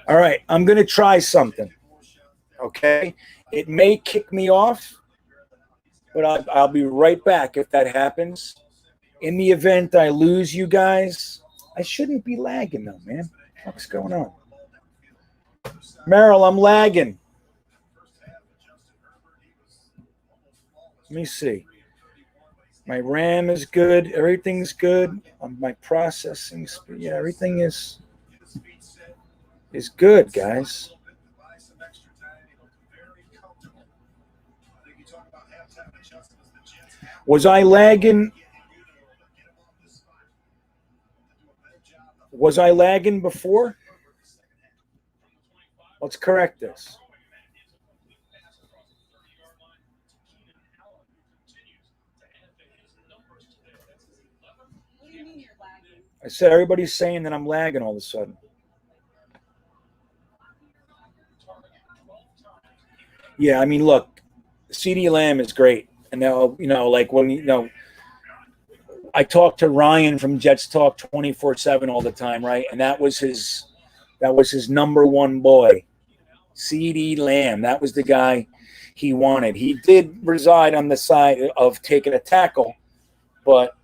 All right, I'm going to try something. Okay? It may kick me off, but I'll be right back if that happens. In the event I lose you guys, I shouldn't be lagging though, man. What's going on? Merrill, I'm lagging. Let me see. My RAM is good. Everything's good. My processing speed. Yeah, everything is good, guys. Was I lagging? Was I lagging before? Let's correct this. I said everybody's saying that I'm lagging all of a sudden. Yeah, I mean, look, CeeDee Lamb is great. And now, like when, I talked to Ryan from Jets Talk 24/7 all the time, right? And that was his number one boy, CeeDee Lamb. That was the guy he wanted. He did reside on the side of taking a tackle, but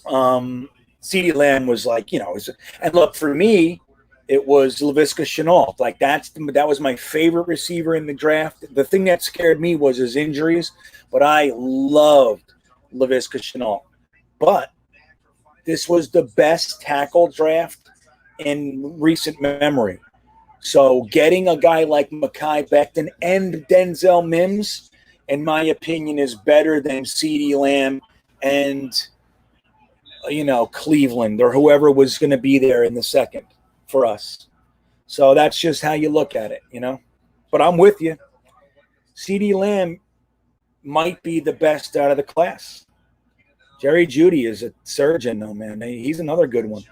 CeeDee Lamb was like, and look, for me, it was Laviska Shenault. Like that was my favorite receiver in the draft. The thing that scared me was his injuries, but I loved Laviska Shenault. But this was the best tackle draft in recent memory. So getting a guy like Mekhi Becton and Denzel Mims, in my opinion, is better than CeeDee Lamb and Cleveland or whoever was going to be there in the second for us. So that's just how you look at it, But I'm with you. CeeDee Lamb might be the best out of the class. Jerry Jeudy is a surgeon, though, man. He's another good one.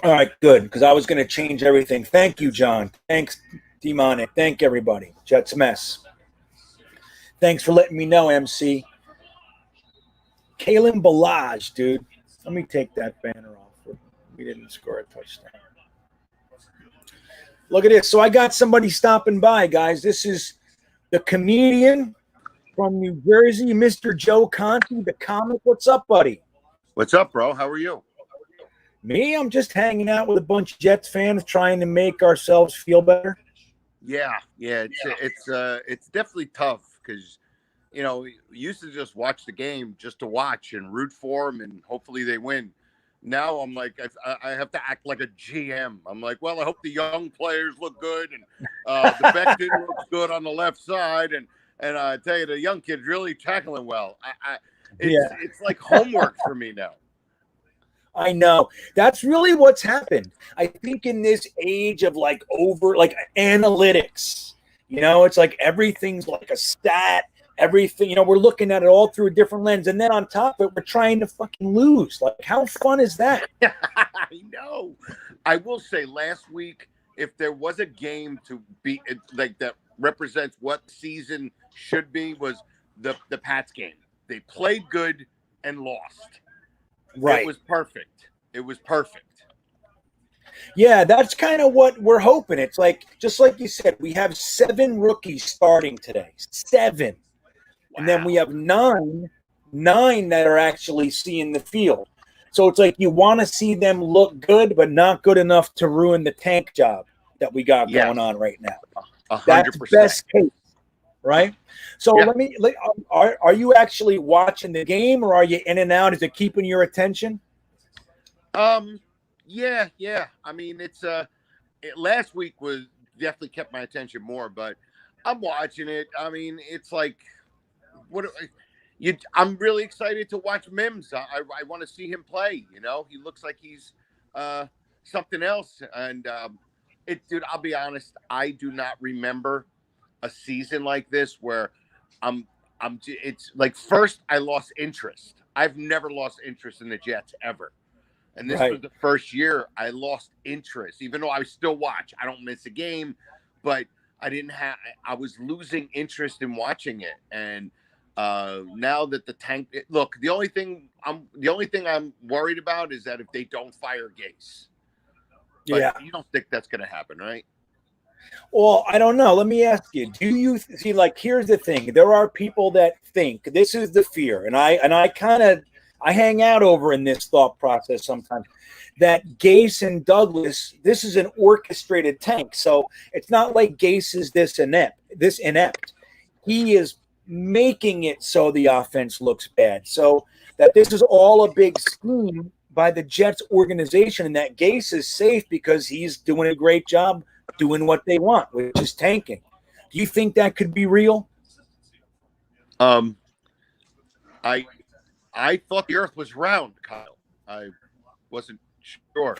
All right, good, because I was going to change everything. Thank you, John. Thanks, Demonik. Thank everybody. Jets Mess. Thanks for letting me know, MC. Kalen Balaj, dude. Let me take that banner off. We didn't score a touchdown. Look at this. So I got somebody stopping by, guys. This is the comedian from New Jersey, Mr. Joe Conti, the comic. What's up, buddy? What's up, bro? How are you? Me? I'm just hanging out with a bunch of Jets fans trying to make ourselves feel better. Yeah. It's definitely tough because, we used to just watch the game just to watch and root for them and hopefully they win. Now I'm like, I have to act like a GM. I'm like, well, I hope the young players look good and the Becton looks good on the left side. And I tell you, the young kid's really tackling well. It's like homework for me now. I know. That's really what's happened. I think in this age of analytics, it's like everything's like a stat. Everything, we're looking at it all through a different lens. And then on top of it, we're trying to fucking lose. Like, how fun is that? I know. I will say last week, if there was a game to be like that represents what season should be, was the Pats game. They played good and lost. Right. It was perfect. Yeah, that's kind of what we're hoping. It's like, just like you said, we have 7 rookies starting today. 7. Wow. And then we have 9 that are actually seeing the field. So it's like you want to see them look good, but not good enough to ruin the tank job that we got going on right now. 100%. That's best case, right? So are you actually watching the game or are you in and out? Is it keeping your attention? Yeah. I mean, last week was definitely kept my attention more, but I'm watching it. I mean, it's like, I'm really excited to watch Mims. I want to see him play. He looks like he's something else. And dude, I'll be honest, I do not remember a season like this where it's like, first I lost interest. I've never lost interest in the Jets ever. And this was the first year I lost interest, even though I still watch. I don't miss a game, but I was losing interest in watching it. And now that the tank, look, the only thing I'm worried about is that if they don't fire Gase. But you don't think that's going to happen, right? Well, I don't know. Let me ask you, do you see, like, here's the thing. There are people that think this is the fear. And I hang out over in this thought process sometimes that Gase and Douglas, this is an orchestrated tank. So it's not like Gase is this inept. He is making it so the offense looks bad. So that this is all a big scheme by the Jets organization and that Gase is safe because he's doing a great job doing what they want, which is tanking. Do you think that could be real? I thought the earth was round, Kyle. I wasn't sure.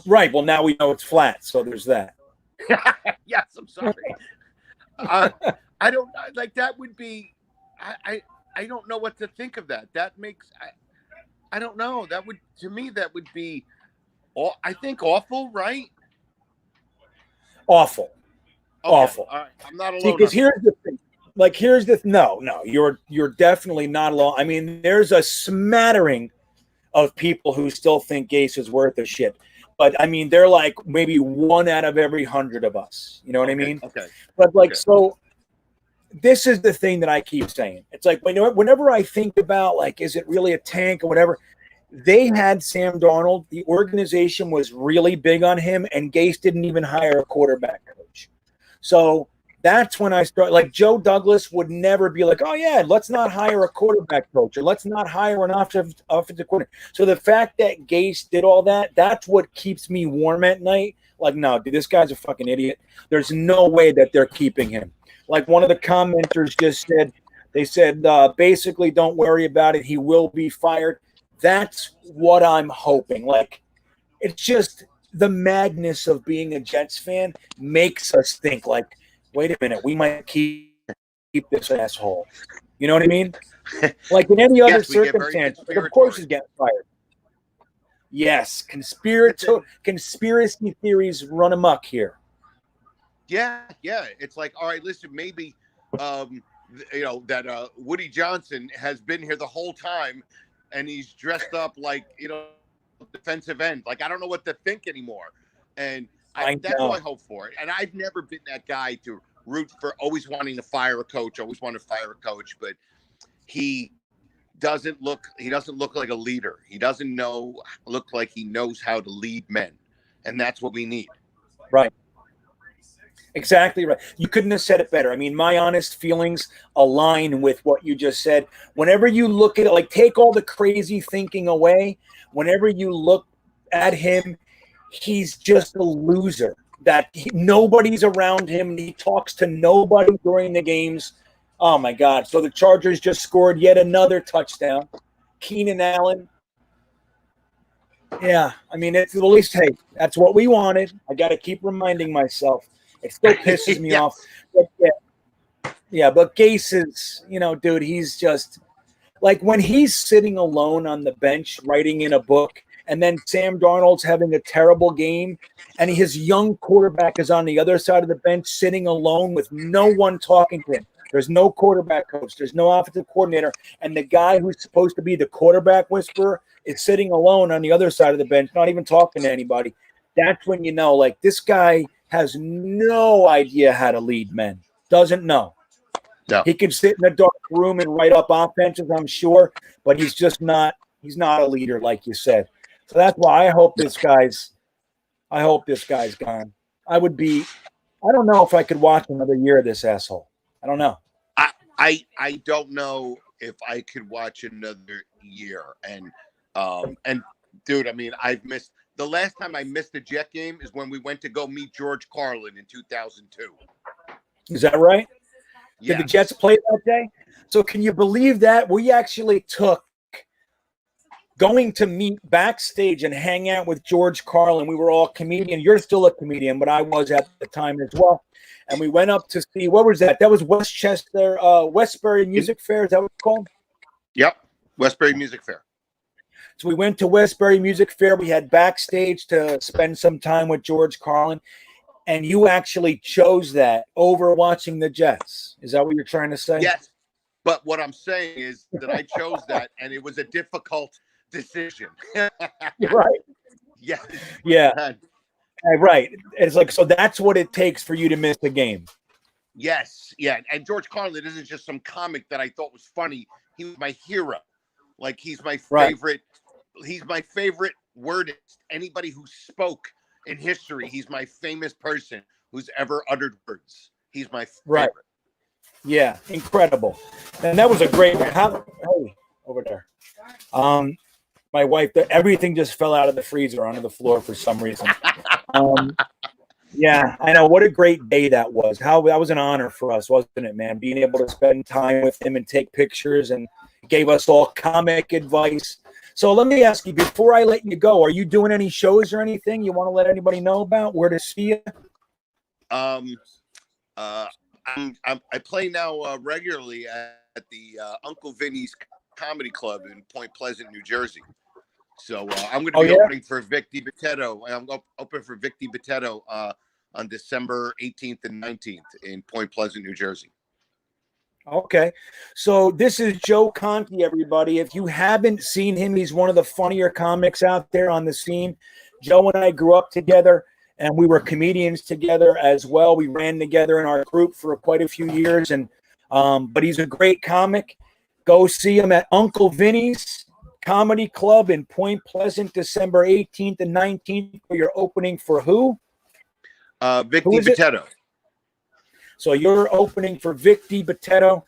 Right. Well, now we know it's flat, so there's that. Yes, I'm sorry. I don't like that would be I don't know what to think of that. That makes I don't know. That would to me that would be I think awful, right? Awful. Okay. Awful. All right. I'm not See, alone. because here's the thing. Like, here's the no, you're definitely not alone. I mean, there's a smattering of people who still think Gase is worth a shit. But I mean, they're like maybe 1 out of every 100 of us. You know what I mean? Okay. But like, Okay. so this is the thing that I keep saying. It's like whenever I think about like, is it really a tank or whatever? They had Sam Darnold. The organization was really big on him, and Gase didn't even hire a quarterback coach. So that's when I start. Like Joe Douglas would never be like, "Oh yeah, let's not hire a quarterback coach, or let's not hire an offensive coordinator." So the fact that Gase did all that—that's what keeps me warm at night. Like, no, dude, this guy's a fucking idiot. There's no way that they're keeping him. Like one of the commenters just said, they said basically, don't worry about it. He will be fired. That's what I'm hoping. Like, it's just the madness of being a Jets fan makes us think, like, wait a minute, we might keep this asshole. You know what I mean? Like in any other Yes, we get very circumstance, like, of course he's getting fired. Yes, conspiracy theories run amok here. Yeah. It's like, all right, listen, maybe that Woody Johnson has been here the whole time and he's dressed up like, defensive end. Like, I don't know what to think anymore. And that's what I hope for. And I've never been that guy to root for always wanting to fire a coach, but he doesn't look like a leader. He doesn't look like he knows how to lead men. And that's what we need. Right. Exactly right. You couldn't have said it better. I mean, my honest feelings align with what you just said. Whenever you look at it, like, take all the crazy thinking away. Whenever you look at him, he's just a loser. Nobody's around him. He talks to nobody during the games. Oh, my God. So the Chargers just scored yet another touchdown. Keenan Allen. Yeah, I mean, it's at least, hey, that's what we wanted. I got to keep reminding myself. It still pisses me off. But but Gase is, dude, he's just like when he's sitting alone on the bench writing in a book, and then Sam Darnold's having a terrible game, and his young quarterback is on the other side of the bench sitting alone with no one talking to him. There's no quarterback coach. There's no offensive coordinator. And the guy who's supposed to be the quarterback whisperer is sitting alone on the other side of the bench, not even talking to anybody. That's when you know, like, this guy has no idea how to lead men. Doesn't know. No. He could sit in a dark room and write up offenses, I'm sure, but he's just not – he's not a leader, like you said. So that's why I hope this guy's gone. I don't know if I could watch another year of this asshole. I don't know. I don't know if I could watch another year. And dude, I mean, I've missed – the last time I missed a Jet game is when we went to go meet George Carlin in 2002. Is that right? Yeah. Did the Jets play that day? So can you believe that? We actually took going to meet backstage and hang out with George Carlin. We were all comedians. You're still a comedian, but I was at the time as well. And we went up to see, what was that? That was Westbury Music Fair. Is that what it's called? Yep. Westbury Music Fair. So we went to Westbury Music Fair. We had backstage to spend some time with George Carlin. And you actually chose that over watching the Jets. Is that what you're trying to say? Yes. But what I'm saying is that I chose that, and it was a difficult decision. Right. Yes. Yeah. Right. It's like, so that's what it takes for you to miss the game. Yes. Yeah. And George Carlin isn't just some comic that I thought was funny. He was my hero. Like, he's my favorite. Right. He's my favorite wordist. Anybody who spoke in history, he's my famous person who's ever uttered words. He's my favorite. Right. Yeah. Incredible. And that was a great – hey, over there. My wife, everything just fell out of the freezer onto the floor for some reason. Yeah, I know. What a great day that was. That was an honor for us, wasn't it, man? Being able to spend time with him and take pictures, and gave us all comic advice. So let me ask you, before I let you go, are you doing any shows or anything you want to let anybody know about? Where to see you? I play now regularly at the Uncle Vinny's Comedy Club in Point Pleasant, New Jersey. So I'm going to Oh, be yeah? opening for Vic DiBitetto. I'm open for Vic DiBitetto on December 18th and 19th in Point Pleasant, New Jersey. Okay. So this is Joe Conti, everybody. If you haven't seen him, he's one of the funnier comics out there on the scene. Joe and I grew up together, and we were comedians together as well. We ran together in our group for quite a few years, and but he's a great comic. Go see him at Uncle Vinny's Comedy Club in Point Pleasant, December 18th and 19th, where you're opening for who? Vic Who is it? DiBitetto. So you're opening for Vic DiBitetto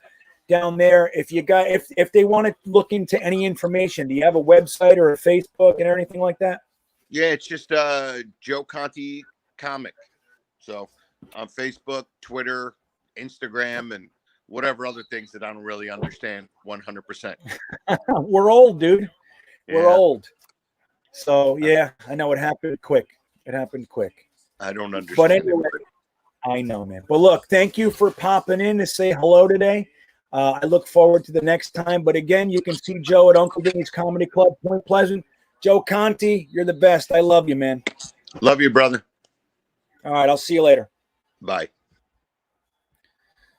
down there. If they want to look into any information, do you have a website or a Facebook and anything like that? Yeah, it's just Joe Conti Comic. So on Facebook, Twitter, Instagram, and whatever other things that I don't really understand 100%. We're old, dude. We're Yeah. old. So yeah, I know it happened quick. It happened quick. I don't understand. But anyway, I know, man. But look, thank you for popping in to say hello today. I look forward to the next time. But again, you can see Joe at Uncle Vinny's Comedy Club, Point Pleasant. Joe Conti, you're the best. I love you, man. Love you, brother. All right, I'll see you later. Bye.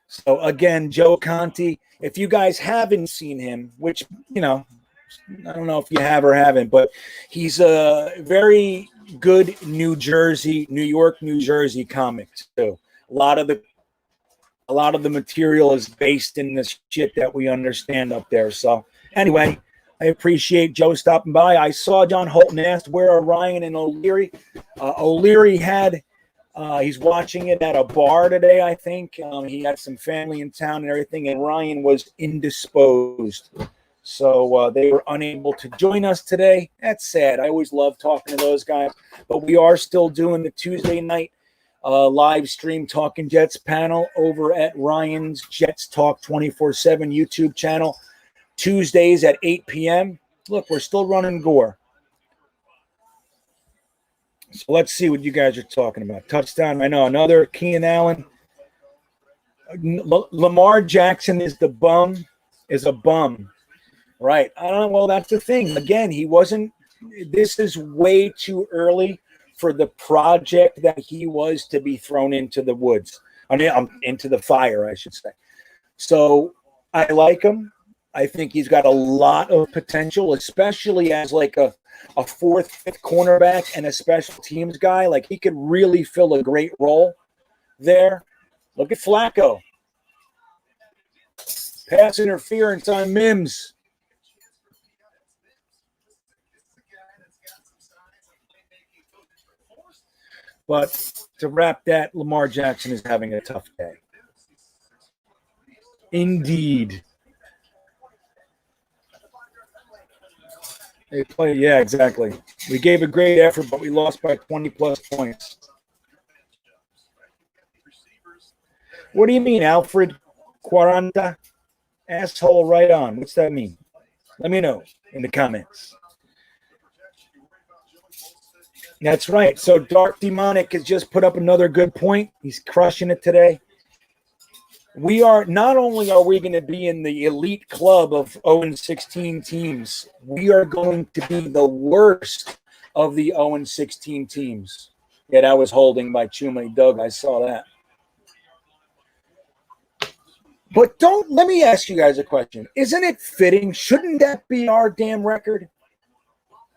So again, Joe Conti, if you guys haven't seen him, which, I don't know if you have or haven't, but he's a very good New York, New Jersey comic too. A lot of the material is based in this shit that we understand up there. So anyway, I appreciate Joe stopping by. I saw John Holton asked, where are Ryan and O'Leary? O'Leary he's watching it at a bar today, I think. He had some family in town and everything, and Ryan was indisposed. So they were unable to join us today. That's sad. I always love talking to those guys. But we are still doing the Tuesday night live stream Talking Jets panel over at Ryan's Jets Talk 24/7 YouTube channel. Tuesdays at 8 p.m. Look, we're still running Gore. So let's see what you guys are talking about. Touchdown. I know another Keenan Allen. Lamar Jackson is a bum. Right. I don't know. Well, that's the thing. Again, this is way too early for the project that he was to be thrown into the woods. Into the fire, I should say. So I like him. I think he's got a lot of potential, especially as like a fourth, fifth cornerback and a special teams guy. Like he could really fill a great role there. Look at Flacco. Pass interference on Mims. But to wrap that, Lamar Jackson is having a tough day. Indeed. They play, yeah, exactly. We gave a great effort, but we lost by 20-plus points. What do you mean, Alfred Quaranta? Asshole right on. What's that mean? Let me know in the comments. That's right. So Dark Demonik has just put up another good point. He's crushing it today. Not only are we going to be in the elite club of 0-16 teams, we are going to be the worst of the 0-16 teams. Yeah, that was holding by Chumley Doug. I saw that. But let me ask you guys a question. Isn't it fitting? Shouldn't that be our damn record?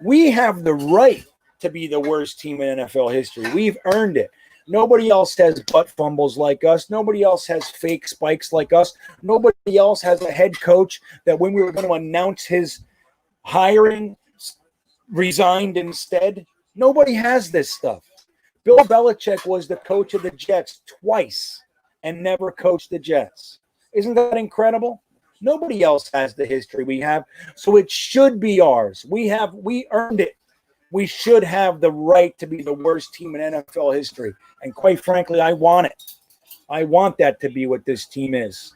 We have the right to be the worst team in NFL history. We've earned it. Nobody else has butt fumbles like us. Nobody else has fake spikes like us. Nobody else has a head coach that when we were going to announce his hiring resigned instead. Nobody has this stuff. Bill Belichick was the coach of the Jets twice and never coached the Jets. Isn't that incredible? Nobody else has the history we have, so it should be ours. We earned it. We should have the right to be the worst team in NFL history. And quite frankly, I want it. I want that to be what this team is.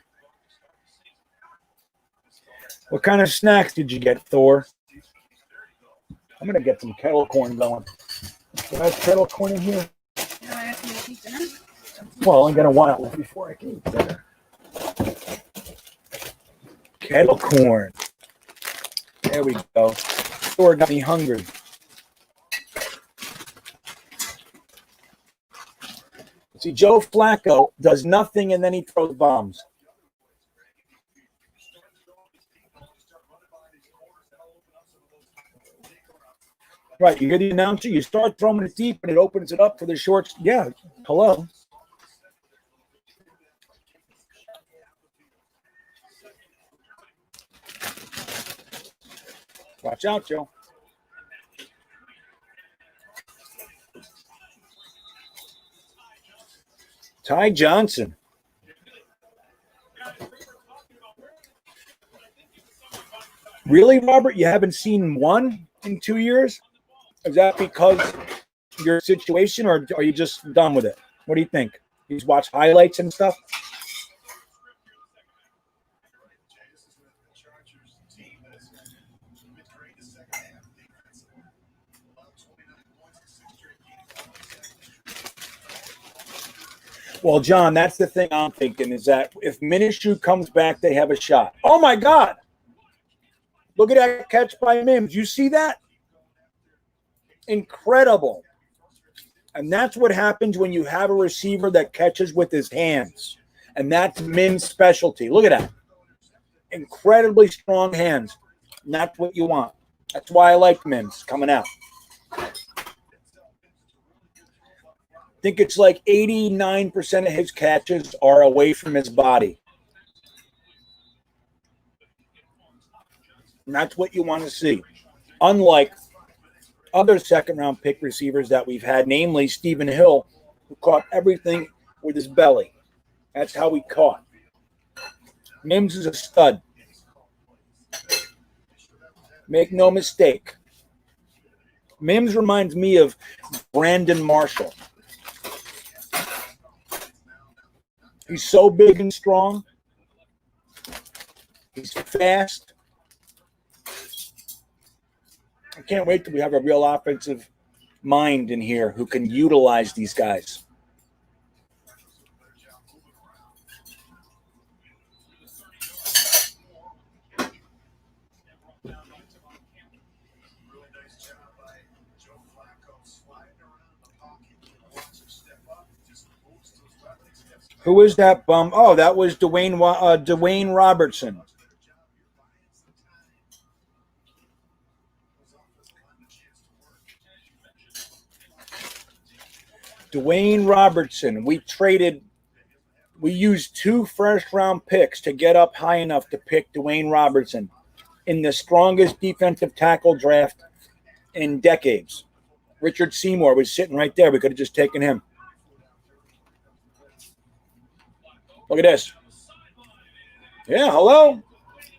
What kind of snacks did you get, Thor? I'm going to get some kettle corn going. Do I have kettle corn in here? Well, I'm going to want it before I can eat dinner. Kettle corn. There we go. Store got me hungry. See, Joe Flacco does nothing and then he throws bombs. Right, you hear the announcer, you start throwing it deep and it opens it up for the shorts. Yeah, hello. Watch out, Joe. Ty Johnson. Really, Robert? You haven't seen one in 2 years? Is that because your situation, or are you just done with it? What do you think? You just watch highlights and stuff? Well, John, that's the thing I'm thinking is that if Minshew comes back, they have a shot. Oh, my God. Look at that catch by Mims. You see that? Incredible. And that's what happens when you have a receiver that catches with his hands. And that's Mims' specialty. Look at that. Incredibly strong hands. And that's what you want. That's why I like Mims coming out. I think it's like 89% of his catches are away from his body. And that's what you want to see. Unlike other second-round pick receivers that we've had, namely Stephen Hill, who caught everything with his belly. That's how he caught. Mims is a stud. Make no mistake. Mims reminds me of Brandon Marshall. He's so big and strong. He's fast. I can't wait till we have a real offensive mind in here who can utilize these guys. Who is that bum? Oh, that was Dwayne Robertson. Dwayne Robertson. We used 2 first-round picks to get up high enough to pick Dwayne Robertson in the strongest defensive tackle draft in decades. Richard Seymour was sitting right there. We could have just taken him. Look at this. Yeah, hello.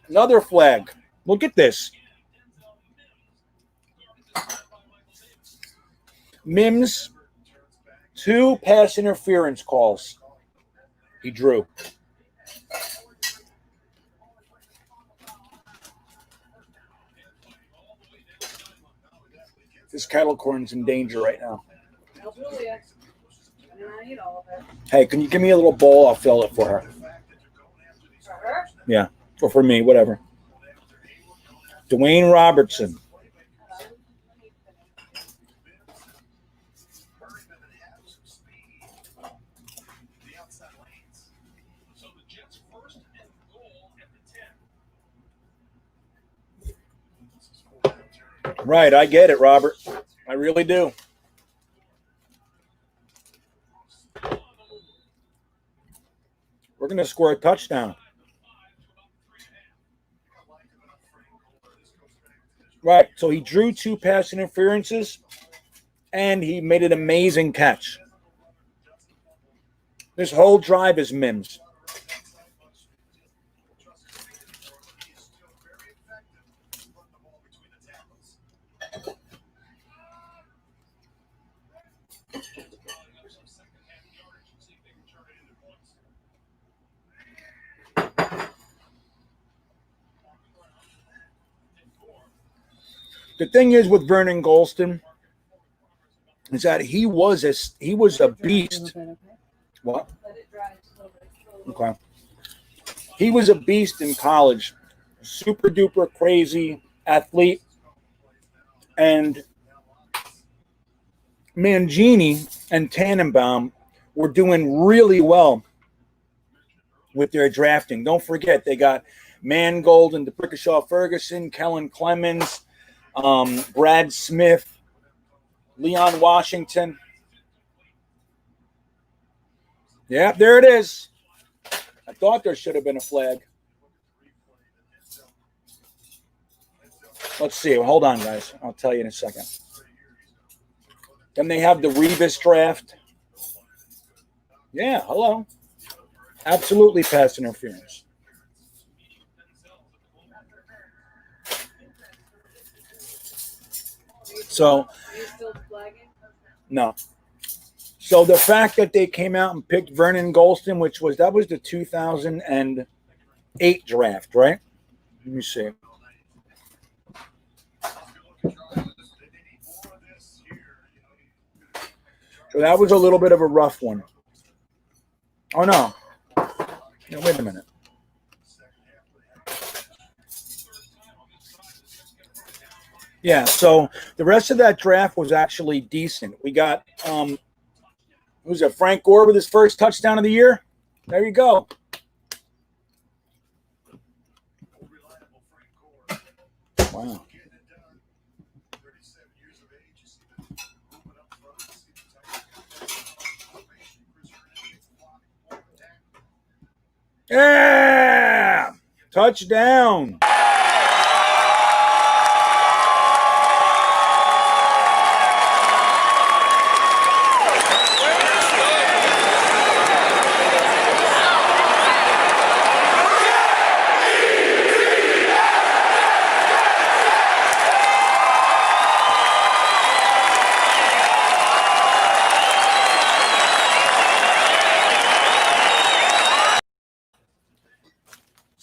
Another flag. Look at this. Mims, 2 pass interference calls. He drew. This kettle corn's in danger right now. Hey, can you give me a little bowl? I'll fill it for her. For her? Yeah, or for me, whatever. Dwayne Robertson. Right, I get it, Robert. I really do. We're going to score a touchdown. Right, so he drew 2 pass interferences, and he made an amazing catch. This whole drive is Mims. The thing is with Vernon Golston is that he was a beast. What? Okay. He was a beast in college. super duper crazy athlete. And Mangini and Tannenbaum were doing really well with their drafting. Don't forget, they got Mangold and DeBrickashaw Ferguson, Kellen Clemens, Brad Smith, Leon Washington. Yeah, there it is. I thought there should have been a flag. Let's see. Hold on, guys. I'll tell you in a second. Then they have the Revis draft. Yeah, hello. Absolutely pass interference. So, no. So the fact that they came out and picked Vernon Golston, that was the 2008 draft, right? Let me see. So that was a little bit of a rough one. Oh, no. No, wait a minute. Yeah, so the rest of that draft was actually decent. We got, who's it, Frank Gore with his first touchdown of the year? There you go. Wow. Yeah! Touchdown.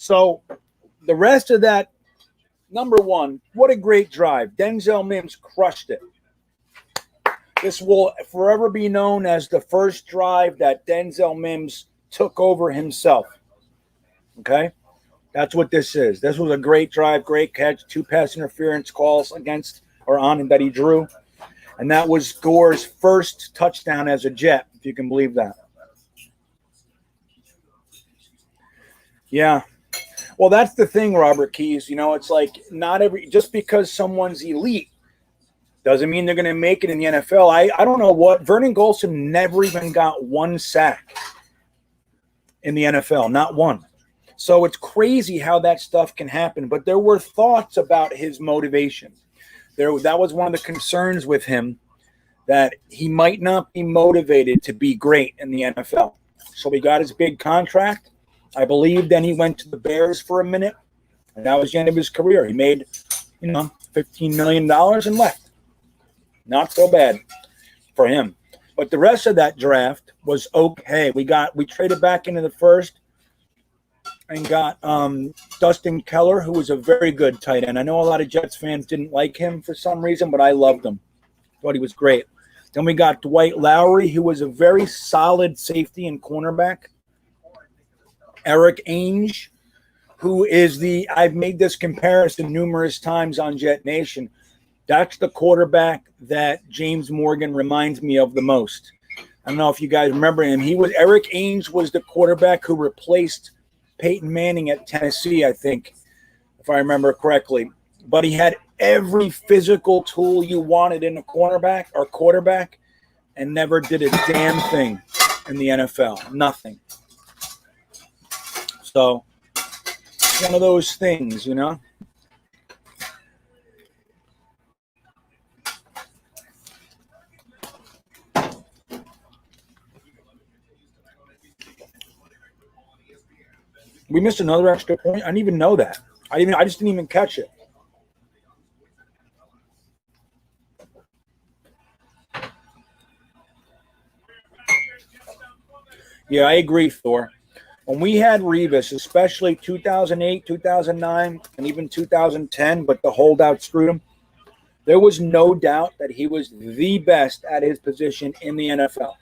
So the rest of that, number one, what a great drive. Denzel Mims crushed it. This will forever be known as the first drive that Denzel Mims took over himself. Okay? That's what this is. This was a great drive, great catch, 2 pass interference calls against or on him that he drew. And that was Gore's first touchdown as a Jet, if you can believe that. Yeah. Well, that's the thing, Robert Keys. You know, it's like just because someone's elite doesn't mean they're going to make it in the NFL. I don't know what. Vernon Golston never even got 1 sack in the NFL, not one. So it's crazy how that stuff can happen. But there were thoughts about his motivation. That was one of the concerns with him, that he might not be motivated to be great in the NFL. So he got his big contract. I believe then he went to the Bears for a minute, and that was the end of his career. He made, $15 million and left. Not so bad for him. But the rest of that draft was okay. We traded back into the first and got Dustin Keller, who was a very good tight end. I know a lot of Jets fans didn't like him for some reason, but I loved him. Thought he was great. Then we got Dwight Lowry, who was a very solid safety and cornerback. Eric Ainge, who is I've made this comparison numerous times on JetNation. That's the quarterback that James Morgan reminds me of the most. I don't know if you guys remember him. Eric Ainge was the quarterback who replaced Peyton Manning at Tennessee, I think, if I remember correctly. But he had every physical tool you wanted in a quarterback, and never did a damn thing in the NFL. Nothing. So, one of those things, We missed another extra point. I didn't even know that. I just didn't even catch it. Yeah, I agree, Thor. When we had Revis, especially 2008, 2009, and even 2010, but the holdout screwed him, there was no doubt that he was the best at his position in the NFL.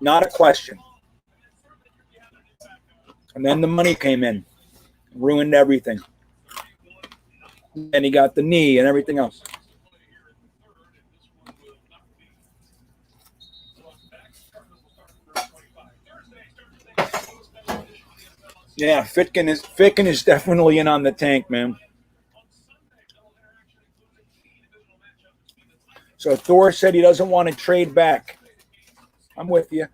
Not a question. And then the money came in, ruined everything. And he got the knee and everything else. Yeah, Ficken is definitely in on the tank, man. So Thor said he doesn't want to trade back. I'm with you.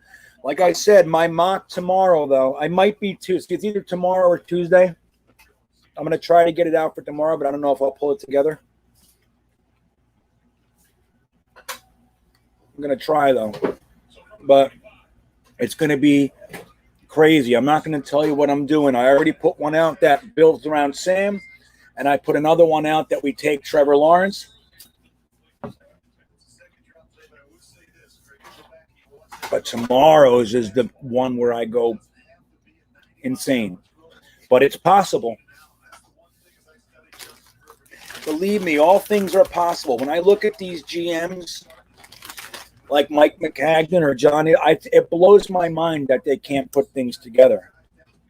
Like I said, my mock tomorrow, though, I might be Tuesday. It's either tomorrow or Tuesday. I'm going to try to get it out for tomorrow, but I don't know if I'll pull it together. I'm going to try, though. But it's going to be crazy. I'm not going to tell you what I'm doing. I already put one out that builds around Sam, and I put another one out that we take Trevor Lawrence. But tomorrow's is the one where I go insane. But it's possible. Believe me, all things are possible. When I look at these GMs like Mike McCagnon or Johnny, it blows my mind that they can't put things together.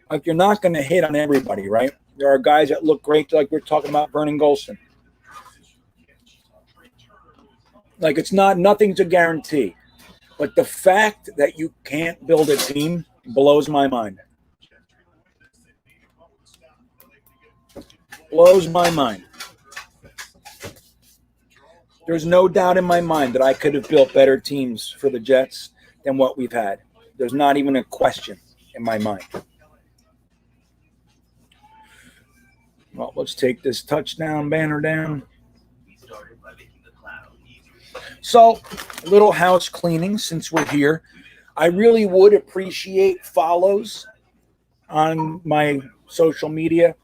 Like, you're not going to hit on everybody, right? There are guys that look great, like we're talking about Vernon Golson. Like, nothing's a guarantee. But the fact that you can't build a team blows my mind. Blows my mind. There's no doubt in my mind that I could have built better teams for the Jets than what we've had. There's not even a question in my mind. Well, let's take this touchdown banner down. So, a little house cleaning since we're here. I really would appreciate follows on my social media.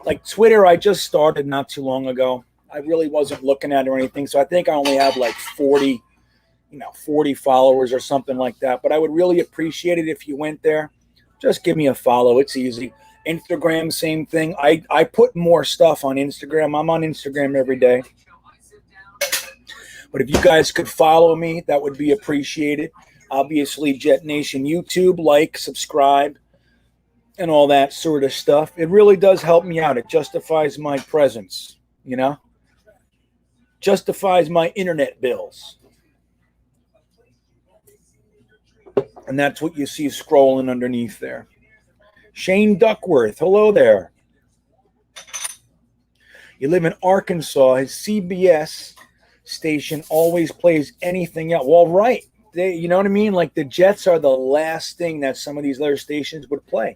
Like Twitter, I just started not too long ago. I really wasn't looking at it or anything, so I think I only have like 40 followers or something like that. But I would really appreciate it if you went there. Just give me a follow. It's easy. Instagram, same thing. I put more stuff on Instagram. I'm on Instagram every day. But if you guys could follow me, that would be appreciated. Obviously, JetNation YouTube, like, subscribe, and all that sort of stuff. It really does help me out. It justifies my presence, you know? Justifies my internet bills. And that's what you see scrolling underneath there. Shane Duckworth, hello there. You live in Arkansas. His CBS station always plays anything else. Well, right. You know what I mean? Like, the Jets are the last thing that some of these other stations would play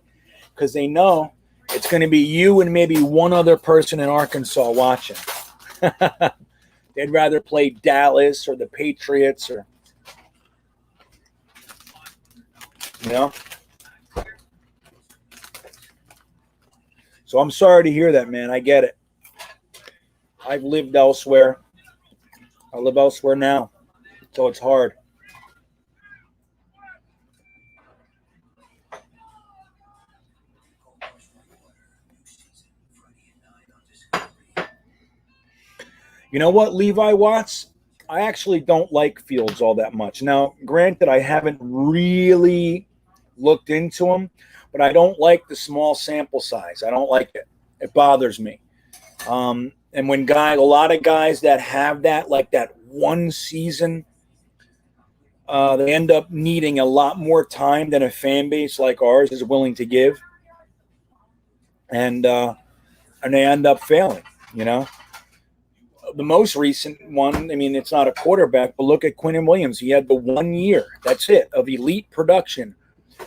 because they know it's going to be you and maybe one other person in Arkansas watching. They'd rather play Dallas or the Patriots or, you know. So I'm sorry to hear that, man. I get it. I've lived elsewhere. I live elsewhere now, so it's hard. You know what, Levi Watts? I actually don't like Fields all that much. Now, granted, I haven't really looked into him, but I don't like the small sample size. I don't like it. It bothers me. And when a lot of guys that have that, like that one season, they end up needing a lot more time than a fan base like ours is willing to give. And they end up failing, you know. The most recent one, I mean, it's not a quarterback, but look at Quinnen Williams. He had the 1 year, that's it, of elite production.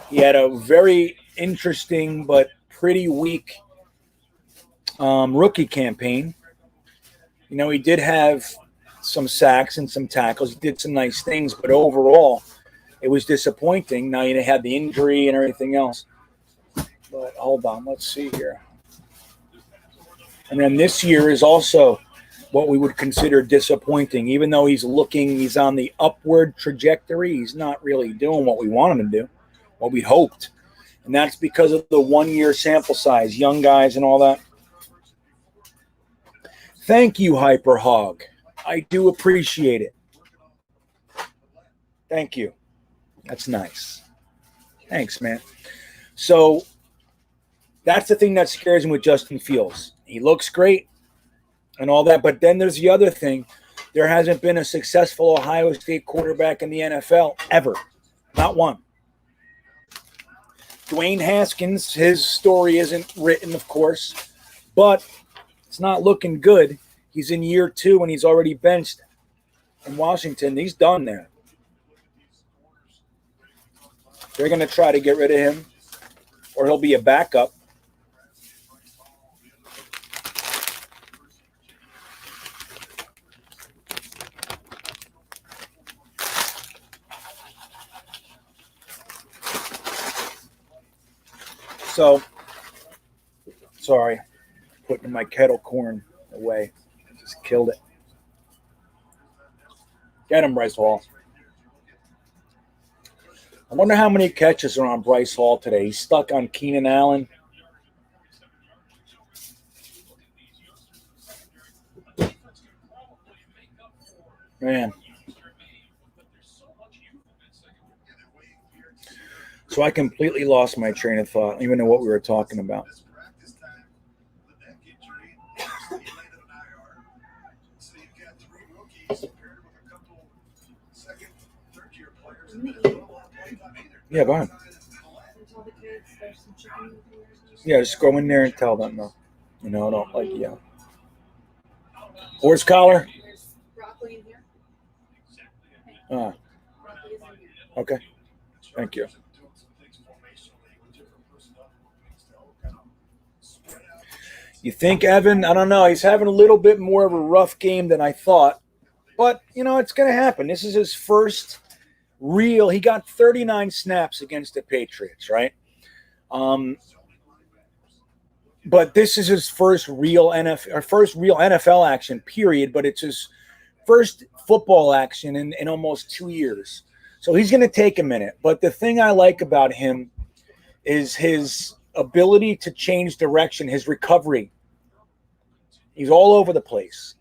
He had a very interesting but pretty weak rookie campaign. You know, he did have some sacks and some tackles. He did some nice things, but overall, it was disappointing. Now, you had the injury and everything else. But hold on, let's see here. And then this year is also what we would consider disappointing. Even though he's on the upward trajectory, he's not really doing what we want him to do, what we hoped. And that's because of the 1 year sample size, young guys and all that. Thank you, Hyper Hog. I do appreciate it. Thank you. That's nice. Thanks, man. So that's the thing that scares me with Justin Fields. He looks great. and all that. But then there's the other thing. There hasn't been a successful Ohio State quarterback in the NFL ever. Not one. Dwayne Haskins, his story isn't written, of course, but it's not looking good. He's in year 2 and he's already benched in Washington. He's done there. They're going to try to get rid of him, or he'll be a backup. So, sorry, putting my kettle corn away. Just killed it. Get him, Bryce Hall. I wonder how many catches are on Bryce Hall today. He's stuck on Keenan Allen. Man. So I completely lost my train of thought. I don't even know what we were talking about. Yeah, go ahead. Yeah, just go in there and tell them, no. You know, I don't like, yeah. Horse collar? Okay. Thank you. You think, Evan? I don't know. He's having a little bit more of a rough game than I thought. But, you know, it's going to happen. This is his first real. He got 39 snaps against the Patriots, right? But this is his first real NFL action, period. But it's his first football action in almost 2 years. So he's going to take a minute. But the thing I like about him is his ability to change direction, his recovery. He's all over the place.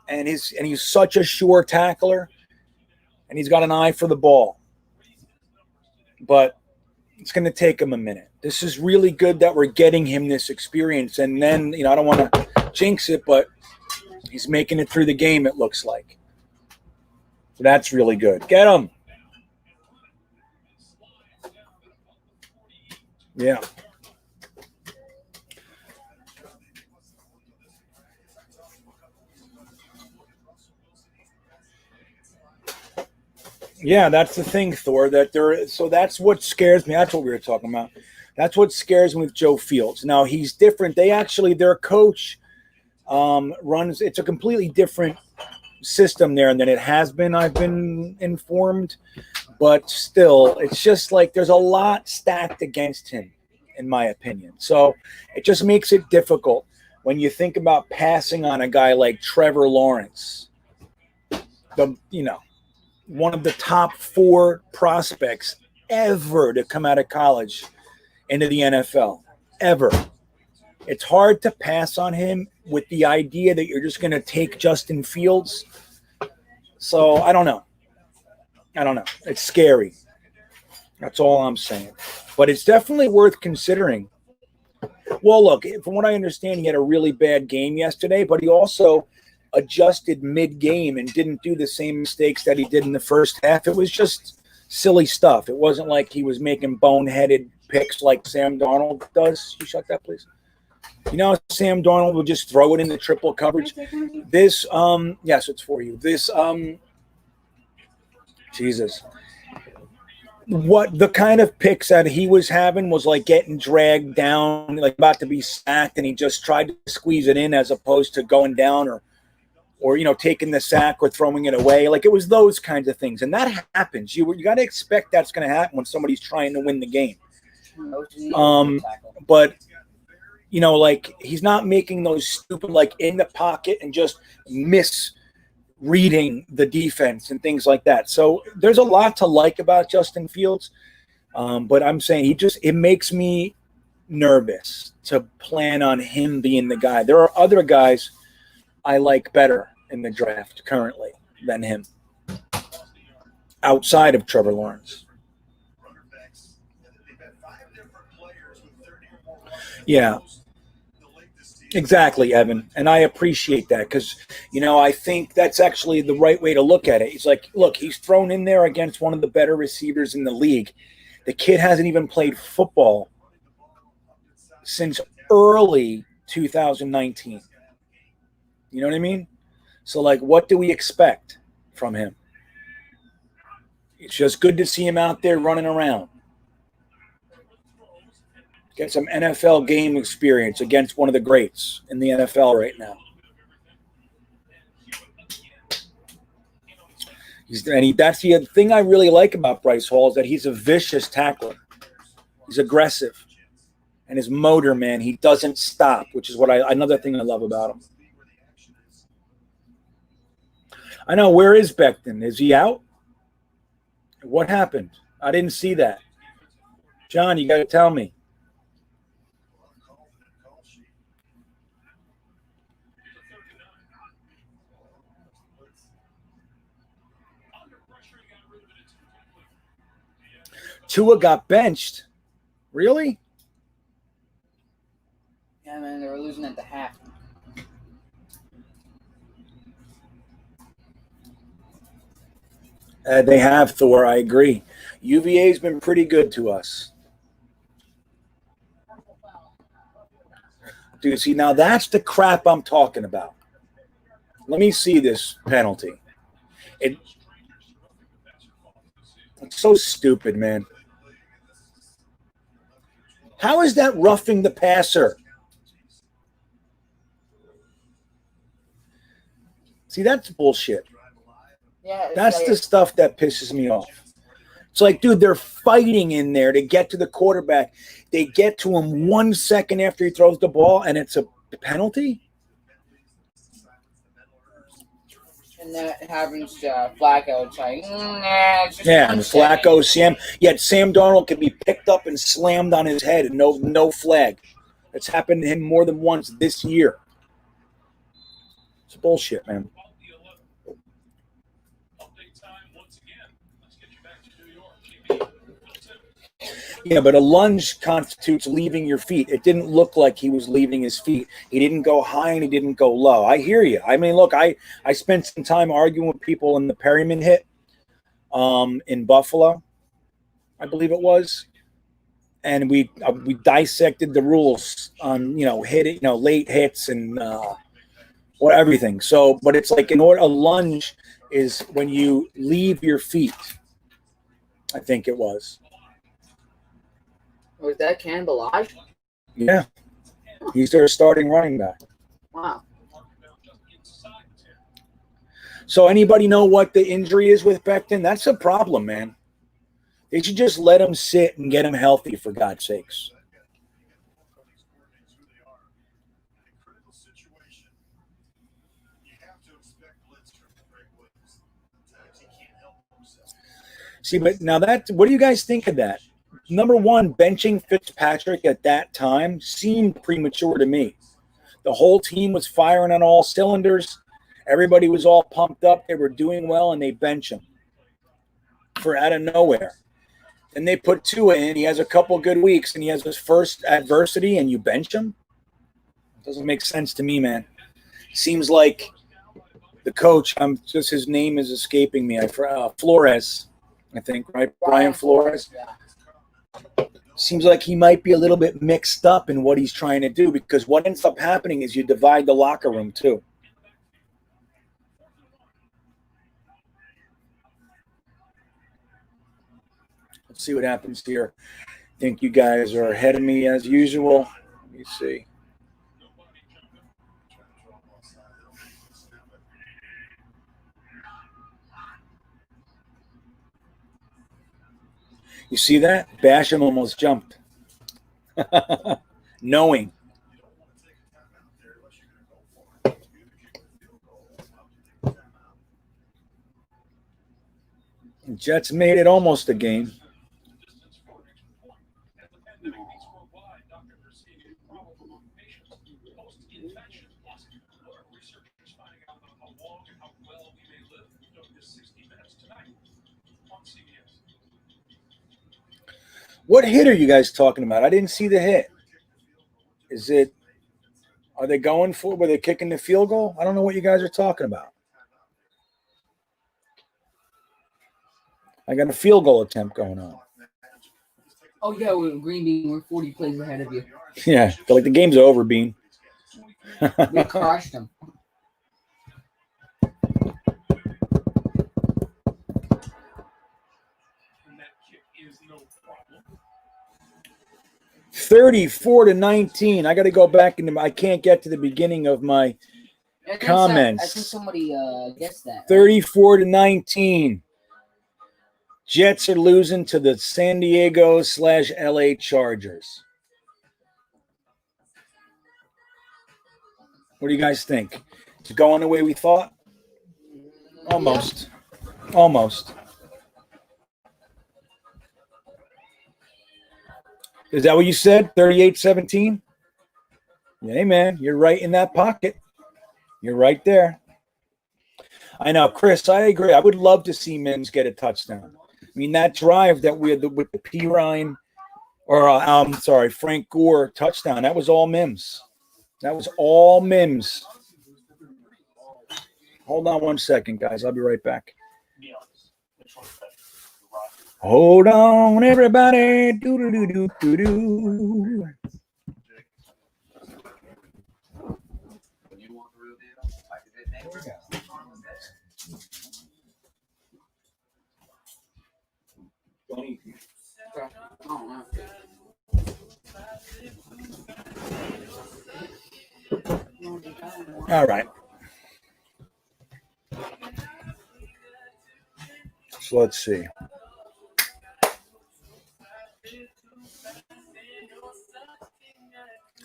And he's such a sure tackler. And he's got an eye for the ball. But it's going to take him a minute. This is really good that we're getting him this experience. And then, you know, I don't want to jinx it, but he's making it through the game, it looks like. So that's really good. Get him. Yeah. Yeah, that's the thing, Thor. So that's what scares me. That's what we were talking about. That's what scares me with Joe Fields. Now he's different. Their coach runs. It's a completely different system there than it has been. I've been informed, but still, it's just like there's a lot stacked against him, in my opinion. So it just makes it difficult when you think about passing on a guy like Trevor Lawrence. One of the top 4 prospects ever to come out of college into the NFL, ever. It's hard to pass on him with the idea that you're just going to take Justin Fields. So I don't know. It's scary. That's all I'm saying. But it's definitely worth considering. Well, look, from what I understand, he had a really bad game yesterday, but he also adjusted mid-game and didn't do the same mistakes that he did in the first half. It was just silly stuff. It wasn't like he was making boneheaded picks like Sam Darnold does. You shut that, please. You know, Sam Darnold will just throw it in the triple coverage. This, yes, it's for you. This, Jesus. What the kind of picks that he was having was like getting dragged down, like about to be sacked, and he just tried to squeeze it in as opposed to going down or taking the sack or throwing it away. Like it was those kinds of things. And that happens. You got to expect that's going to happen when somebody's trying to win the game. But, like he's not making those stupid, like in the pocket and just misreading the defense and things like that. So there's a lot to like about Justin Fields. But I'm saying it makes me nervous to plan on him being the guy. There are other guys I like better in the draft currently than him outside of Trevor Lawrence. Yeah. Exactly, Evan. And I appreciate that because, I think that's actually the right way to look at it. It's like, look, he's thrown in there against one of the better receivers in the league. The kid hasn't even played football since early 2019. You know what I mean? So, like, what do we expect from him? It's just good to see him out there running around. Get some NFL game experience against one of the greats in the NFL right now. That's the thing I really like about Bryce Hall is that he's a vicious tackler. He's aggressive. And his motor, man, he doesn't stop, which is another thing I love about him. I know. Where is Becton? Is he out? What happened? I didn't see that. John, you got to tell me. Tua got benched. Really? Yeah, man, they were losing at the half. They have, Thor. I agree. UVA's been pretty good to us. Dude, see, now that's the crap I'm talking about. Let me see this penalty. It's so stupid, man. How is that roughing the passer? See, that's bullshit. Yeah, That's like, the stuff that pisses me off. It's like, dude, they're fighting in there to get to the quarterback. They get to him 1 second after he throws the ball, and it's a penalty? and that happens to Flacco. It's like, it's just Yeah, one and second. Flacco, yet Sam Darnold can be picked up and slammed on his head and no flag. It's happened to him more than once this year. It's bullshit, man. Yeah, but a lunge constitutes leaving your feet. It didn't look like he was leaving his feet. He didn't go high and he didn't go low. I hear you. I mean, look, I spent some time arguing with people in the Perryman hit in Buffalo, I believe it was. And we dissected the rules on, late hits and everything. So, but it's like a lunge is when you leave your feet. I think it was. Was that cannibalized? Yeah. He's their starting running back. Wow. So anybody know what the injury is with Becton? That's a problem, man. They should just let him sit and get him healthy, for God's sakes. See, but now what do you guys think of that? Number one, benching Fitzpatrick at that time seemed premature to me. The whole team was firing on all cylinders. Everybody was all pumped up. They were doing well, and they bench him for out of nowhere. And they put Tua in. He has a couple good weeks, and he has his first adversity, and you bench him? Doesn't make sense to me, man. Seems like the coach, his name is escaping me. Flores, I think, right? Brian Flores. Yeah. Seems like he might be a little bit mixed up in what he's trying to do, because what ends up happening is you divide the locker room too. Let's see what happens here. I think you guys are ahead of me as usual. Let me see. You see that? Basham almost jumped. Knowing. Jets made it almost a game. What hit are you guys talking about? I didn't see the hit. Is it Are they going for? Were they kicking the field goal? I don't know what you guys are talking about. I got a field goal attempt going on. Oh, yeah, with Green Bean, we're 40 plays ahead of you. Yeah, feel like the game's over, Bean. We crushed them. And that kick is no problem. 34-19. I got to go back into. I can't get to the beginning of my I think comments. I think somebody guessed that. Right? 34-19. Jets are losing to the San Diego/LA Chargers. What do you guys think? Is it going the way we thought? Almost. Yeah. Almost. Is that what you said? 38-17? Hey, man, you're right in that pocket. You're right there. I know, Chris, I agree. I would love to see Mims get a touchdown. I mean, that drive that we had with the Perine, or Frank Gore touchdown, that was all Mims. That was all Mims. Hold on one second, guys. I'll be right back. Hold on, everybody. Do-do-do-do-do-do. All right. So let's see.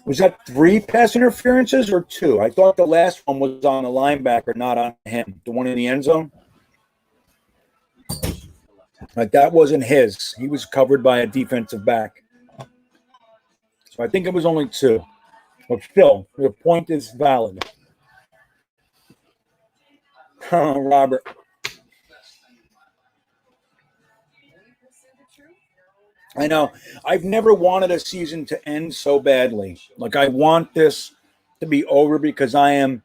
Was that 3 pass interferences or 2? I thought the last one was on the linebacker, not on him. The one in the end zone. Like that wasn't his. He was covered by a defensive back. So I think it was only 2. But still, the point is valid. Robert. I know. I've never wanted a season to end so badly. Like, I want this to be over because I am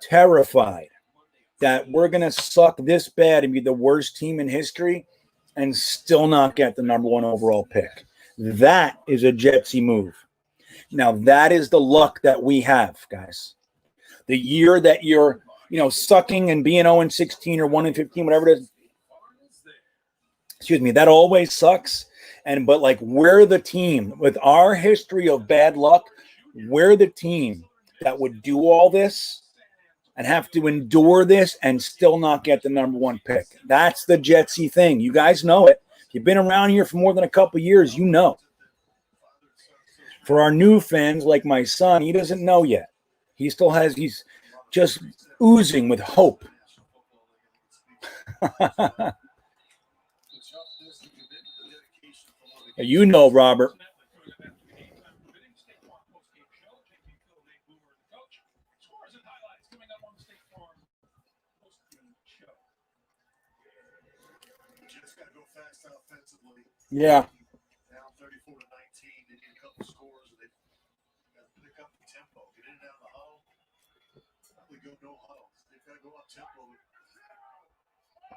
terrified that we're going to suck this bad and be the worst team in history and still not get the number 1 overall pick. That is a Jetsy move. Now, that is the luck that we have, guys. The year that you're, sucking and being 0-16 or 1-15, whatever it is. Excuse me, that always sucks. But like, we're the team with our history of bad luck. We're the team that would do all this and have to endure this and still not get the number 1 pick. That's the Jetsy thing. You guys know it. If you've been around here for more than a couple of years, you know. For our new fans, like my son, he doesn't know yet. He's just oozing with hope. You know, Robert. Yeah. Down 34-19, they need a couple scores. They got to pick up the tempo. Get in and out of the huddle. Probably go no huddle. They've got to go up tempo.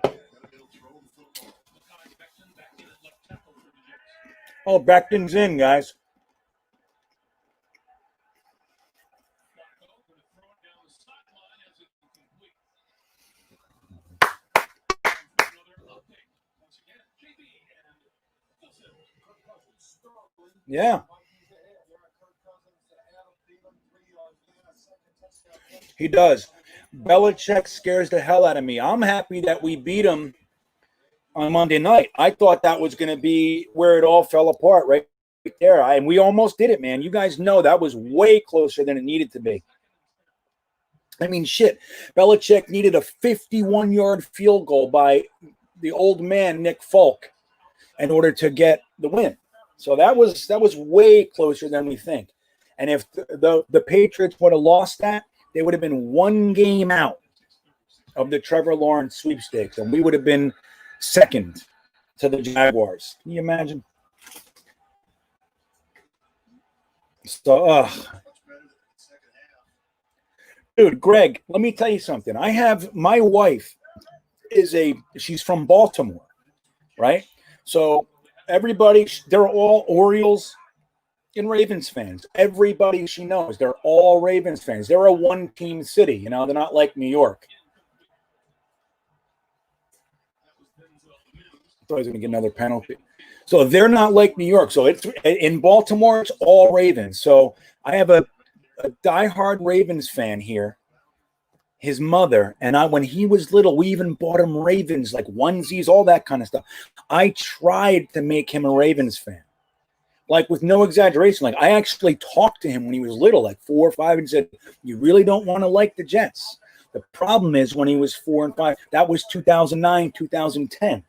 Got to be able to throw the football. Oh, Becton's in, guys. Yeah. He does. Belichick scares the hell out of me. I'm happy that we beat him on Monday night. I thought that was going to be where it all fell apart right there. And we almost did it, man. You guys know that was way closer than it needed to be. I mean, shit. Belichick needed a 51-yard field goal by the old man, Nick Folk, in order to get the win. So that was way closer than we think. And if the Patriots would have lost that, they would have been 1 game out of the Trevor Lawrence sweepstakes, and we would have been second to the Jaguars. Can you imagine? So, Dude, Greg, let me tell you something. I have my wife she's from Baltimore, right? So everybody, they're all Orioles and Ravens fans. Everybody she knows, they're all Ravens fans. They're a one-team city, you know. They're not like New York. I thought I was going to get another penalty. So they're not like New York. So it's in Baltimore, it's all Ravens. So I have a diehard Ravens fan here. His mother and I, when he was little, we even bought him Ravens, like onesies, all that kind of stuff. I tried to make him a Ravens fan, like with no exaggeration. Like I actually talked to him when he was little, like 4 or 5, and said, "You really don't want to like the Jets." The problem is when he was 4 and 5, that was 2009, 2010.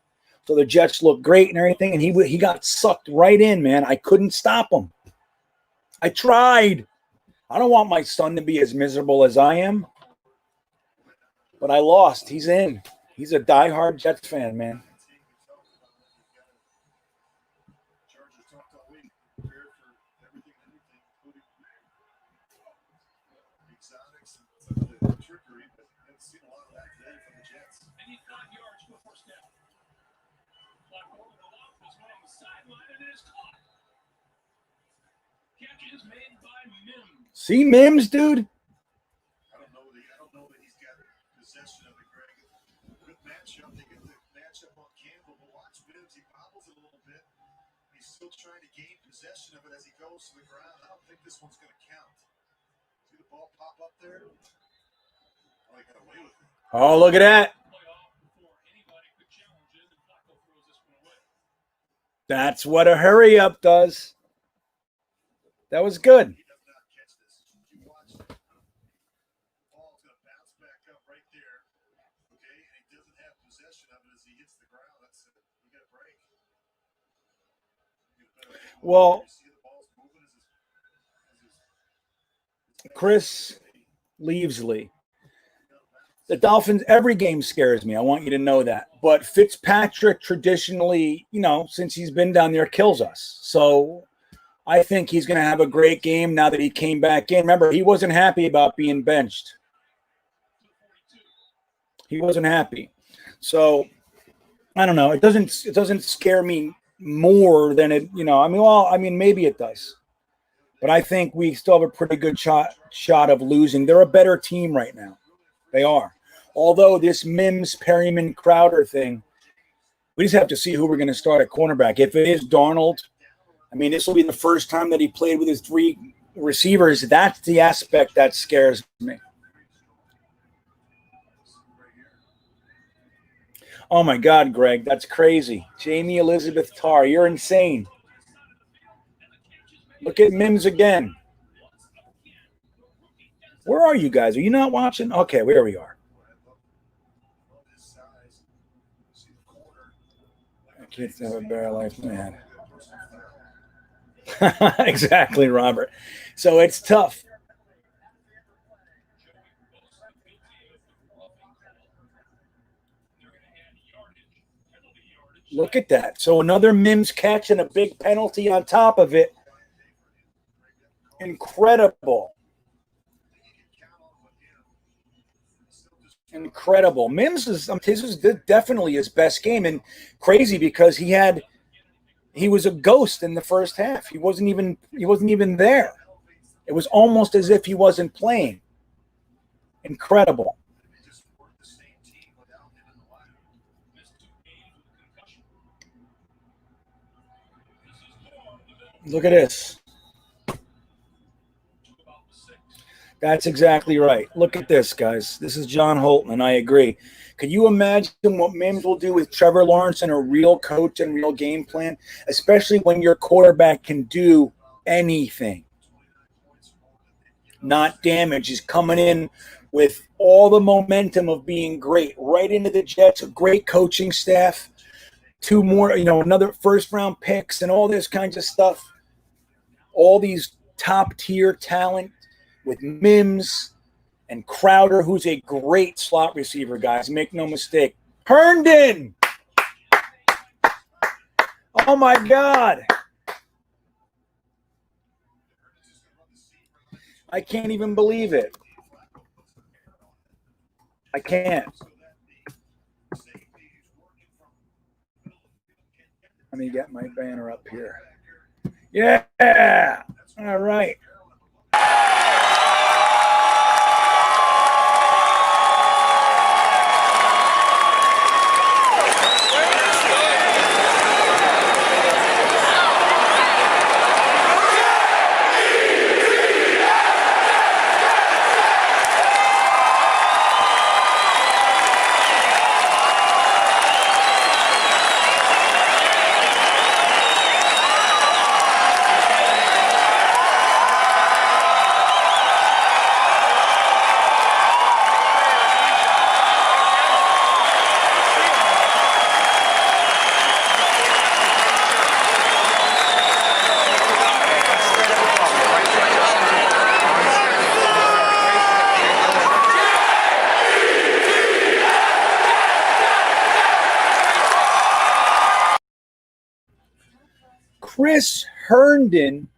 So the Jets looked great and everything, and he got sucked right in, man. I couldn't stop him. I tried. I don't want my son to be as miserable as I am. But I lost. He's in. He's a diehard Jets fan, man. Chargers talked all week, prepared for everything and anything, including exotics and some of the trickery, but haven't seen a lot of that today from the Jets. They need 5 yards to a first down. Clock over the lob. There's one on the sideline, and it is caught. Catch is made by Mims. See Mims, dude? I don't know that he's got possession of it, Greg. Good matchup. They get the matchup on Campbell, but watch Mims. He bobbles it a little bit. He's still trying to gain possession of it as he goes to the ground. I don't think this one's going to count. See the ball pop up there? Oh, he got away with it. Oh, look at that. That's what a hurry up does. That was good. He does not catch this. You watch it. The ball's going to bounce back up right there. Okay, and he doesn't have possession of it as he hits the ground. That's it. You got a break. Well, You see the ball's moving as Chris Leavesley. The Dolphins, every game scares me. I want you to know that. But Fitzpatrick traditionally, you know, since he's been down there, kills us. So I think he's going to have a great game now that he came back in. Remember, he wasn't happy about being benched. He wasn't happy. So I don't know. It doesn't scare me more than it, you know. I mean, maybe it does. But I think we still have a pretty good shot of losing. They're a better team right now. They are. Although this Mims, Perryman, Crowder thing, we just have to see who we're going to start at cornerback. If it is Darnold, I mean, this will be the first time that he played with his 3 receivers. That's the aspect that scares me. Oh, my God, Greg, that's crazy. Jamie Elizabeth Tarr, you're insane. Look at Mims again. Where are you guys? Are you not watching? Okay, there we are. Kids have a better life than I had. Exactly, Robert. So it's tough. Look at that. So another Mims catch and a big penalty on top of it. Incredible. Incredible. Mims is definitely his best game, and crazy because he was a ghost in the first half. He wasn't even there. It was almost as if he wasn't playing. Incredible. Look at this. That's exactly right. Look at this, guys. This is John Holton, and I agree. Could you imagine what Mims will do with Trevor Lawrence and a real coach and real game plan, especially when your quarterback can do anything, not damage? He's coming in with all the momentum of being great, right into the Jets, a great coaching staff, 2 more, another first-round picks and all this kinds of stuff, all these top-tier talent with Mims and Crowder, who's a great slot receiver, guys. Make no mistake. Herndon! Oh, my God. I can't even believe it. I can't. Let me get my banner up here. Yeah. All right. Chris Herndon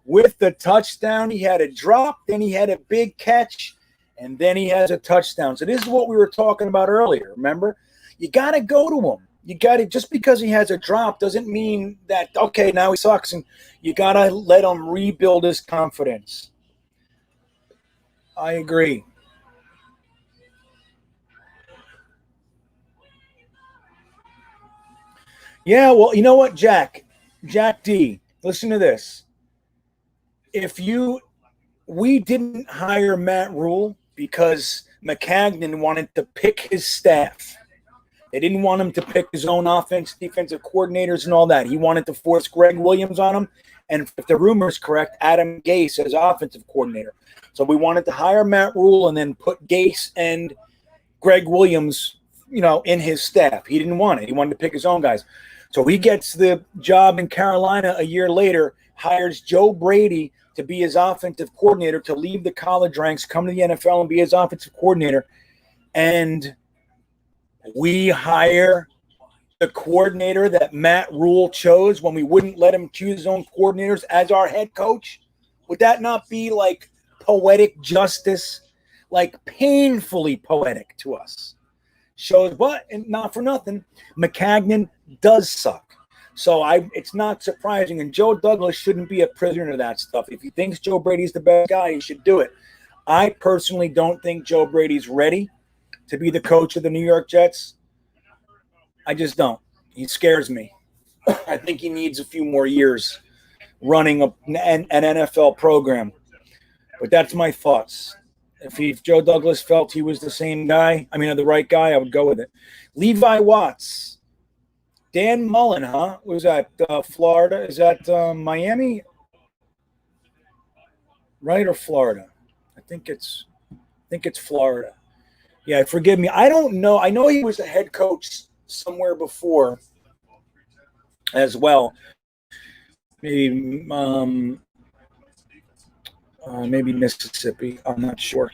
with the touchdown. He had a drop, then he had a big catch, and then he has a touchdown. So this is what we were talking about earlier, remember? You got to go to him. You got to, just because he has a drop doesn't mean that, okay, now he sucks, and you got to let him rebuild his confidence. I agree. Yeah, well, you know what, Jack D, listen to this. We didn't hire Matt Rule because McCagnon wanted to pick his staff. They didn't want him to pick his own defensive coordinators and all that. He wanted to force Greg Williams on him, and if the rumor is correct, Adam Gase as offensive coordinator. So we wanted to hire Matt Rule and then put Gase and Greg Williams, in his staff. He didn't want it. He wanted to pick his own guys. So he gets the job in Carolina a year later, hires Joe Brady to be his offensive coordinator, to leave the college ranks, come to the NFL and be his offensive coordinator. And we hire the coordinator that Matt Rule chose when we wouldn't let him choose his own coordinators as our head coach. Would that not be like poetic justice? Like painfully poetic to us. Shows, but and not for nothing, McCagnon does suck. So it's not surprising, and Joe Douglas shouldn't be a prisoner of that stuff. If he thinks Joe Brady's the best guy, he should do it. I personally don't think Joe Brady's ready to be the coach of the New York Jets. I just don't. He scares me. I think he needs a few more years running an NFL program. But that's my thoughts. If Joe Douglas felt he was the same guy, the right guy, I would go with it. Levi Watts. Dan Mullen, huh? Was that Florida? Is that Miami? Right, or Florida? I think it's Florida. Yeah, forgive me. I don't know. I know he was a head coach somewhere before as well. Maybe maybe Mississippi. I'm not sure.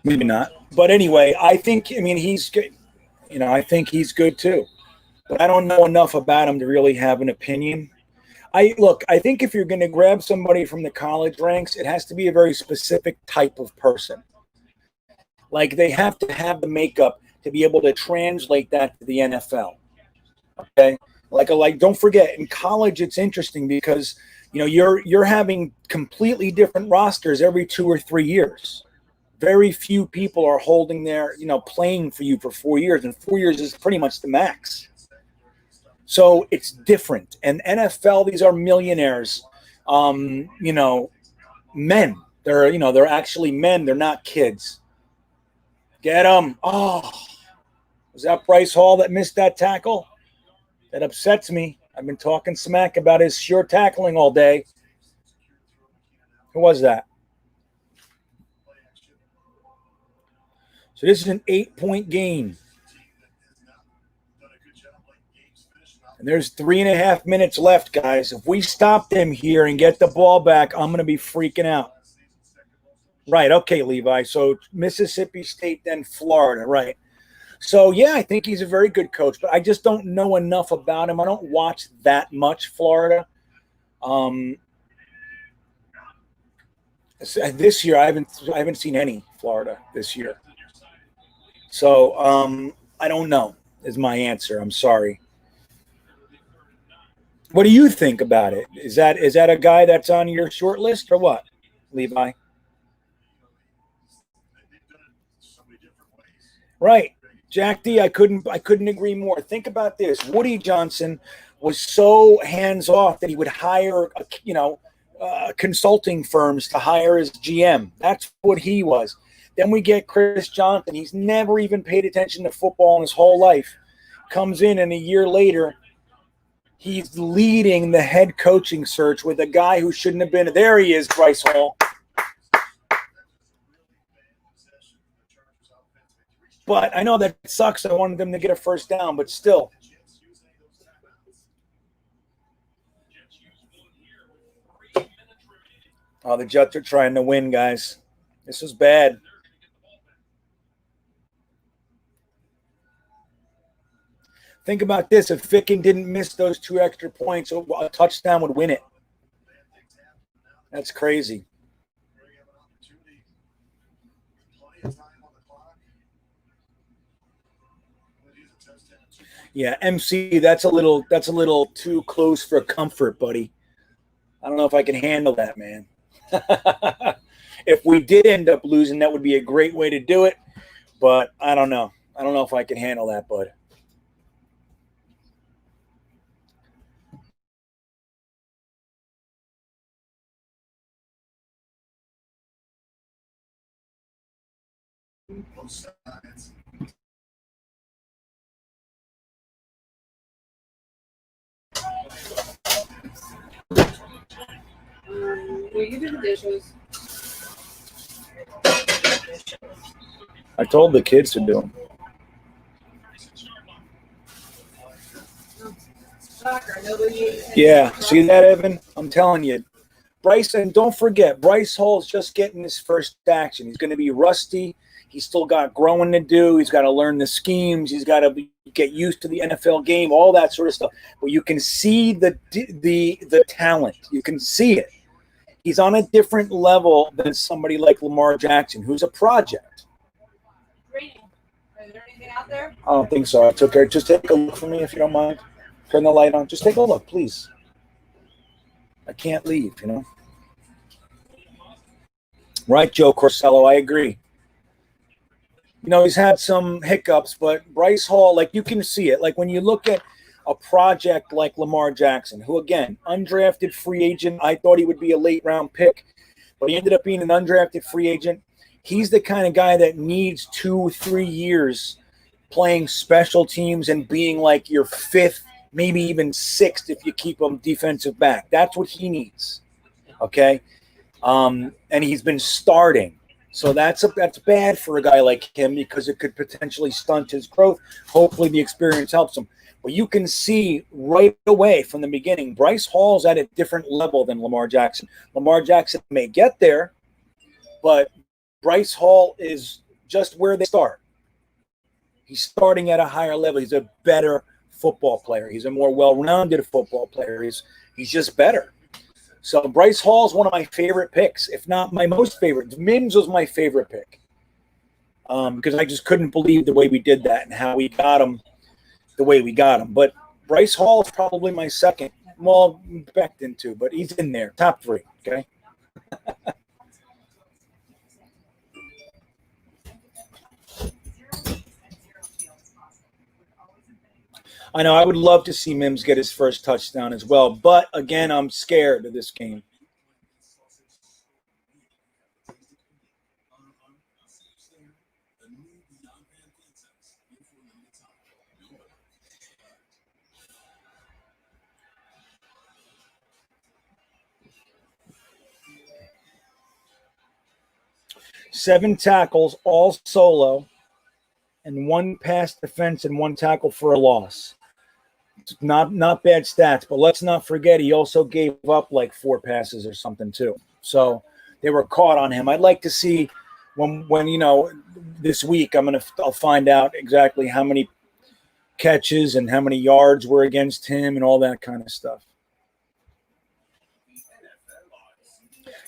Maybe not. But anyway, I think, he's good. I think he's good too. But I don't know enough about him to really have an opinion. I think if you're going to grab somebody from the college ranks, it has to be a very specific type of person. Like they have to have the makeup to be able to translate that to the NFL. Okay? Like don't forget, in college it's interesting because you're having completely different rosters every 2 or 3 years. Very few people are holding their, playing for you for 4 years, and 4 years is pretty much the max. So it's different. And NFL, these are millionaires, men. They're actually men. They're not kids. Get them. Oh, was that Bryce Hall that missed that tackle? That upsets me. I've been talking smack about his sure tackling all day. Who was that? So this is an 8-point game. And there's 3.5 minutes left, guys. If we stop them here and get the ball back, I'm going to be freaking out. Right, okay, Levi. So Mississippi State, then Florida, right. So, yeah, I think he's a very good coach, but I just don't know enough about him. I don't watch that much Florida. This year, I haven't seen any Florida this year. So I don't know is my answer. I'm sorry. What do you think about it? Is that a guy that's on your short list or what, Levi? Right. Jack D, I couldn't agree more. Think about this. Woody Johnson was so hands off that he would hire consulting firms to hire his GM. That's what he was. Then we get Chris Johnson. He's never even paid attention to football in his whole life. Comes in and a year later, he's leading the head coaching search with a guy who shouldn't have been. There he is, Bryce Hall. But I know that sucks. I wanted them to get a first down, but still. Oh, the Jets are trying to win, guys. This is bad. Think about this. If Ficken didn't miss those 2 extra points, a touchdown would win it. That's crazy. Yeah, MC, that's a little too close for comfort, buddy. I don't know if I can handle that, man. If we did end up losing, that would be a great way to do it. But I don't know. I don't know if I can handle that, bud. Both sides. Will you do the dishes? I told the kids to do them. Yeah, see that, Evan? I'm telling you. Bryce, and don't forget, Bryce Hall's just getting his first action. He's going to be rusty. He's still got growing to do. He's got to learn the schemes. He's got to get used to the NFL game, all that sort of stuff. But you can see the talent. You can see it. He's on a different level than somebody like Lamar Jackson, who's a project. Is there anything out there? I don't think so. I took her. Just take a look for me if you don't mind. Turn the light on. Just take a look, please. I can't leave, you know. Right, Joe Corsello, I agree. You know, he's had some hiccups, but Bryce Hall, like you can see it. Like when you look at a project like Lamar Jackson, who, again, undrafted free agent. I thought he would be a late-round pick, but he ended up being an undrafted free agent. He's the kind of guy that needs 2-3 years playing special teams and being like your 5th, maybe even 6th if you keep him defensive back. That's what he needs, okay? And he's been starting. So that's bad for a guy like him because it could potentially stunt his growth. Hopefully the experience helps him. But you can see right away from the beginning, Bryce Hall's at a different level than Lamar Jackson. Lamar Jackson may get there, but Bryce Hall is just where they start. He's starting at a higher level. He's a better football player. He's a more well-rounded football player. He's just better. So Bryce Hall is one of my favorite picks, if not my most favorite. Mims was my favorite pick because I just couldn't believe the way we did that and how we got him the way we got him. But Bryce Hall is probably my second. Well, Becton too, but he's in there. Top 3, okay? I know I would love to see Mims get his first touchdown as well. But, again, I'm scared of this game. Seven tackles, all solo, and 1 pass defense and 1 tackle for a loss. Not bad stats, but let's not forget he also gave up like 4 passes or something too. So they were caught on him. I'd like to see when you know this week I'll find out exactly how many catches and how many yards were against him and all that kind of stuff.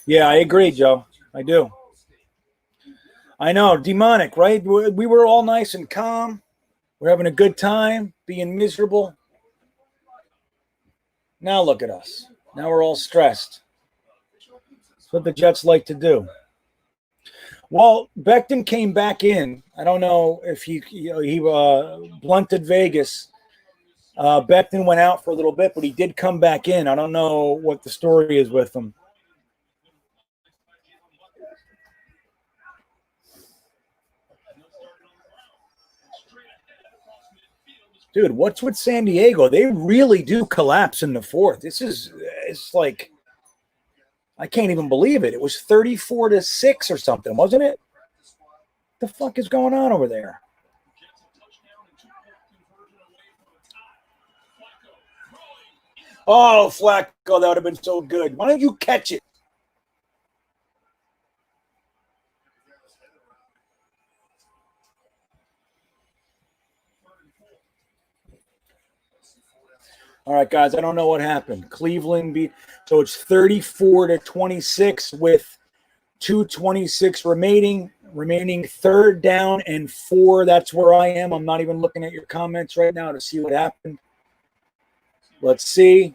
Yeah, I agree, Joe. I do. I know, Demonik, right? We were all nice and calm. We're having a good time, being miserable. Now look at us. Now we're all stressed. That's what the Jets like to do. Well, Becton came back in. I don't know if he blunted Vegas. Becton went out for a little bit, but he did come back in. I don't know what the story is with him. Dude, what's with San Diego? They really do collapse in the fourth. It's like, I can't even believe it. It was 34-6 or something, wasn't it? What the fuck is going on over there? Oh, Flacco, that would have been so good. Why don't you catch it? All right, guys, I don't know what happened. Cleveland beat, so it's 34-26 with 2:26 remaining third down and 4. That's where I am. I'm not even looking at your comments right now to see what happened. Let's see.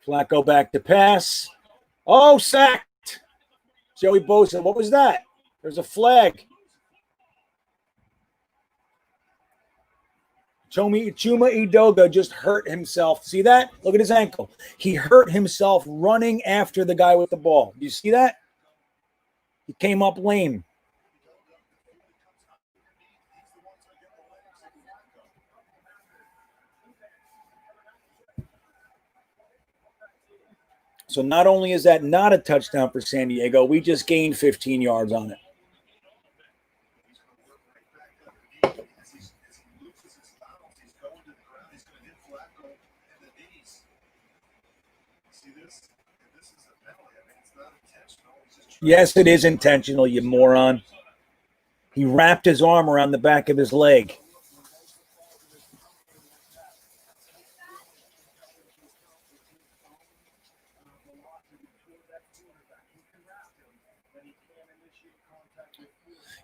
Flacco back to pass. Oh, sacked. Joey Bosa. What was that? There's a flag. Chuma Edoga just hurt himself. See that? Look at his ankle. He hurt himself running after the guy with the ball. Do you see that? He came up lame. So not only is that not a touchdown for San Diego, we just gained 15 yards on it. Yes, it is intentional, you moron. He wrapped his arm around the back of his leg.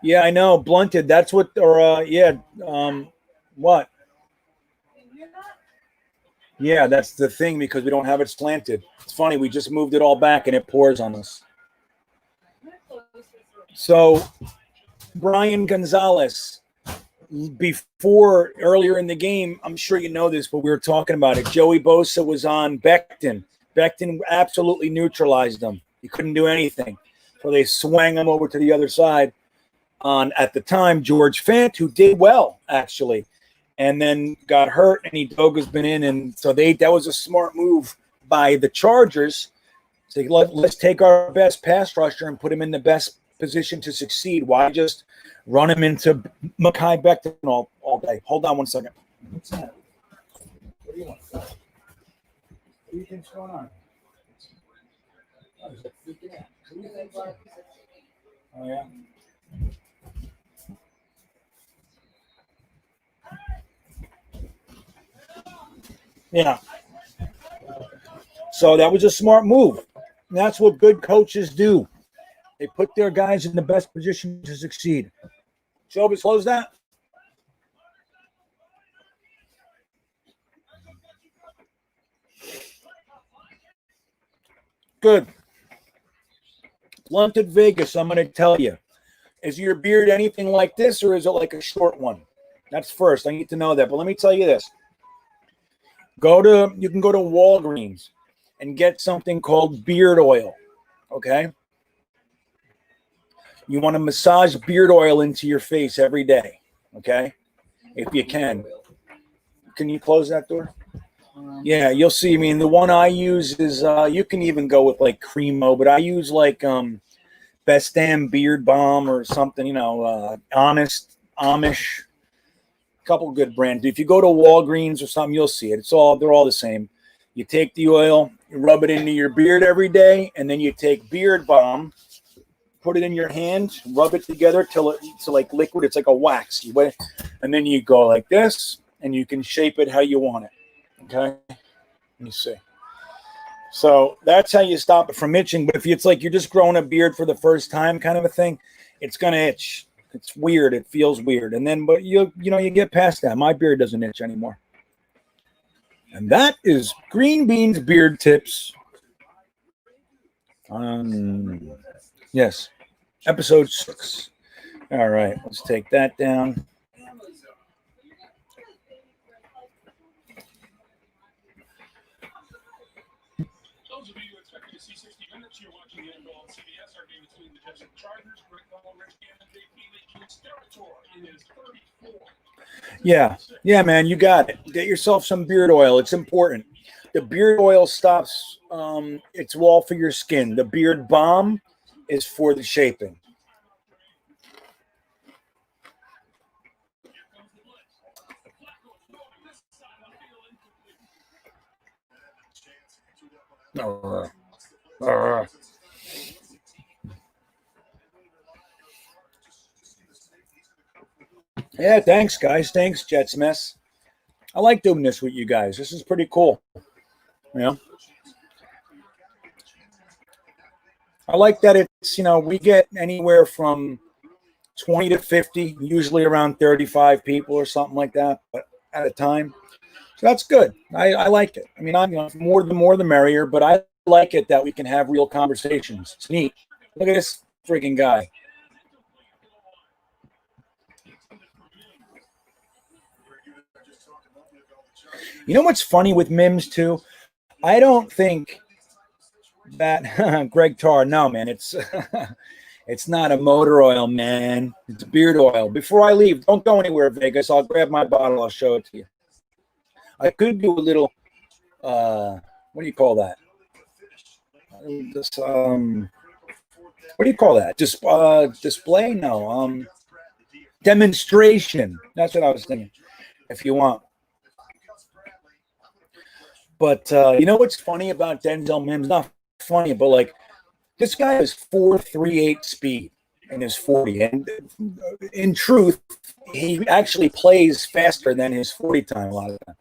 Yeah, I know. Blunted. That's what, what? Yeah, that's the thing because we don't have it slanted. It's funny. We just moved it all back and it pours on us. So, Brian Gonzalez, earlier in the game, I'm sure you know this, but we were talking about it. Joey Bosa was on Becton. Becton absolutely neutralized him. He couldn't do anything. So they swang him over to the other side on, at the time, George Fant, who did well, actually, and then got hurt, and Edoga's been in. And so that was a smart move by the Chargers. So let's take our best pass rusher and put him in the best position to succeed. Why just run him into Mekhi Becton all day? Hold on one second. What's that? What do you want? What do you think's going on? Oh, yeah? Yeah. So that was a smart move. And that's what good coaches do. They put their guys in the best position to succeed. Shobis, close that. Good. Blunted Vegas, I'm going to tell you. Is your beard anything like this, or is it like a short one? That's first. I need to know that. But let me tell you this. You can go to Walgreens and get something called beard oil. Okay? You want to massage beard oil into your face every day. Okay? If you can. Can you close that door? Yeah, you'll see. I mean, the one I use is, you can even go with like Cremo, but I use like Best Damn Beard Balm or something, Honest, Amish. Couple good brands. If you go to Walgreens or something, you'll see it. They're all the same. You take the oil, you rub it into your beard every day, and then you take beard balm, put it in your hand, rub it together till it's like liquid. It's like a wax. And then you go like this, and you can shape it how you want it. Okay? Let me see. So that's how you stop it from itching. But if it's like you're just growing a beard for the first time kind of a thing, it's gonna itch. It's weird. It feels weird. And then, but you get past that. My beard doesn't itch anymore. And that is Green Beans Beard Tips. Yes, episode 6. All right, let's take that down. Those of you who expected to see 60 Minutes, you're watching the NFL on CBS. Our game between the Jets and Chargers. Greg Ball, Rich Gannon, JP Leach, Steratore is 34. Yeah, man, you got it. Get yourself some beard oil. It's important. The beard oil stops. It's all for your skin. The beard balm is for the shaping. Yeah, thanks, guys. Thanks, Jets Mess. I like doing this with you guys. This is pretty cool. Yeah. I like that it's, we get anywhere from 20 to 50, usually around 35 people or something like that, but at a time. So that's good. I like it. I mean, more the merrier, but I like it that we can have real conversations. It's neat. Look at this freaking guy. You know what's funny with Mims too? I don't think that Greg Tarr. No, man, it's it's not a motor oil, man. It's beard oil. Before I leave, don't go anywhere, Vegas. I'll grab my bottle. I'll show it to you. I could do a little. What do you call that? What do you call that? Just display? No. Demonstration. That's what I was thinking. If you want. But you know what's funny about Denzel Mims? Not funny, but like this guy is 4.38 speed in his 40, and in truth, he actually plays faster than his 40 time a lot of the time.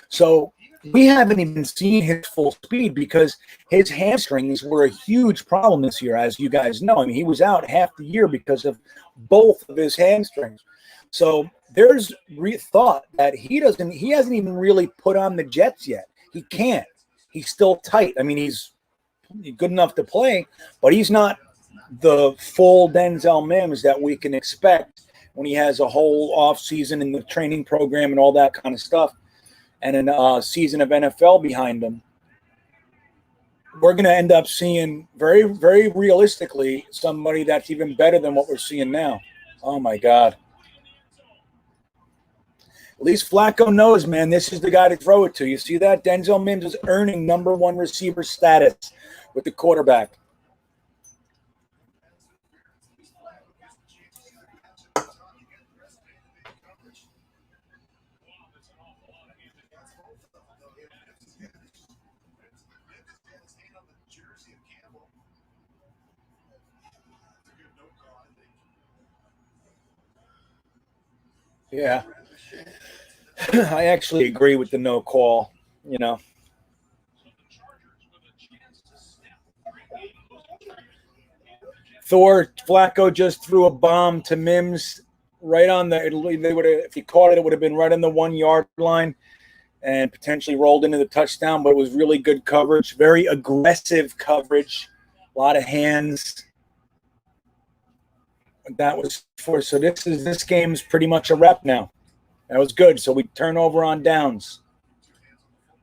So we haven't even seen his full speed because his hamstrings were a huge problem this year, as you guys know. I mean, he was out half the year because of both of his hamstrings. So there's thought that he hasn't even really put on the Jets yet. He can't. He's still tight. I mean, he's good enough to play, but he's not the full Denzel Mims that we can expect when he has a whole offseason in the training program and all that kind of stuff and a season of NFL behind him. We're going to end up seeing very, very realistically somebody that's even better than what we're seeing now. Oh, my God. At least Flacco knows, man, this is the guy to throw it to. You see that? Denzel Mims is earning number 1 receiver status with the quarterback. Yeah. I actually agree with the no call, Flacco just threw a bomb to Mims right on if he caught it, it would have been right on the 1 yard line and potentially rolled into the touchdown, but it was really good coverage, very aggressive coverage, a lot of hands. That was so this game's pretty much a wrap now. That was good. So we turn over on downs.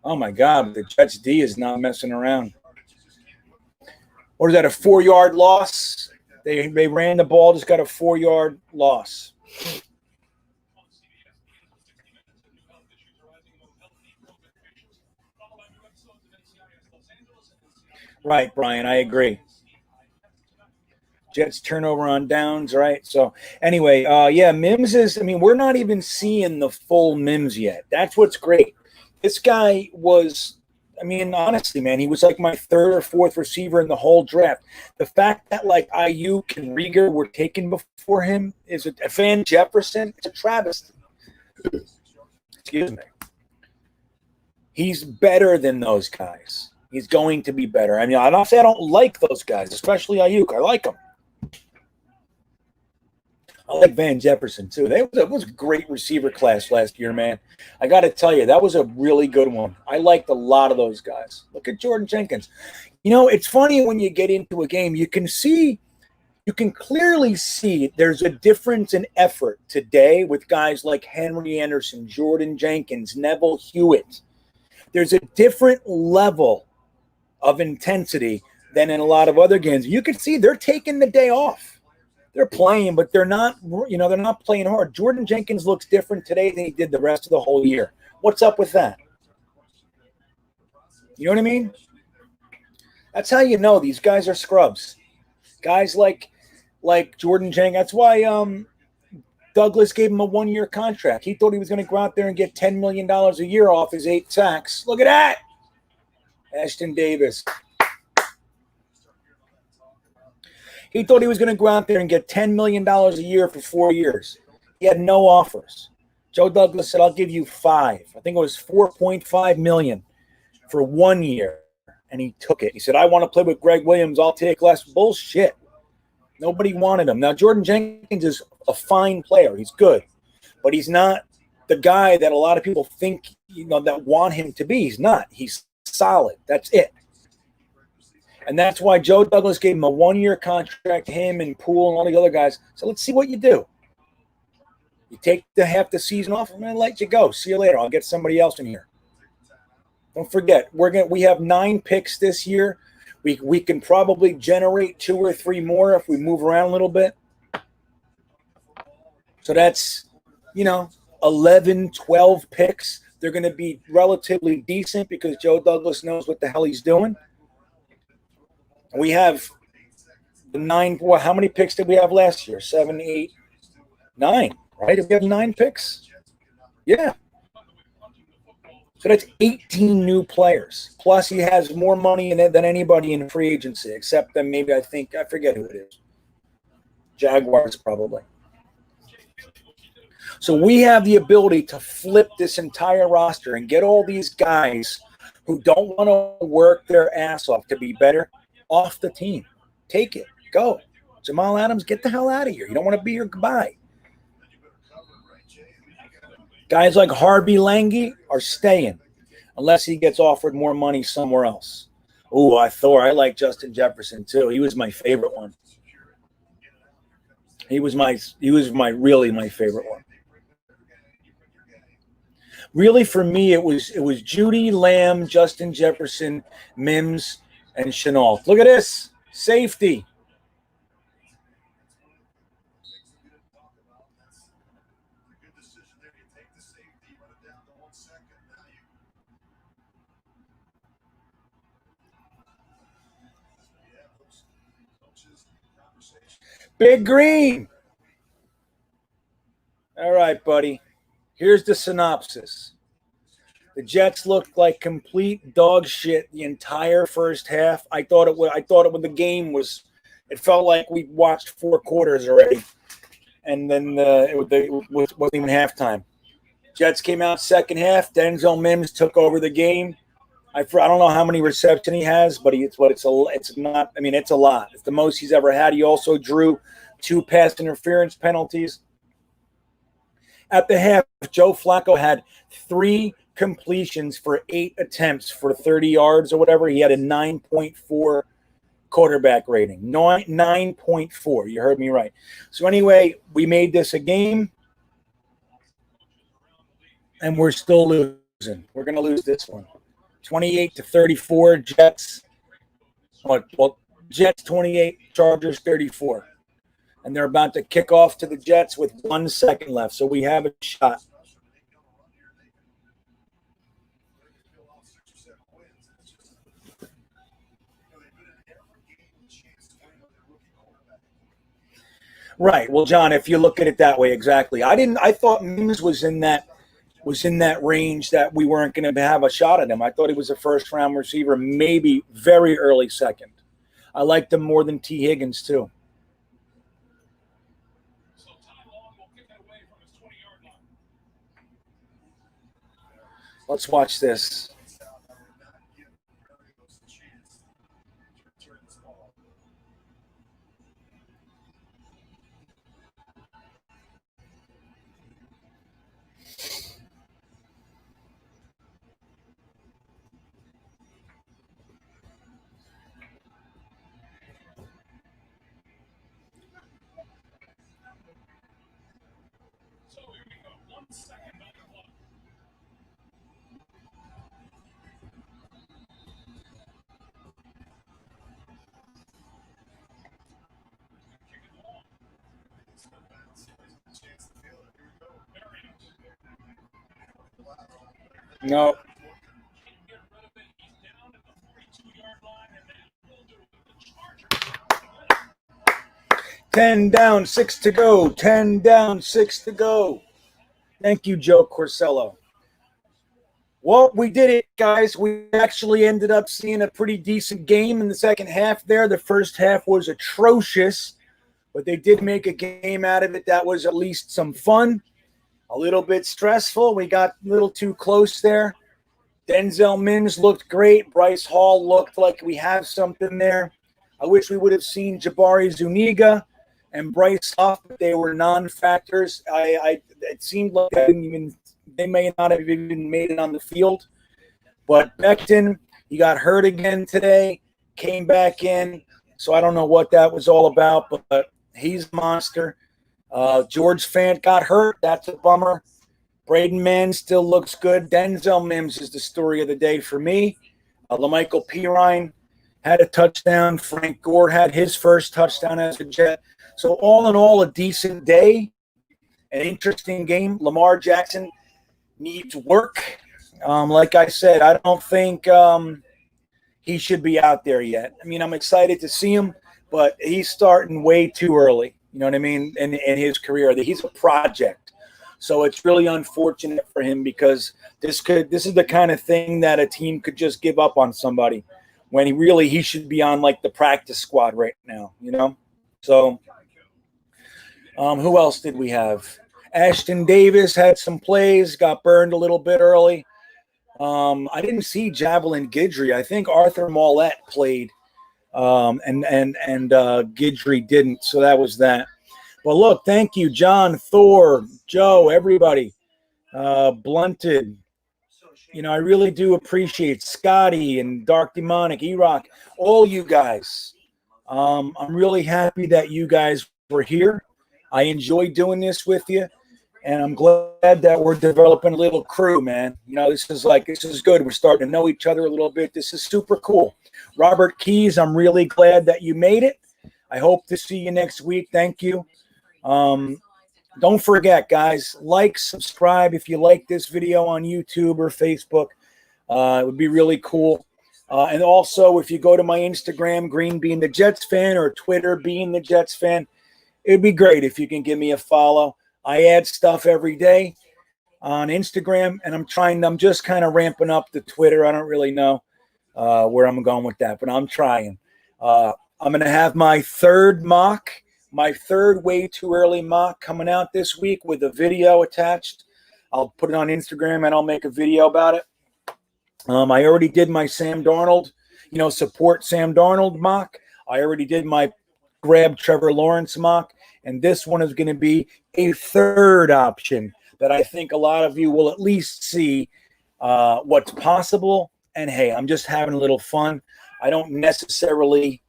Oh, my God. The Jets D is not messing around. Or is that a 4-yard loss? They ran the ball, just got a 4-yard loss. Right, Brian. I agree. Jets turnover on downs, right? So anyway, Mims is, we're not even seeing the full Mims yet. That's what's great. This guy was, honestly, man, he was like my 3rd or 4th receiver in the whole draft. The fact that like Ayuk and Rieger were taken before him is a Van Jefferson. It's a travesty. Excuse me. He's better than those guys. He's going to be better. I don't say I don't like those guys, especially Ayuk. I like him. I like Van Jefferson, too. That was a great receiver class last year, man. I got to tell you, that was a really good one. I liked a lot of those guys. Look at Jordan Jenkins. You know, it's funny when you get into a game, you can clearly see there's a difference in effort today with guys like Henry Anderson, Jordan Jenkins, Neville Hewitt. There's a different level of intensity than in a lot of other games. You can see they're taking the day off. They're playing, but they're not playing hard. Jordan Jenkins looks different today than he did the rest of the whole year. What's up with that? You know what I mean? That's how you know these guys are scrubs. Guys like Jordan Jenkins. That's why Douglas gave him a 1-year contract. He thought he was going to go out there and get $10 million a year off his 8 sacks. Look at that. Ashton Davis. He thought he was going to go out there and get $10 million a year for 4 years. He had no offers. Joe Douglas said, I'll give you 5. I think it was $4.5 million for 1 year. And he took it. He said, I want to play with Greg Williams. I'll take less. Bullshit. Nobody wanted him. Now, Jordan Jenkins is a fine player. He's good. But he's not the guy that a lot of people think, that want him to be. He's not. He's solid. That's it. And that's why Joe Douglas gave him a 1-year contract, him and Poole and all the other guys. So let's see what you do. You take half the season off, I'm going to let you go. See you later. I'll get somebody else in here. Don't forget, we have 9 picks this year. We can probably generate 2 or 3 more if we move around a little bit. So that's, 11, 12 picks. They're going to be relatively decent because Joe Douglas knows what the hell he's doing. We have the 9. Well, how many picks did we have last year? 7, 8, 9, right? Did we have 9 picks? Yeah. So that's 18 new players. Plus, he has more money in it than anybody in free agency, except then maybe I forget who it is. Jaguars, probably. So we have the ability to flip this entire roster and get all these guys who don't want to work their ass off to be better off the team. Take it. Go. Jamal Adams, get the hell out of here. You don't want to be here. Goodbye. Guys like Harvey Lange are staying unless he gets offered more money somewhere else. Oh, I like Justin Jefferson too. He was my favorite one. He was my favorite one. Really, for me, it was Judy, Lamb, Justin Jefferson, Mims, and Chenault. Look at this. Safety. Big Green. All right, buddy. Here's the synopsis. The Jets looked like complete dog shit the entire first half. I thought when the game was, it felt like we watched 4 quarters already, and then it wasn't even halftime. Jets came out second half. Denzel Mims took over the game. I don't know how many receptions he has, but it's a lot. It's the most he's ever had. He also drew 2 pass interference penalties. At the half, Joe Flacco had 3 completions for 8 attempts for 30 yards or whatever. He had a 9.4 quarterback rating. 9.4. You heard me right. So anyway, we made this a game, and we're still losing. We're going to lose this one. 28-34, Jets. Well, Jets 28, Chargers 34. And they're about to kick off to the Jets with 1 second left. So we have a shot. Right. Well, John, if you look at it that way, exactly. I thought Mims was in that range that we weren't going to have a shot at him. I thought he was a first-round receiver, maybe very early second. I liked him more than T. Higgins, too. Let's watch this. No. 10 down, 6 to go. 10 down, 6 to go. Thank you, Joe Corsello. Well, we did it, guys. We actually ended up seeing a pretty decent game in the second half there. The first half was atrocious, but they did make a game out of it that was at least some fun. A little bit stressful. We got a little too close there. Denzel Mims looked great. Bryce Hall looked like we have something there. I wish we would have seen Jabari Zuniga and Bryce Huff, but they were non-factors. It seemed like they may not have even made it on the field. But Becton, he got hurt again today, came back in. So I don't know what that was all about, but he's a monster. George Fant got hurt. That's a bummer. Braden Mann still looks good. Denzel Mims is the story of the day for me. Lamical Perine had a touchdown. Frank Gore had his first touchdown as a Jet. So all in all, a decent day, an interesting game. Lamar Jackson needs work. Like I said, I don't think he should be out there yet. I mean, I'm excited to see him, but he's starting way too early. You know what I mean? In his career, he's a project. So it's really unfortunate for him because this is the kind of thing that a team could just give up on somebody when he should be on like the practice squad right now, you know? So who else did we have? Ashton Davis had some plays, got burned a little bit early. I didn't see Javelin Guidry. I think Arthur Mollett played, and Guidry didn't. So that was that. But look, thank you, John, Thor, Joe, everybody. Blunted. You know, I really do appreciate Scotty and Dark Demonik, E-Rock, all you guys. I'm really happy that you guys were here. I enjoy doing this with you, and I'm glad that we're developing a little crew, man. You know, this is good. We're starting to know each other a little bit. This is super cool. Robert Keys, I'm really glad that you made it. I hope to see you next week. Thank you. Don't forget, guys, like, subscribe if you like this video on YouTube or Facebook. It would be really cool. And also, if you go to my Instagram, Green Being the Jets Fan, or Twitter, Being the Jets Fan, it would be great if you can give me a follow. I add stuff every day on Instagram, and I'm just kind of ramping up the Twitter. I don't really know where I'm going with that, but I'm trying. I'm going to have my third way too early mock coming out this week with a video attached. I'll put it on Instagram and I'll make a video about it. I already did my Sam Darnold, support Sam Darnold mock. I already did my grab Trevor Lawrence mock. And this one is going to be a third option that I think a lot of you will at least see what's possible. And hey, I'm just having a little fun. I don't necessarily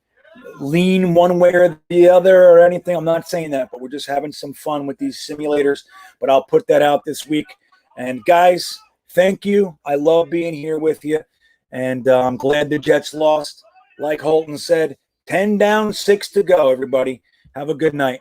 lean one way or the other or anything. I'm not saying that, but we're just having some fun with these simulators. But I'll put that out this week. And guys, thank you. I love being here with you. And I'm glad the Jets lost. Like Holton said, 10 down, 6 to go, everybody. Have a good night.